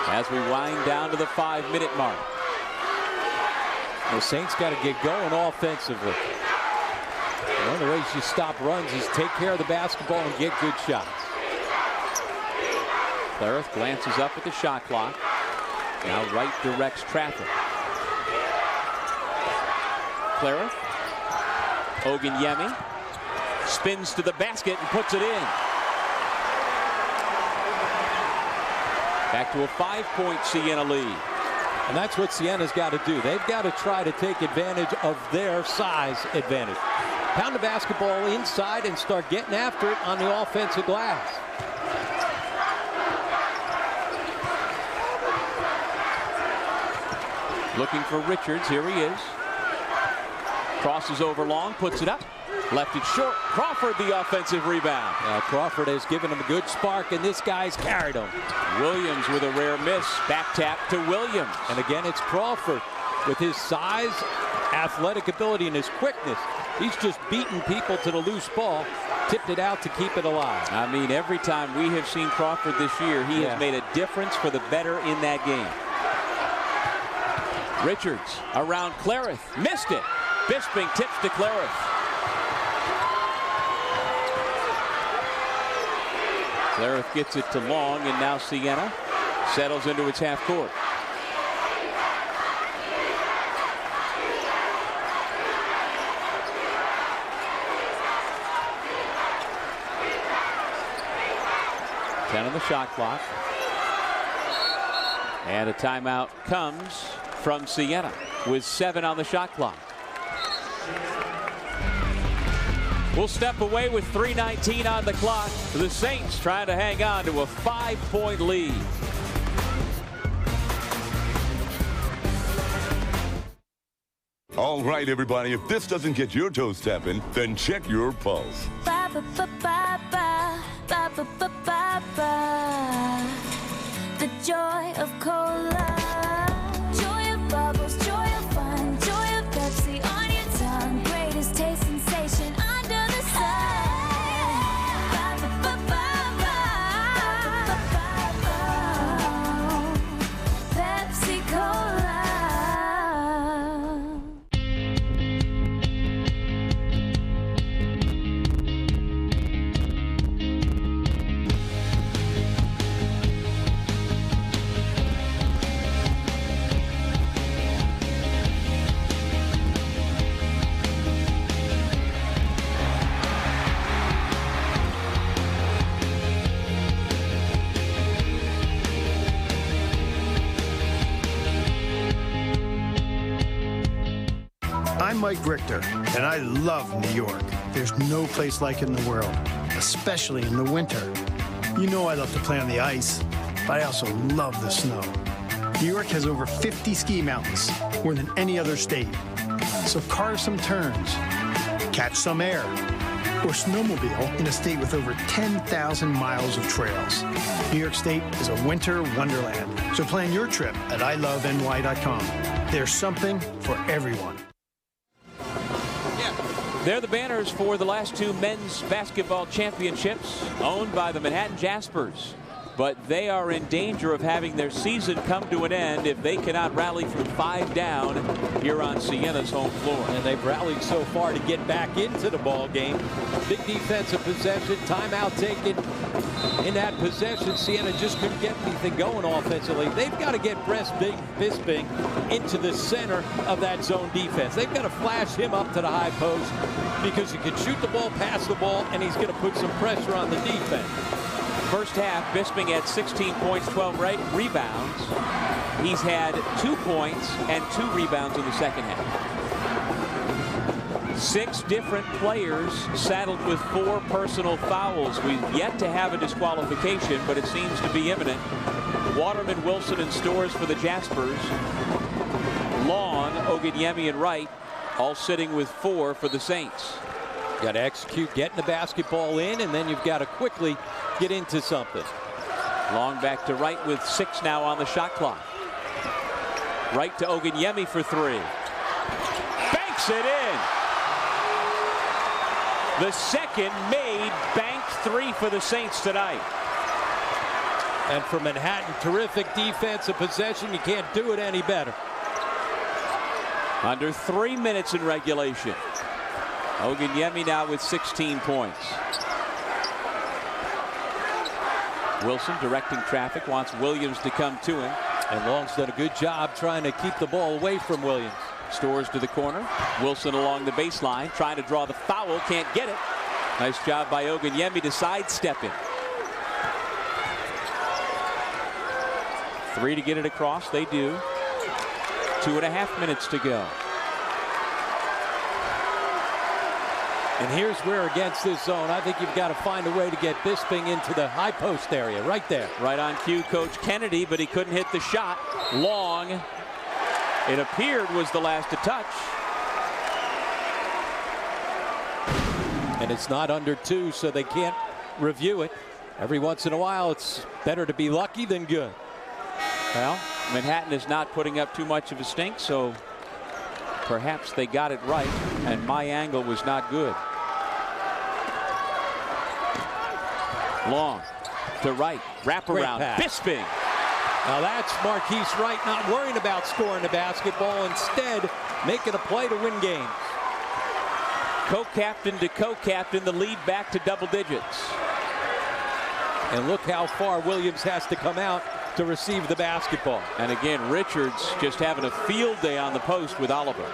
as we wind down to the 5-minute mark. The Saints got to get going offensively. One of the ways you stop runs is take care of the basketball and get good shots. Clarith glances up at the shot clock. Now Wright directs traffic. Clarith. Ogunyemi spins to the basket and puts it in. Back to a 5-point Siena lead. And that's what Siena's got to do. They've got to try to take advantage of their size advantage. Pound the basketball inside and start getting after it on the offensive glass. Looking for Richards. Here he is. Crosses over Long, puts it up. Left it short. Crawford the offensive rebound. Crawford has given him a good spark, and this guy's carried him. Williams with a rare miss. Back tap to Williams. And again, it's Crawford with his size, athletic ability, and his quickness. He's just beating people to the loose ball. Tipped it out to keep it alive. I mean, every time we have seen Crawford this year, he has made a difference for the better in that game. Richards around Clarith. Missed it. Bisping tips to Clariff. Clariff gets it to Long, and now Siena settles into its half court. On the shot clock. And a timeout comes from Siena with 7 on the shot clock. We'll step away with 3:19 on the clock. The Saints trying to hang on to a 5-point lead. All right, everybody, if this doesn't get your toes tapping, then check your pulse. The joy of cola, joy of bubbles, joy of fun, joy of Pepsi on your tongue, greatest taste sensation under the sun. Pepsi Cola. I'm Mike Richter, and I love New York. There's no place like it in the world, especially in the winter. You know I love to play on the ice, but I also love the snow. New York has over 50 ski mountains, more than any other state. So carve some turns, catch some air, or snowmobile in a state with over 10,000 miles of trails. New York State is a winter wonderland. So plan your trip at iloveny.com. There's something for everyone. They're the banners for the last 2 men's basketball championships, owned by the Manhattan Jaspers. But they are in danger of having their season come to an end if they cannot rally from 5 down here on Siena's home floor. And they've rallied so far to get back into the ball game. Big defensive possession, timeout taken in that possession. Siena just couldn't get anything going offensively. They've got to get Bisping into the center of that zone defense. They've got to flash him up to the high post because he can shoot the ball, pass the ball, and he's going to put some pressure on the defense. First half, Bisping had 16 points, 12 rebounds. He's had 2 points and 2 rebounds in the second half. 6 different players saddled with 4 personal fouls. We've yet to have a disqualification, but it seems to be imminent. Waterman, Wilson, and Stores for the Jaspers. Long, Ogunyemi, and Wright all sitting with 4 for the Saints. Got to execute, getting the basketball in, and then you've got to quickly get into something. Long back to Wright with 6 now on the shot clock. Wright to Ogunyemi for 3. Banks it in. The second made bank 3 for the Saints tonight. And for Manhattan, terrific defensive possession. You can't do it any better. Under 3 minutes in regulation. Ogunyemi now with 16 points. Wilson directing traffic, wants Williams to come to him. And Long's done a good job trying to keep the ball away from Williams. Stores to the corner. Wilson along the baseline, trying to draw the foul, can't get it. Nice job by Ogunyemi to sidestep him. 3 to get it across, they do. 2.5 minutes to go. And here's where, against this zone, I think you've got to find a way to get Bisping into the high post area, right there. Right on cue, Coach Kennedy, but he couldn't hit the shot. Long, it appeared, was the last to touch. And it's not under 2, so they can't review it. Every once in a while, it's better to be lucky than good. Well, Manhattan is not putting up too much of a stink, so perhaps they got it right, and my angle was not good. Long to Wright, wrap around, Bisping. Now that's Marquise Wright not worrying about scoring the basketball, instead making a play to win games. Co-captain to co-captain, the lead back to double digits. And look how far Williams has to come out to receive the basketball. And again, Richards just having a field day on the post with Oliver.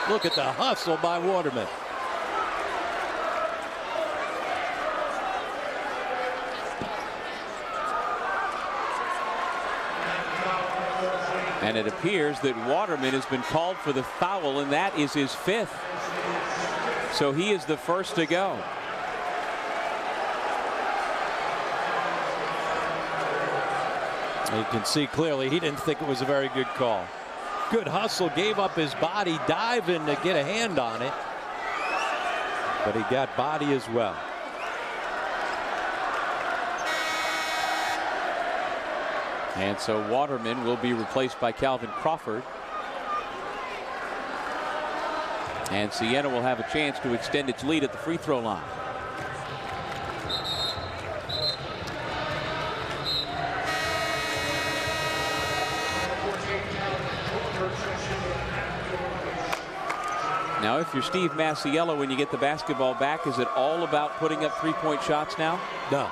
Look at the hustle by Waterman. And it appears that Waterman has been called for the foul, and that is his 5th. So he is the first to go. You can see clearly he didn't think it was a very good call. Good hustle, gave up his body, diving to get a hand on it. But he got body as well. And so Waterman will be replaced by Calvin Crawford. And Siena will have a chance to extend its lead at the free throw line. Now, if you're Steve Masiello, when you get the basketball back, is it all about putting up three-point shots now? No.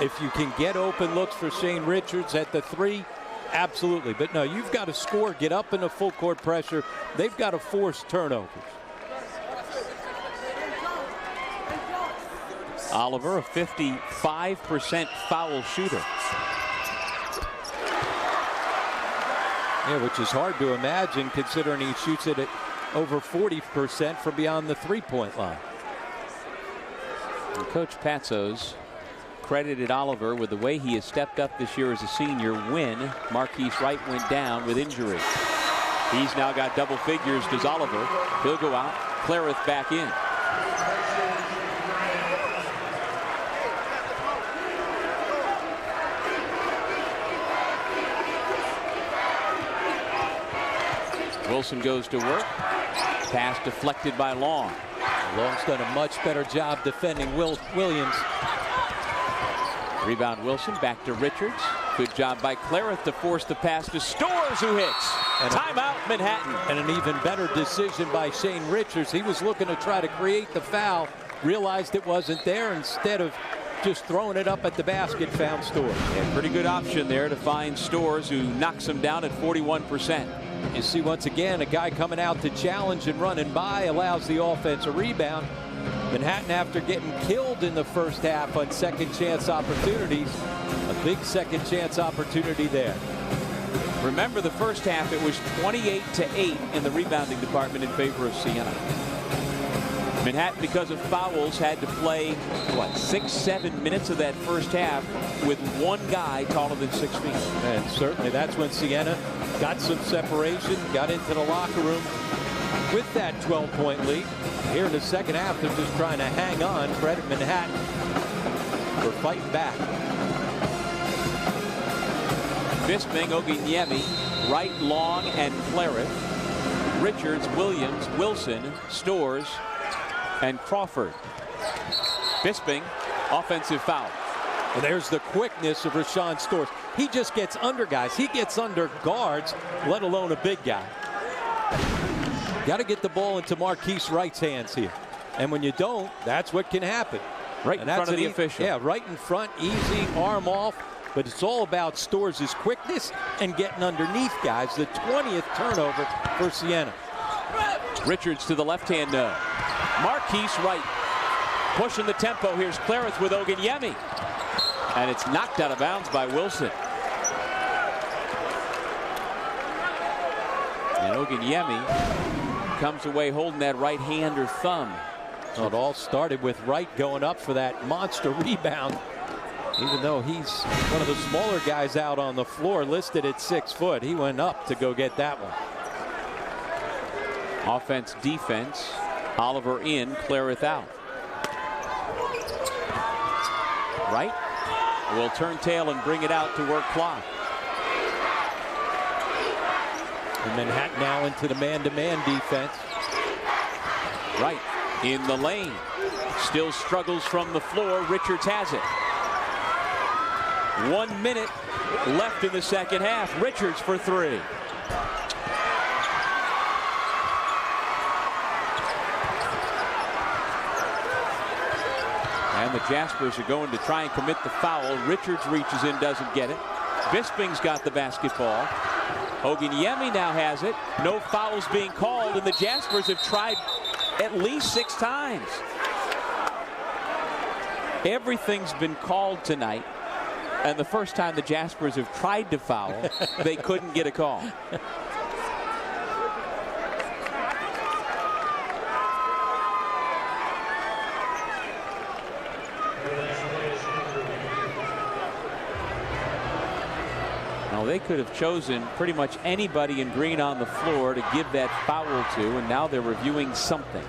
If you can get open looks for Shane Richards at the 3, absolutely. But no, you've got to score, get up into full court pressure. They've got to force turnovers. Oliver, a 55% foul shooter. Yeah, which is hard to imagine considering he shoots it at over 40% from beyond the three-point line. And Coach Patzos credited Oliver with the way he has stepped up this year as a senior when Marquise Wright went down with injury. He's now got double figures, does Oliver. He'll go out. Clarith back in. Wilson goes to work. Pass deflected by Long. Long's done a much better job defending Williams. Rebound Wilson, back to Richards. Good job by Clarith to force the pass to Stores, who hits. And timeout, Manhattan. And an even better decision by Shane Richards. He was looking to try to create the foul, realized it wasn't there. Instead of just throwing it up at the basket, found Stores. Yeah, pretty good option there to find Stores, who knocks him down at 41%. You see once again a guy coming out to challenge and running by, allows the offense a rebound. Manhattan, after getting killed in the first half on second chance opportunities, a big second chance opportunity there. Remember the first half, it was 28-8 in the rebounding department in favor of Siena. Manhattan, because of fouls, had to play, what, 6-7 minutes of that first half with one guy taller than 6 feet. And certainly that's when Siena got some separation, got into the locker room with that 12-point lead. Here in the second half, they're just trying to hang on. Credit Manhattan for fighting back. Bisping, Ogunyemi, Wright, Long, and Clarith. Richards, Williams, Wilson, Stores, and Crawford. Bisping, offensive foul. And there's the quickness of Rashawn Stores. He just gets under guys. He gets under guards, let alone a big guy. Got to get the ball into Marquise Wright's hands here. And when you don't, that's what can happen. Right in front of the official. Yeah, right in front, easy, arm off. But it's all about Stores' quickness and getting underneath guys. The 20th turnover for Siena. Richards to the left-hand no. Marquise Wright pushing the tempo. Here's Clarith with Ogunyemi. And it's knocked out of bounds by Wilson. And Ogunyemi comes away holding that right hand or thumb. Well, it all started with Wright going up for that monster rebound. Even though he's one of the smaller guys out on the floor, listed at 6 foot, he went up to go get that one. Offense, defense. Oliver in, Clarith out. Wright will turn tail and bring it out to work clock. And Manhattan now into the man-to-man defense. Wright in the lane. Still struggles from the floor. Richards has it. 1 minute left in the second half. Richards for 3. And the Jaspers are going to try and commit the foul. Richards reaches in, doesn't get it. Bisping's got the basketball. Oginiemi now has it. No fouls being called, and the Jaspers have tried at least 6 times. Everything's been called tonight, and the first time the Jaspers have tried to foul, they couldn't get a call. Now, they could have chosen pretty much anybody in green on the floor to give that foul to, and now they're reviewing something.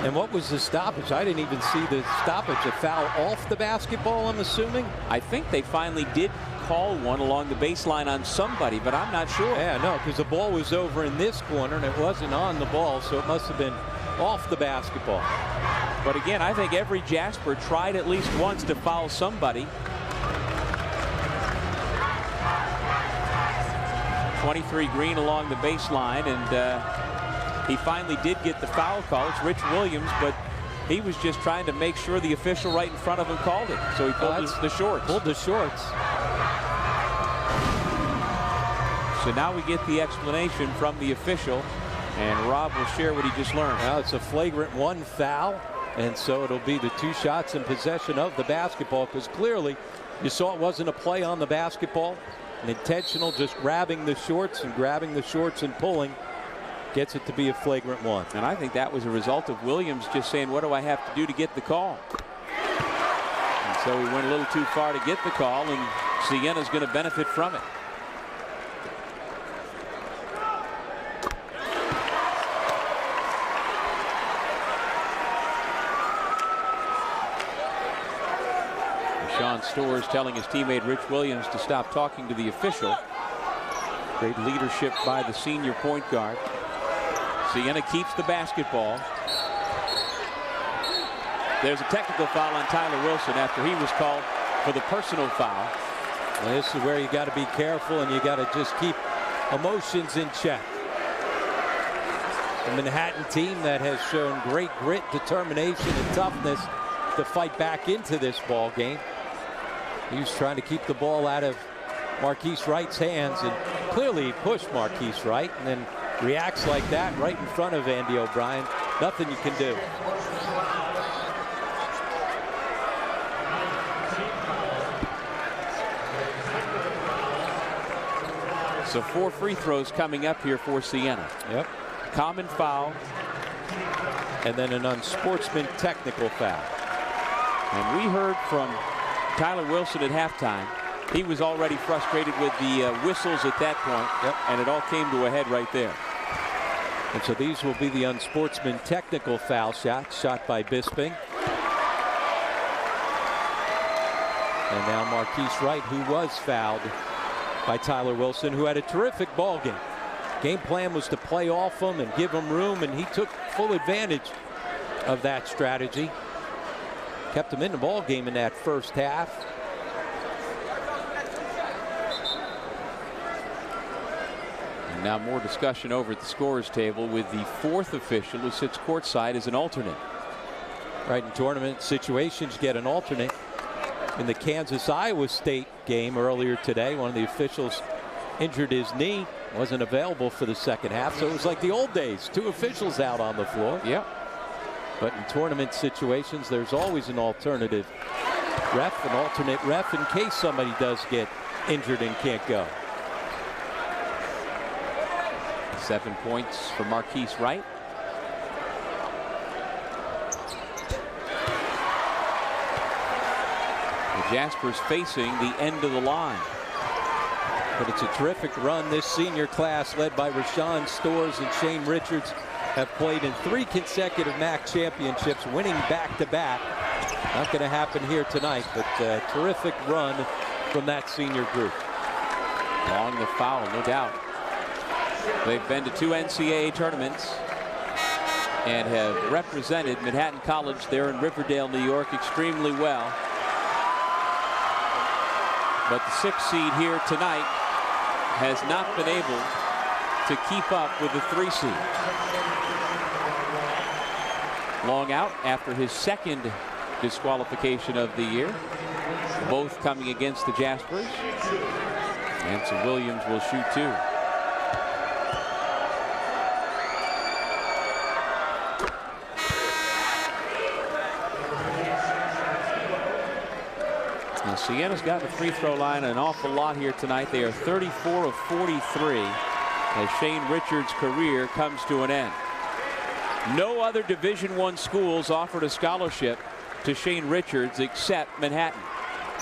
And what was the stoppage? I didn't even see the stoppage. A foul off the basketball, I'm assuming? I think they finally did call one along the baseline on somebody, but I'm not sure. Yeah, no, because the ball was over in this corner and it wasn't on the ball, so it must have been off the basketball. But again, I think every Jasper tried at least once to foul somebody. 23 Green along the baseline, and he finally did get the foul call. It's Rich Williams, but he was just trying to make sure the official right in front of him called it. So he pulled the shorts. Pulled the shorts. So now we get the explanation from the official, and Rob will share what he just learned. Now it's a flagrant 1 foul, and so it'll be the 2 shots in possession of the basketball, because clearly you saw it wasn't a play on the basketball. An intentional just grabbing the shorts and pulling gets it to be a flagrant 1. And I think that was a result of Williams just saying, what do I have to do to get the call? And so he went a little too far to get the call, and Siena's going to benefit from it. Sean Storrs telling his teammate Rich Williams to stop talking to the official. Great leadership by the senior point guard. Siena keeps the basketball. There's a technical foul on Tyler Wilson after he was called for the personal foul. Well, this is where you got to be careful, and you got to just keep emotions in check. The Manhattan team that has shown great grit, determination, and toughness to fight back into this ball game. He's trying to keep the ball out of Marquise Wright's hands, and clearly he pushed Marquise Wright, and then reacts like that right in front of Andy O'Brien. Nothing you can do. So 4 free throws coming up here for Siena. Yep. Common foul. And then an unsportsman technical foul. And we heard from Tyler Wilson at halftime. He was already frustrated with the whistles at that point. And it all came to a head right there. And so these will be the unsportsman technical foul shot by Bisping. And now Marquise Wright, who was fouled by Tyler Wilson, who had a terrific ball game. Game plan was to play off him and give him room, and he took full advantage of that strategy. Kept him in the ball game in that first half. And now more discussion over at the scorers table with the 4th official who sits courtside as an alternate. Right, in tournament situations, get an alternate. In the Kansas-Iowa State game earlier today, one of the officials injured his knee, wasn't available for the second half, so it was like the old days, 2 officials out on the floor. Yep. But in tournament situations, there's always an alternative ref, an alternate ref, in case somebody does get injured and can't go. 7 points for Marquise Wright. The Jaspers facing the end of the line. But it's a terrific run. This senior class, led by Rashawn Storrs and Shane Richards, have played in 3 consecutive MAAC championships, winning back-to-back. Not going to happen here tonight, but a terrific run from that senior group. Long the foul, no doubt. They've been to 2 NCAA tournaments. and have represented Manhattan College there in Riverdale, New York extremely well. But the 6th seed here tonight has not been able to keep up with the 3 seed. Long out after his 2nd disqualification of the year, both coming against the Jaspers. And so Williams will shoot 2. Now Siena's got the free throw line an awful lot here tonight. They are 34 of 43 as Shane Richards' career comes to an end. No other Division I schools offered a scholarship to Shane Richards except Manhattan.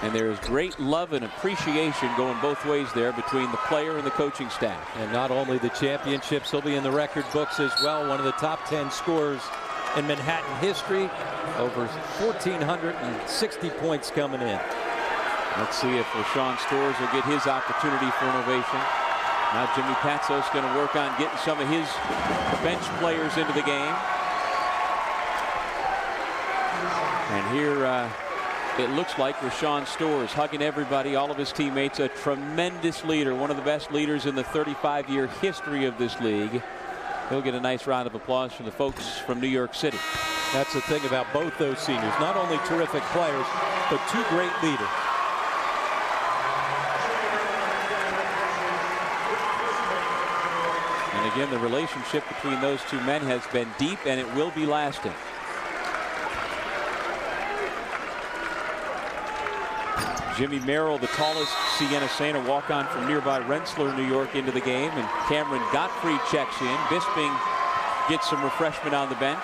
And there is great love and appreciation going both ways there between the player and the coaching staff. And not only the championships, he'll be in the record books as well. One of the top 10 scorers in Manhattan history. Over 1,460 points coming in. Let's see if Rashawn Stores will get his opportunity for an ovation. Now Jimmy Patsos going to work on getting some of his bench players into the game. And here it looks like Rashawn Stores hugging everybody, all of his teammates, a tremendous leader, one of the best leaders in the 35-year history of this league. He'll get a nice round of applause from the folks from New York City. That's the thing about both those seniors. Not only terrific players, but 2 great leaders. And again, the relationship between those 2 men has been deep, and it will be lasting. Jimmy Merrill, the tallest Siena Saint, a walk-on from nearby Rensselaer, New York, into the game. And Cameron Gottfried checks in. Bisping gets some refreshment on the bench.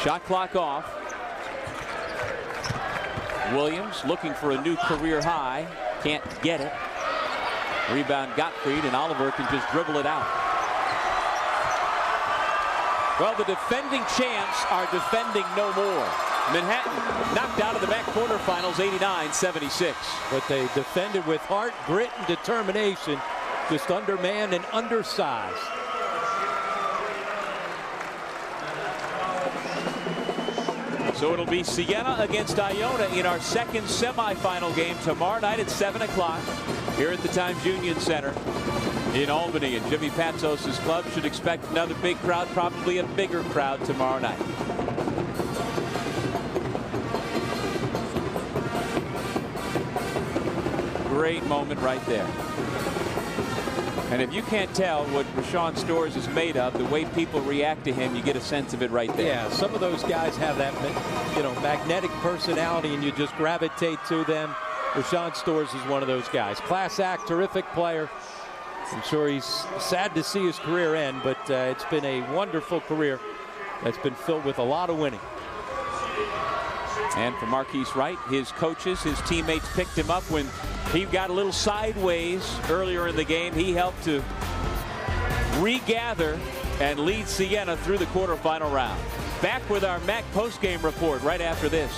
Shot clock off. Williams looking for a new career high. Can't get it. Rebound Gottfried, and Oliver can just dribble it out. Well, the defending champs are defending no more. Manhattan knocked out of the MAAC quarterfinals 89-76. But they defended with heart, grit, and determination. Just undermanned and undersized. So it'll be Siena against Iona in our 2nd semifinal game tomorrow night at 7 o'clock here at the Times Union Center in Albany. And Jimmy Patsos' club should expect another big crowd, probably a bigger crowd tomorrow night. Great moment right there. And if you can't tell what Rashawn Stores is made of, the way people react to him, you get a sense of it right there. Yeah, some of those guys have that, magnetic personality, and you just gravitate to them. Rashawn Stores is one of those guys. Class act, terrific player. I'm sure he's sad to see his career end, but it's been a wonderful career that's been filled with a lot of winning. And for Marquise Wright, his coaches, his teammates picked him up when he got a little sideways earlier in the game. He helped to regather and lead Siena through the quarterfinal round. Back with our MAAC postgame report right after this.